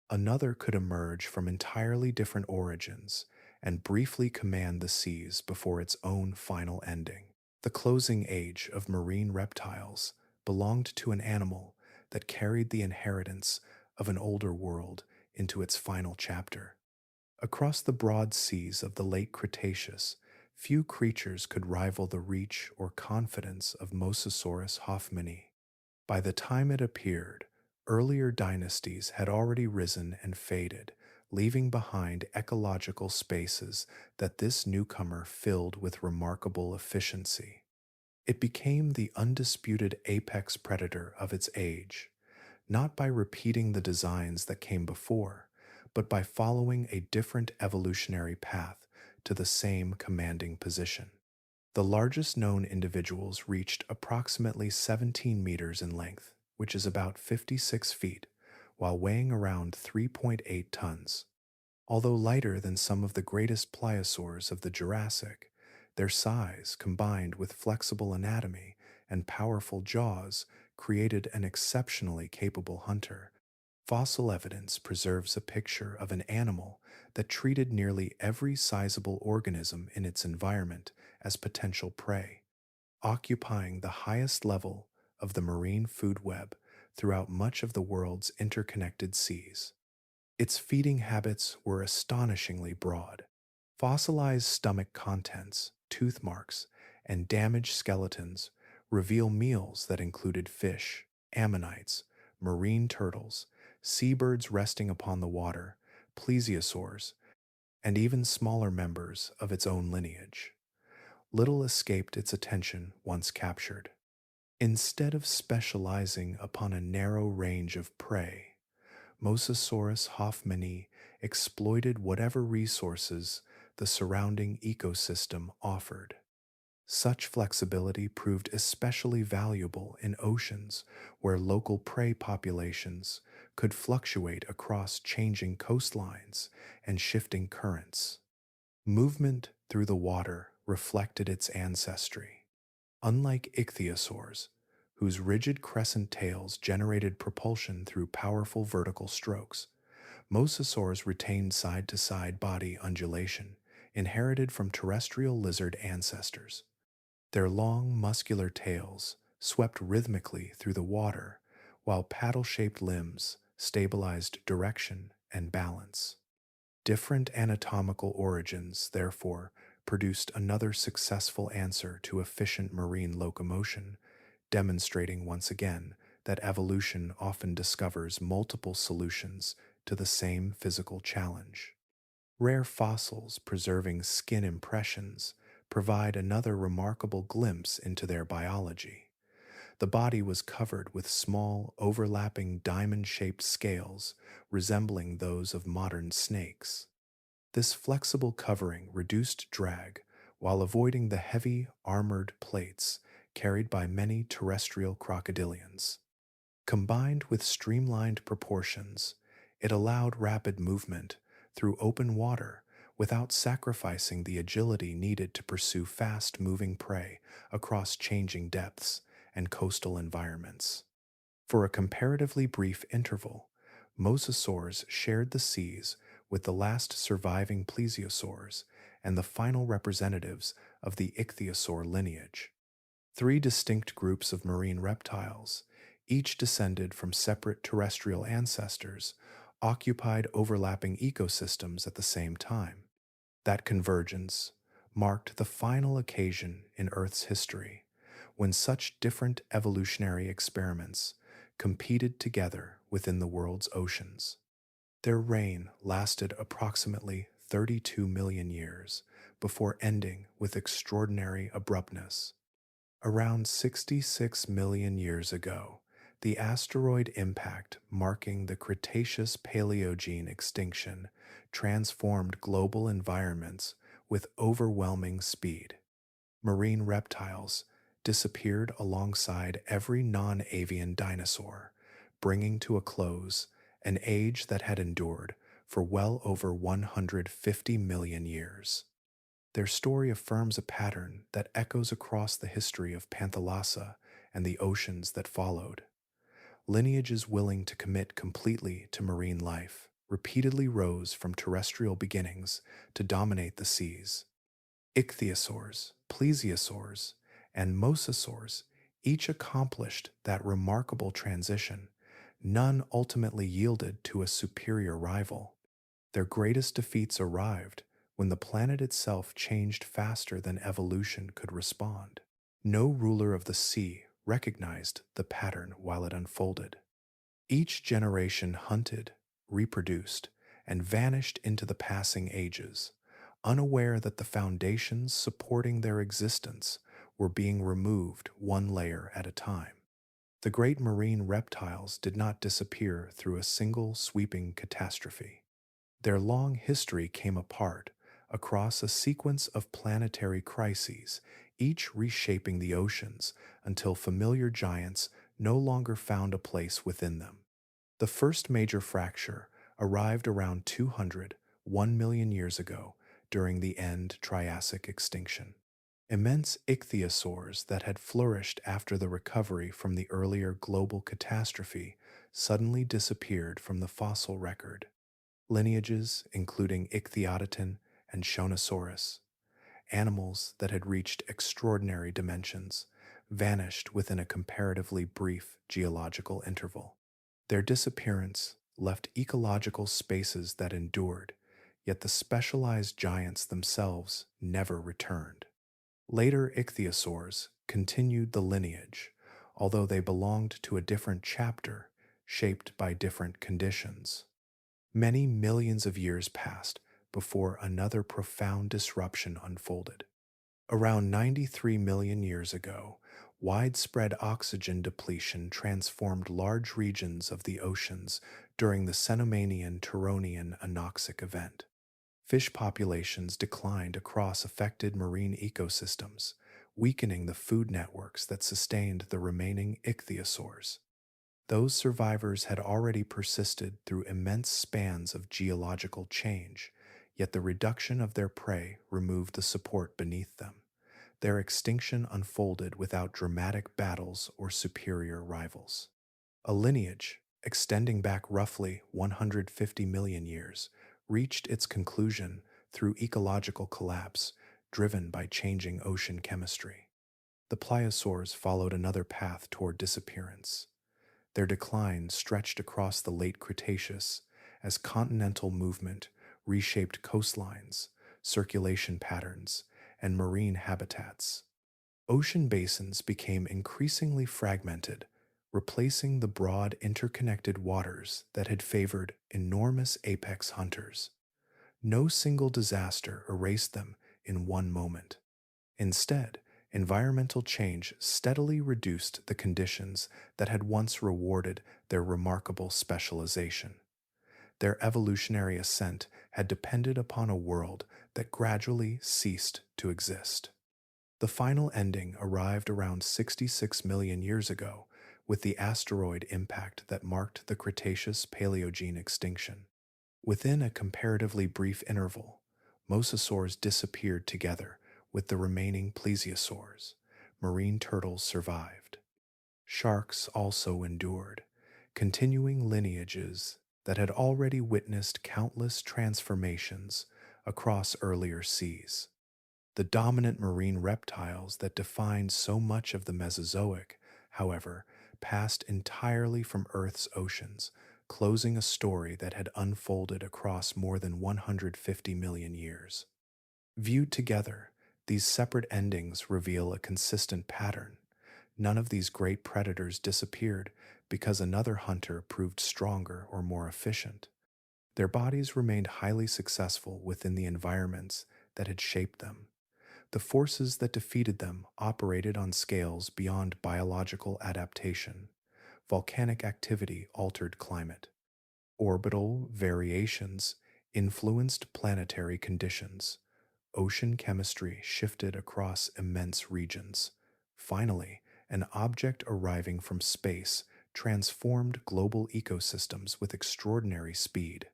another could emerge from entirely different origins and briefly command the seas before its own final ending. The closing age of marine reptiles belonged to an animal that carried the inheritance of an older world into its final chapter. Across the broad seas of the late Cretaceous, few creatures could rival the reach or confidence of Mosasaurus hoffmanni. By the time it appeared, earlier dynasties had already risen and faded, leaving behind ecological spaces that this newcomer filled with remarkable efficiency. It became the undisputed apex predator of its age, not by repeating the designs that came before, but by following a different evolutionary path to the same commanding position. The largest known individuals reached approximately 17 meters in length, which is about 56 feet, while weighing around 3.8 tons. Although lighter than some of the greatest pliosaurs of the Jurassic, their size, combined with flexible anatomy and powerful jaws, created an exceptionally capable hunter. Fossil evidence preserves a picture of an animal that treated nearly every sizable organism in its environment as potential prey, occupying the highest level of the marine food web throughout much of the world's interconnected seas. Its feeding habits were astonishingly broad. Fossilized stomach contents, tooth marks, and damaged skeletons reveal meals that included fish, ammonites, marine turtles, seabirds resting upon the water, plesiosaurs, and even smaller members of its own lineage. Little escaped its attention once captured. Instead of specializing upon a narrow range of prey, Mosasaurus hoffmanni exploited whatever resources the surrounding ecosystem offered. Such flexibility proved especially valuable in oceans where local prey populations could fluctuate across changing coastlines and shifting currents. Movement through the water reflected its ancestry. Unlike ichthyosaurs, whose rigid crescent tails generated propulsion through powerful vertical strokes, mosasaurs retained side-to-side body undulation, inherited from terrestrial lizard ancestors. Their long, muscular tails swept rhythmically through the water, while paddle-shaped limbs stabilized direction and balance. Different anatomical origins, therefore, produced another successful answer to efficient marine locomotion, demonstrating once again that evolution often discovers multiple solutions to the same physical challenge. Rare fossils preserving skin impressions provide another remarkable glimpse into their biology. The body was covered with small, overlapping diamond-shaped scales resembling those of modern snakes. This flexible covering reduced drag while avoiding the heavy, armored plates carried by many terrestrial crocodilians. Combined with streamlined proportions, it allowed rapid movement through open water without sacrificing the agility needed to pursue fast-moving prey across changing depths and coastal environments. For a comparatively brief interval, mosasaurs shared the seas with the last surviving plesiosaurs and the final representatives of the ichthyosaur lineage. Three distinct groups of marine reptiles, each descended from separate terrestrial ancestors, occupied overlapping ecosystems at the same time. That convergence marked the final occasion in Earth's history when such different evolutionary experiments competed together within the world's oceans. Their reign lasted approximately 32 million years before ending with extraordinary abruptness. Around 66 million years ago, the asteroid impact marking the Cretaceous-Paleogene extinction transformed global environments with overwhelming speed. Marine reptiles disappeared alongside every non-avian dinosaur, bringing to a close an age that had endured for well over 150 million years. Their story affirms a pattern that echoes across the history of Panthalassa and the oceans that followed. Lineages willing to commit completely to marine life repeatedly rose from terrestrial beginnings to dominate the seas. Ichthyosaurs, plesiosaurs, and mosasaurs each accomplished that remarkable transition. None ultimately yielded to a superior rival. Their greatest defeats arrived when the planet itself changed faster than evolution could respond. No ruler of the sea recognized the pattern while it unfolded. Each generation hunted, reproduced, and vanished into the passing ages, unaware that the foundations supporting their existence were being removed one layer at a time. The great marine reptiles did not disappear through a single sweeping catastrophe. Their long history came apart across a sequence of planetary crises, each reshaping the oceans until familiar giants no longer found a place within them. The first major fracture arrived around 201 million years ago during the end Triassic extinction. Immense ichthyosaurs that had flourished after the recovery from the earlier global catastrophe suddenly disappeared from the fossil record. Lineages including Ichthyotitan and Shonisaurus, animals that had reached extraordinary dimensions, vanished within a comparatively brief geological interval. Their disappearance left ecological spaces that endured, yet the specialized giants themselves never returned. Later ichthyosaurs continued the lineage, although they belonged to a different chapter, shaped by different conditions. Many millions of years passed before another profound disruption unfolded. Around 93 million years ago, widespread oxygen depletion transformed large regions of the oceans during the Cenomanian-Turonian anoxic event. Fish populations declined across affected marine ecosystems, weakening the food networks that sustained the remaining ichthyosaurs. Those survivors had already persisted through immense spans of geological change, yet the reduction of their prey removed the support beneath them. Their extinction unfolded without dramatic battles or superior rivals. A lineage, extending back roughly 150 million years, reached its conclusion through ecological collapse driven by changing ocean chemistry. The pliosaurs followed another path toward disappearance. Their decline stretched across the late Cretaceous as continental movement reshaped coastlines, circulation patterns, and marine habitats. Ocean basins became increasingly fragmented, replacing the broad interconnected waters that had favored enormous apex hunters. No single disaster erased them in one moment. Instead, environmental change steadily reduced the conditions that had once rewarded their remarkable specialization. Their evolutionary ascent had depended upon a world that gradually ceased to exist. The final ending arrived around 66 million years ago with the asteroid impact that marked the Cretaceous-Paleogene extinction. Within a comparatively brief interval, mosasaurs disappeared together with the remaining plesiosaurs. Marine turtles survived. Sharks also endured, continuing lineages that had already witnessed countless transformations across earlier seas. The dominant marine reptiles that defined so much of the Mesozoic, however, passed entirely from Earth's oceans, closing a story that had unfolded across more than 150 million years. Viewed together, these separate endings reveal a consistent pattern. None of these great predators disappeared because another hunter proved stronger or more efficient. Their bodies remained highly successful within the environments that had shaped them. The forces that defeated them operated on scales beyond biological adaptation. Volcanic activity altered climate. Orbital variations influenced planetary conditions. Ocean chemistry shifted across immense regions. Finally, an object arriving from space transformed global ecosystems with extraordinary speed.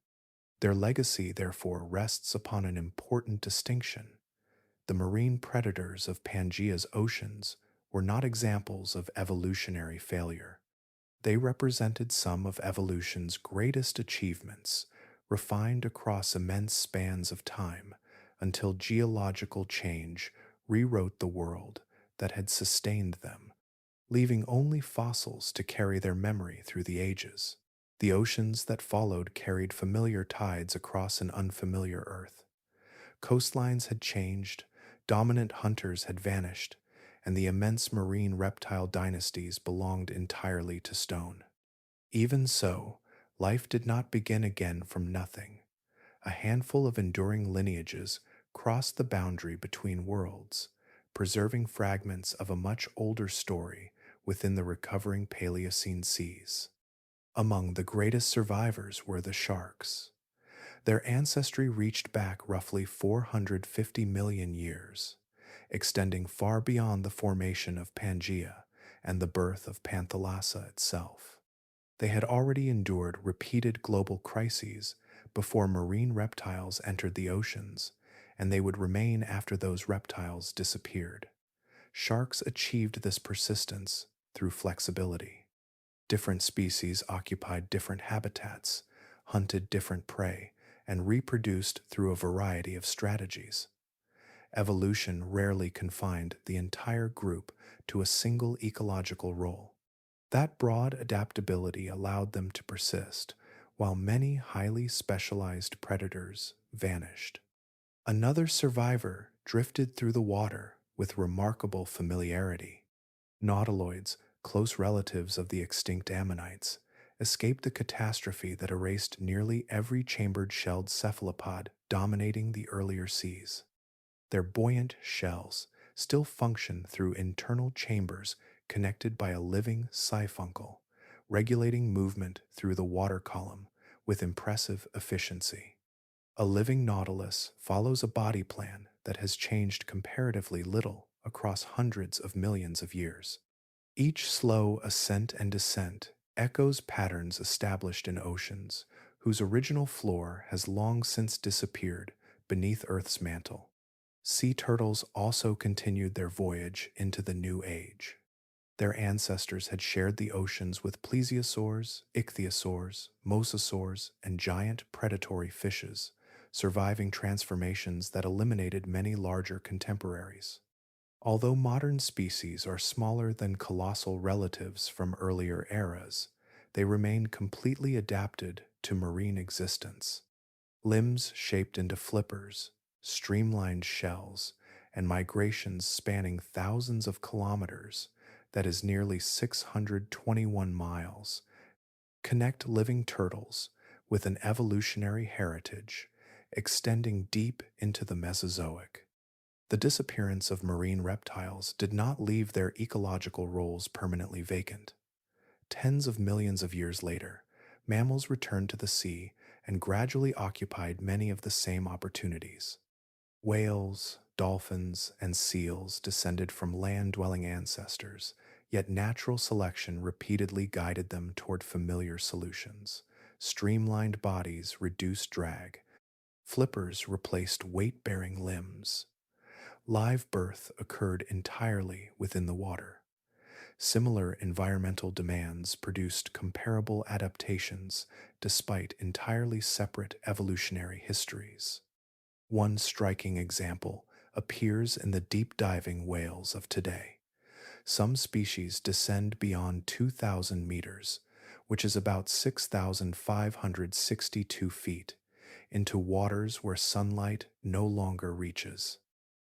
Their legacy, therefore, rests upon an important distinction. The marine predators of Pangea's oceans were not examples of evolutionary failure. They represented some of evolution's greatest achievements, refined across immense spans of time until geological change rewrote the world that had sustained them, leaving only fossils to carry their memory through the ages. The oceans that followed carried familiar tides across an unfamiliar earth. Coastlines had changed, dominant hunters had vanished, and the immense marine reptile dynasties belonged entirely to stone. Even so, life did not begin again from nothing. A handful of enduring lineages crossed the boundary between worlds, preserving fragments of a much older story within the recovering Paleocene seas. Among the greatest survivors were the sharks. Their ancestry reached back roughly 450 million years. extending far beyond the formation of Pangea and the birth of Panthalassa itself. They had already endured repeated global crises before marine reptiles entered the oceans, and they would remain after those reptiles disappeared. Sharks achieved this persistence through flexibility. Different species occupied different habitats, hunted different prey, and reproduced through a variety of strategies. Evolution rarely confined the entire group to a single ecological role. That broad adaptability allowed them to persist, while many highly specialized predators vanished. Another survivor drifted through the water with remarkable familiarity. Nautiloids, close relatives of the extinct ammonites, escaped the catastrophe that erased nearly every chambered shelled cephalopod dominating the earlier seas. Their buoyant shells still function through internal chambers connected by a living siphuncle, regulating movement through the water column with impressive efficiency. A living nautilus follows a body plan that has changed comparatively little across hundreds of millions of years. Each slow ascent and descent echoes patterns established in oceans, whose original floor has long since disappeared beneath Earth's mantle. Sea turtles also continued their voyage into the New Age. Their ancestors had shared the oceans with plesiosaurs, ichthyosaurs, mosasaurs, and giant predatory fishes, surviving transformations that eliminated many larger contemporaries. Although modern species are smaller than colossal relatives from earlier eras, they remain completely adapted to marine existence. Limbs shaped into flippers, streamlined shells, and migrations spanning thousands of kilometers, that is nearly 621 miles, connect living turtles with an evolutionary heritage extending deep into the Mesozoic. The disappearance of marine reptiles did not leave their ecological roles permanently vacant. Tens of millions of years later, mammals returned to the sea and gradually occupied many of the same opportunities. Whales, dolphins, and seals descended from land-dwelling ancestors, yet natural selection repeatedly guided them toward familiar solutions. Streamlined bodies reduced drag. Flippers replaced weight-bearing limbs. Live birth occurred entirely within the water. Similar environmental demands produced comparable adaptations despite entirely separate evolutionary histories. One striking example appears in the deep-diving whales of today. Some species descend beyond 2,000 meters, which is about 6,562 feet, into waters where sunlight no longer reaches.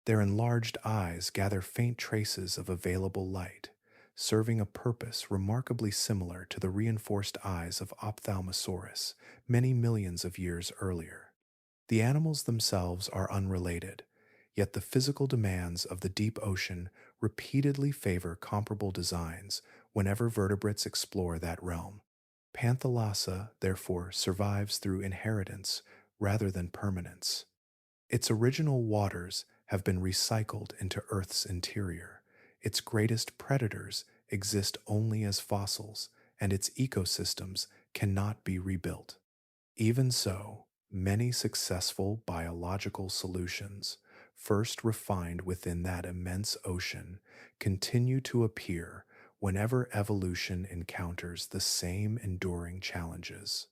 Their enlarged eyes gather faint traces of available light, serving a purpose remarkably similar to the reinforced eyes of Ophthalmosaurus many millions of years earlier. The animals themselves are unrelated, yet the physical demands of the deep ocean repeatedly favor comparable designs whenever vertebrates explore that realm. Panthalassa, therefore, survives through inheritance rather than permanence. Its original waters have been recycled into Earth's interior. Its greatest predators exist only as fossils, and its ecosystems cannot be rebuilt. Even so, many successful biological solutions, first refined within that immense ocean, continue to appear whenever evolution encounters the same enduring challenges.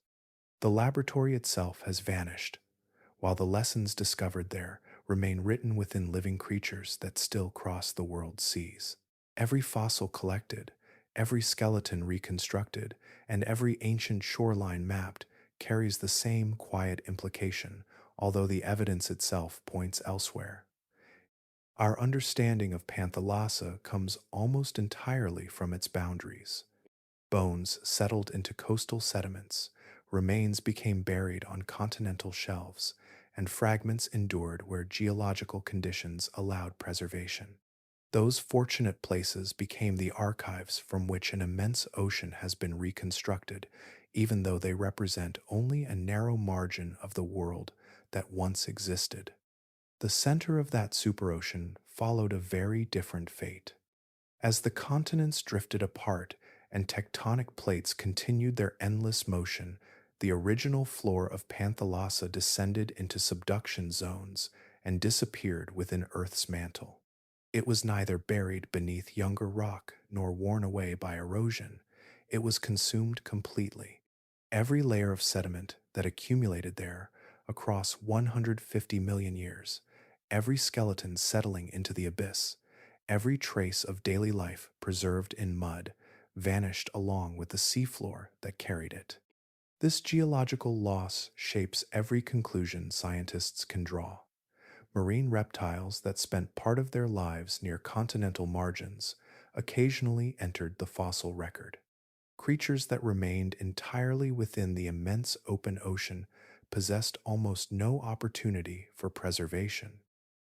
The laboratory itself has vanished, while the lessons discovered there remain written within living creatures that still cross the world's seas. Every fossil collected, every skeleton reconstructed, and every ancient shoreline mapped carries the same quiet implication, although the evidence itself points elsewhere. Our understanding of Panthalassa comes almost entirely from its boundaries. Bones settled into coastal sediments, remains became buried on continental shelves, and fragments endured where geological conditions allowed preservation. Those fortunate places became the archives from which an immense ocean has been reconstructed, even though they represent only a narrow margin of the world that once existed. The center of that superocean followed a very different fate. As the continents drifted apart and tectonic plates continued their endless motion, the original floor of Panthalassa descended into subduction zones and disappeared within Earth's mantle. It was neither buried beneath younger rock nor worn away by erosion. It was consumed completely. Every layer of sediment that accumulated there across 150 million years, every skeleton settling into the abyss, every trace of daily life preserved in mud, vanished along with the seafloor that carried it. This geological loss shapes every conclusion scientists can draw. Marine reptiles that spent part of their lives near continental margins occasionally entered the fossil record. Creatures that remained entirely within the immense open ocean possessed almost no opportunity for preservation.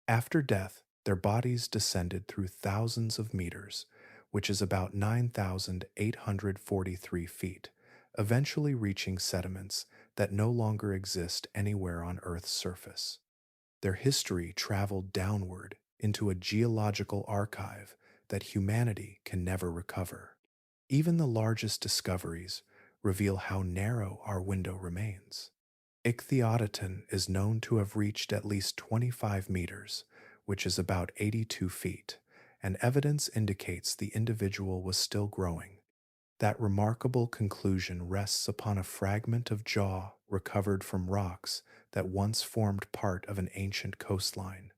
After death, their bodies descended through thousands of meters, which is about 9,843 feet, eventually reaching sediments that no longer exist anywhere on Earth's surface. Their history traveled downward into a geological archive that humanity can never recover. Even the largest discoveries reveal how narrow our window remains. Ichthyotitan is known to have reached at least 25 meters, which is about 82 feet, and evidence indicates the individual was still growing. That remarkable conclusion rests upon a fragment of jaw recovered from rocks that once formed part of an ancient coastline.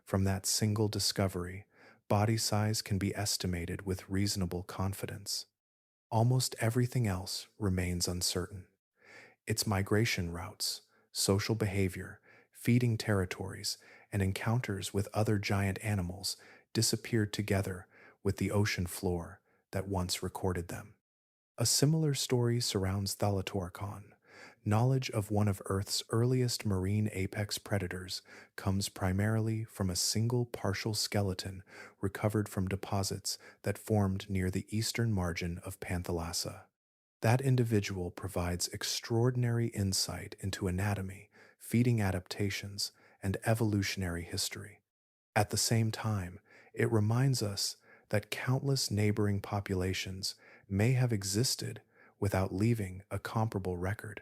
From that single discovery, body size can be estimated with reasonable confidence. Almost everything else remains uncertain. Its migration routes, social behavior, feeding territories, and encounters with other giant animals disappeared together with the ocean floor that once recorded them. A similar story surrounds Thalattoarchon. Knowledge of one of Earth's earliest marine apex predators comes primarily from a single partial skeleton recovered from deposits that formed near the eastern margin of Panthalassa. That individual provides extraordinary insight into anatomy, feeding adaptations, and evolutionary history. At the same time, it reminds us that countless neighboring populations may have existed without leaving a comparable record.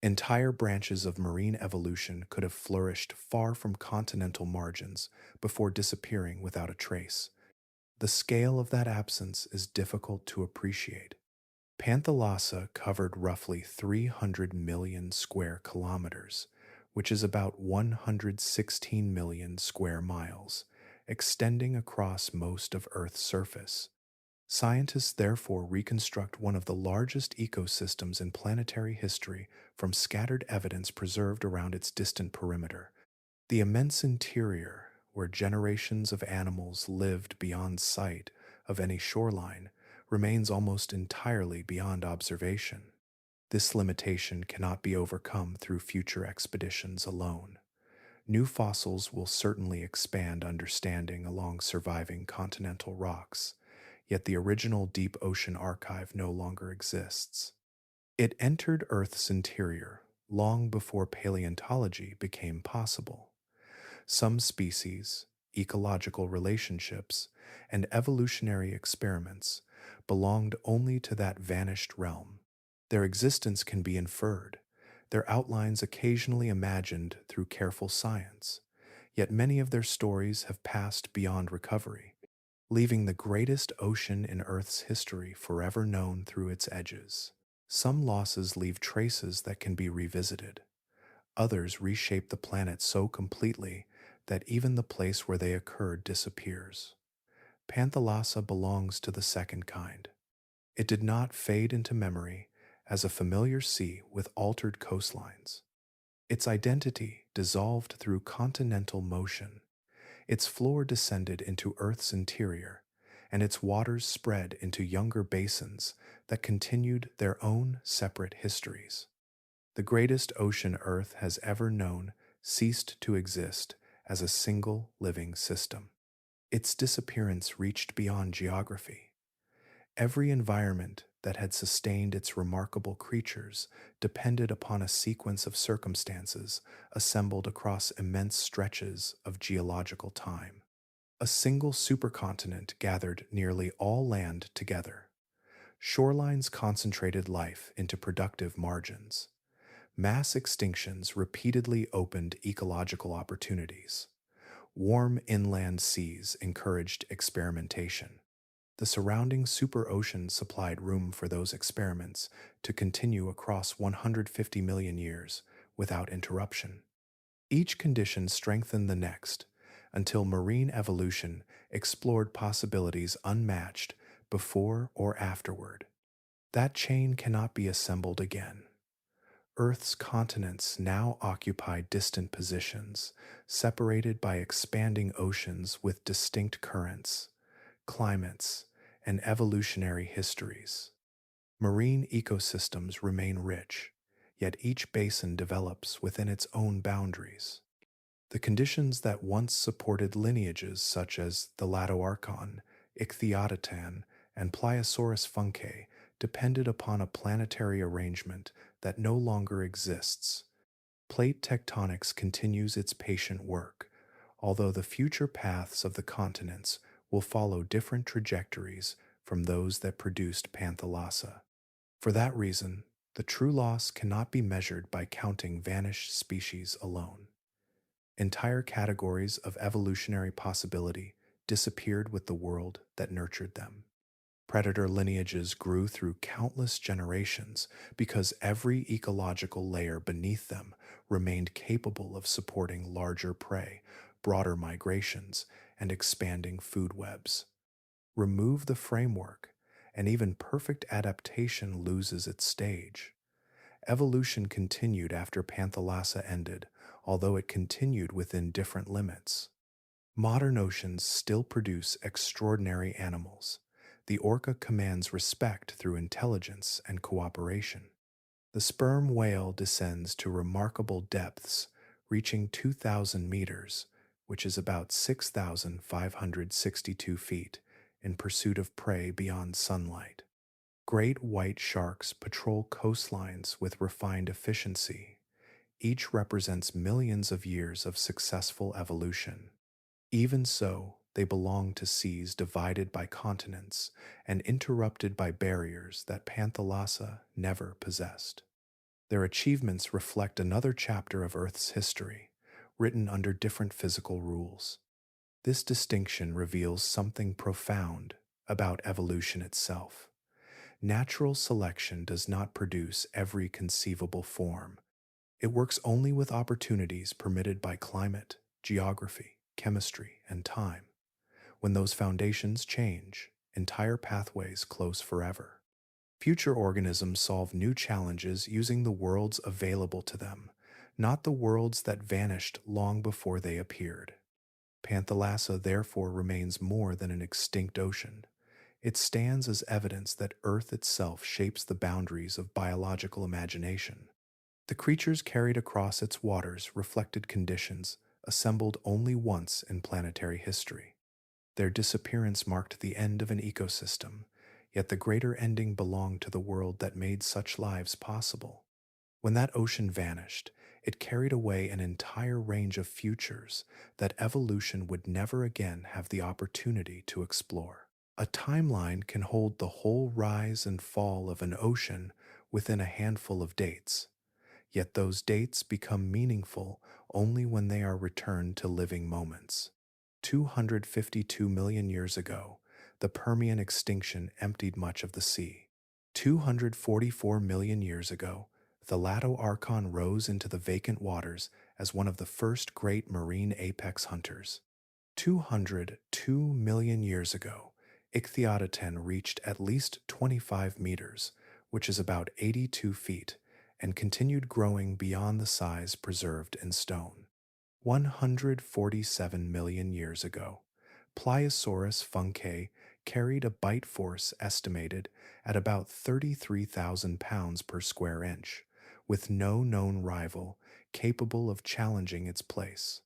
Entire branches of marine evolution could have flourished far from continental margins before disappearing without a trace. The scale of that absence is difficult to appreciate. Panthalassa covered roughly 300 million square kilometers, which is about 116 million square miles, extending across most of Earth's surface. Scientists therefore reconstruct one of the largest ecosystems in planetary history from scattered evidence preserved around its distant perimeter. The immense interior, where generations of animals lived beyond sight of any shoreline, remains almost entirely beyond observation. This limitation cannot be overcome through future expeditions alone. New fossils will certainly expand understanding along surviving continental rocks, yet the original deep ocean archive no longer exists. It entered Earth's interior long before paleontology became possible. Some species, ecological relationships, and evolutionary experiments belonged only to that vanished realm. Their existence can be inferred, their outlines occasionally imagined through careful science, yet many of their stories have passed beyond recovery, leaving the greatest ocean in Earth's history forever known through its edges. Some losses leave traces that can be revisited. Others reshape the planet so completely that even the place where they occurred disappears. Panthalassa belongs to the second kind. It did not fade into memory as a familiar sea with altered coastlines. Its identity dissolved through continental motion. Its floor descended into Earth's interior, and its waters spread into younger basins that continued their own separate histories. The greatest ocean Earth has ever known ceased to exist as a single living system. Its disappearance reached beyond geography. Every environment that had sustained its remarkable creatures depended upon a sequence of circumstances assembled across immense stretches of geological time. A single supercontinent gathered nearly all land together. Shorelines concentrated life into productive margins. Mass extinctions repeatedly opened ecological opportunities. Warm inland seas encouraged experimentation. The surrounding superocean supplied room for those experiments to continue across 150 million years without interruption. Each condition strengthened the next until marine evolution explored possibilities unmatched before or afterward. That chain cannot be assembled again. Earth's continents now occupy distant positions, separated by expanding oceans with distinct currents, climates, and evolutionary histories. Marine ecosystems remain rich, yet each basin develops within its own boundaries. The conditions that once supported lineages such as Thalattoarchon, Ichthyotitan, and Pliosaurus fungi depended upon a planetary arrangement that no longer exists. Plate tectonics continues its patient work, although the future paths of the continents will follow different trajectories from those that produced Panthalassa. For that reason, the true loss cannot be measured by counting vanished species alone. Entire categories of evolutionary possibility disappeared with the world that nurtured them. Predator lineages grew through countless generations because every ecological layer beneath them remained capable of supporting larger prey, broader migrations, and expanding food webs. Remove the framework, and even perfect adaptation loses its stage. Evolution continued after Panthalassa ended, although it continued within different limits. Modern oceans still produce extraordinary animals. The orca commands respect through intelligence and cooperation. The sperm whale descends to remarkable depths, reaching 2,000 meters, which is about 6,562 feet, in pursuit of prey beyond sunlight. Great white sharks patrol coastlines with refined efficiency. Each represents millions of years of successful evolution. Even so, they belong to seas divided by continents and interrupted by barriers that Panthalassa never possessed. Their achievements reflect another chapter of Earth's history, written under different physical rules. This distinction reveals something profound about evolution itself. Natural selection does not produce every conceivable form. It works only with opportunities permitted by climate, geography, chemistry, and time. When those foundations change, entire pathways close forever. Future organisms solve new challenges using the worlds available to them, not the worlds that vanished long before they appeared. Panthalassa therefore remains more than an extinct ocean. It stands as evidence that Earth itself shapes the boundaries of biological imagination. The creatures carried across its waters reflected conditions assembled only once in planetary history. Their disappearance marked the end of an ecosystem, yet the greater ending belonged to the world that made such lives possible. When that ocean vanished, it carried away an entire range of futures that evolution would never again have the opportunity to explore. A timeline can hold the whole rise and fall of an ocean within a handful of dates, yet those dates become meaningful only when they are returned to living moments. 252 million years ago, the Permian extinction emptied much of the sea. 244 million years ago, Thalattoarchon rose into the vacant waters as one of the first great marine apex hunters. 202 million years ago, Ichthyotitan reached at least 25 meters, which is about 82 feet, and continued growing beyond the size preserved in stone. 147 million years ago, Pliosaurus fungi carried a bite force estimated at about 33,000 pounds per square inch, with no known rival capable of challenging its place.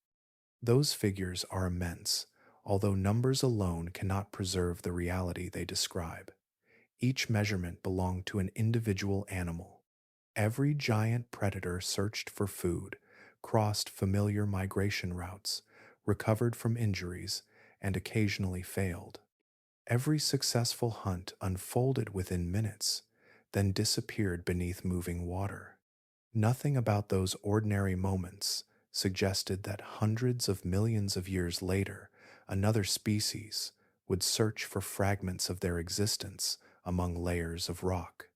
Those figures are immense, although numbers alone cannot preserve the reality they describe. Each measurement belonged to an individual animal. Every giant predator searched for food, crossed familiar migration routes, recovered from injuries, and occasionally failed. Every successful hunt unfolded within minutes, then disappeared beneath moving water. Nothing about those ordinary moments suggested that hundreds of millions of years later, another species would search for fragments of their existence among layers of rock.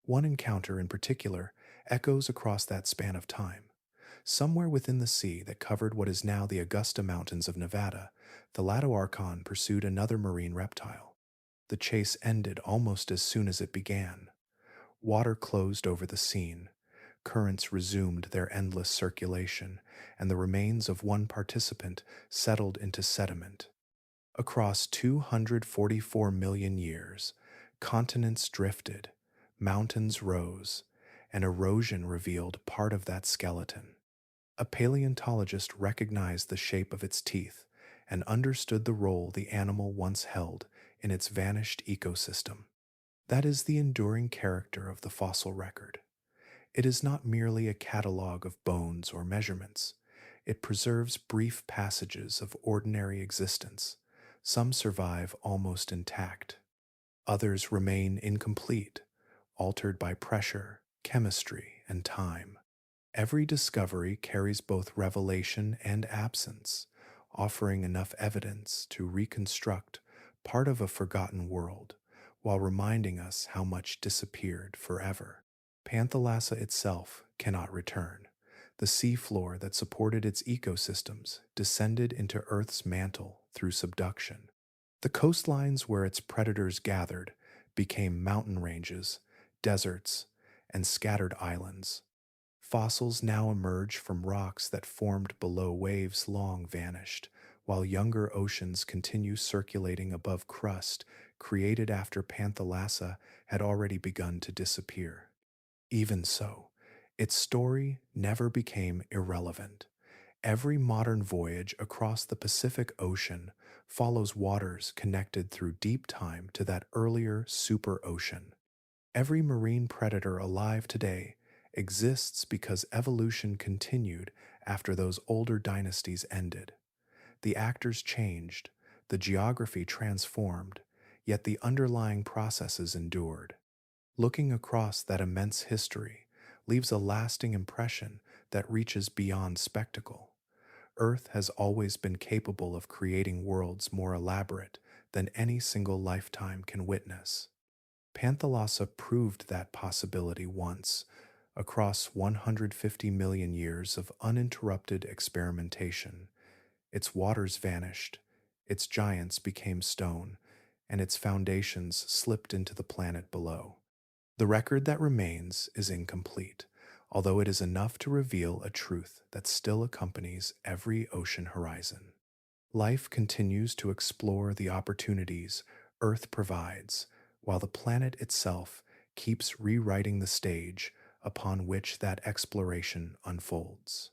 One encounter in particular echoes across that span of time. Somewhere within the sea that covered what is now the Augusta Mountains of Nevada, the Thalattoarchon pursued another marine reptile. The chase ended almost as soon as it began. Water closed over the scene, currents resumed their endless circulation, and the remains of one participant settled into sediment. Across 244 million years, continents drifted, mountains rose, and erosion revealed part of that skeleton. A paleontologist recognized the shape of its teeth and understood the role the animal once held in its vanished ecosystem. That is the enduring character of the fossil record. It is not merely a catalog of bones or measurements. It preserves brief passages of ordinary existence. Some survive almost intact. Others remain incomplete, altered by pressure, chemistry, and time. Every discovery carries both revelation and absence, offering enough evidence to reconstruct part of a forgotten world, while reminding us how much disappeared forever. Panthalassa itself cannot return. The seafloor that supported its ecosystems descended into Earth's mantle through subduction. The coastlines where its predators gathered became mountain ranges, deserts, and scattered islands. Fossils now emerge from rocks that formed below waves long vanished, while younger oceans continue circulating above crust created after Panthalassa had already begun to disappear. Even so, its story never became irrelevant. Every modern voyage across the Pacific Ocean follows waters connected through deep time to that earlier superocean. Every marine predator alive today exists because evolution continued after those older dynasties ended. The actors changed, the geography transformed, yet the underlying processes endured. Looking across that immense history leaves a lasting impression that reaches beyond spectacle. Earth has always been capable of creating worlds more elaborate than any single lifetime can witness. Panthalassa proved that possibility once, across 150 million years of uninterrupted experimentation. Its waters vanished, its giants became stone, and its foundations slipped into the planet below. The record that remains is incomplete, although it is enough to reveal a truth that still accompanies every ocean horizon. Life continues to explore the opportunities Earth provides, while the planet itself keeps rewriting the stage upon which that exploration unfolds.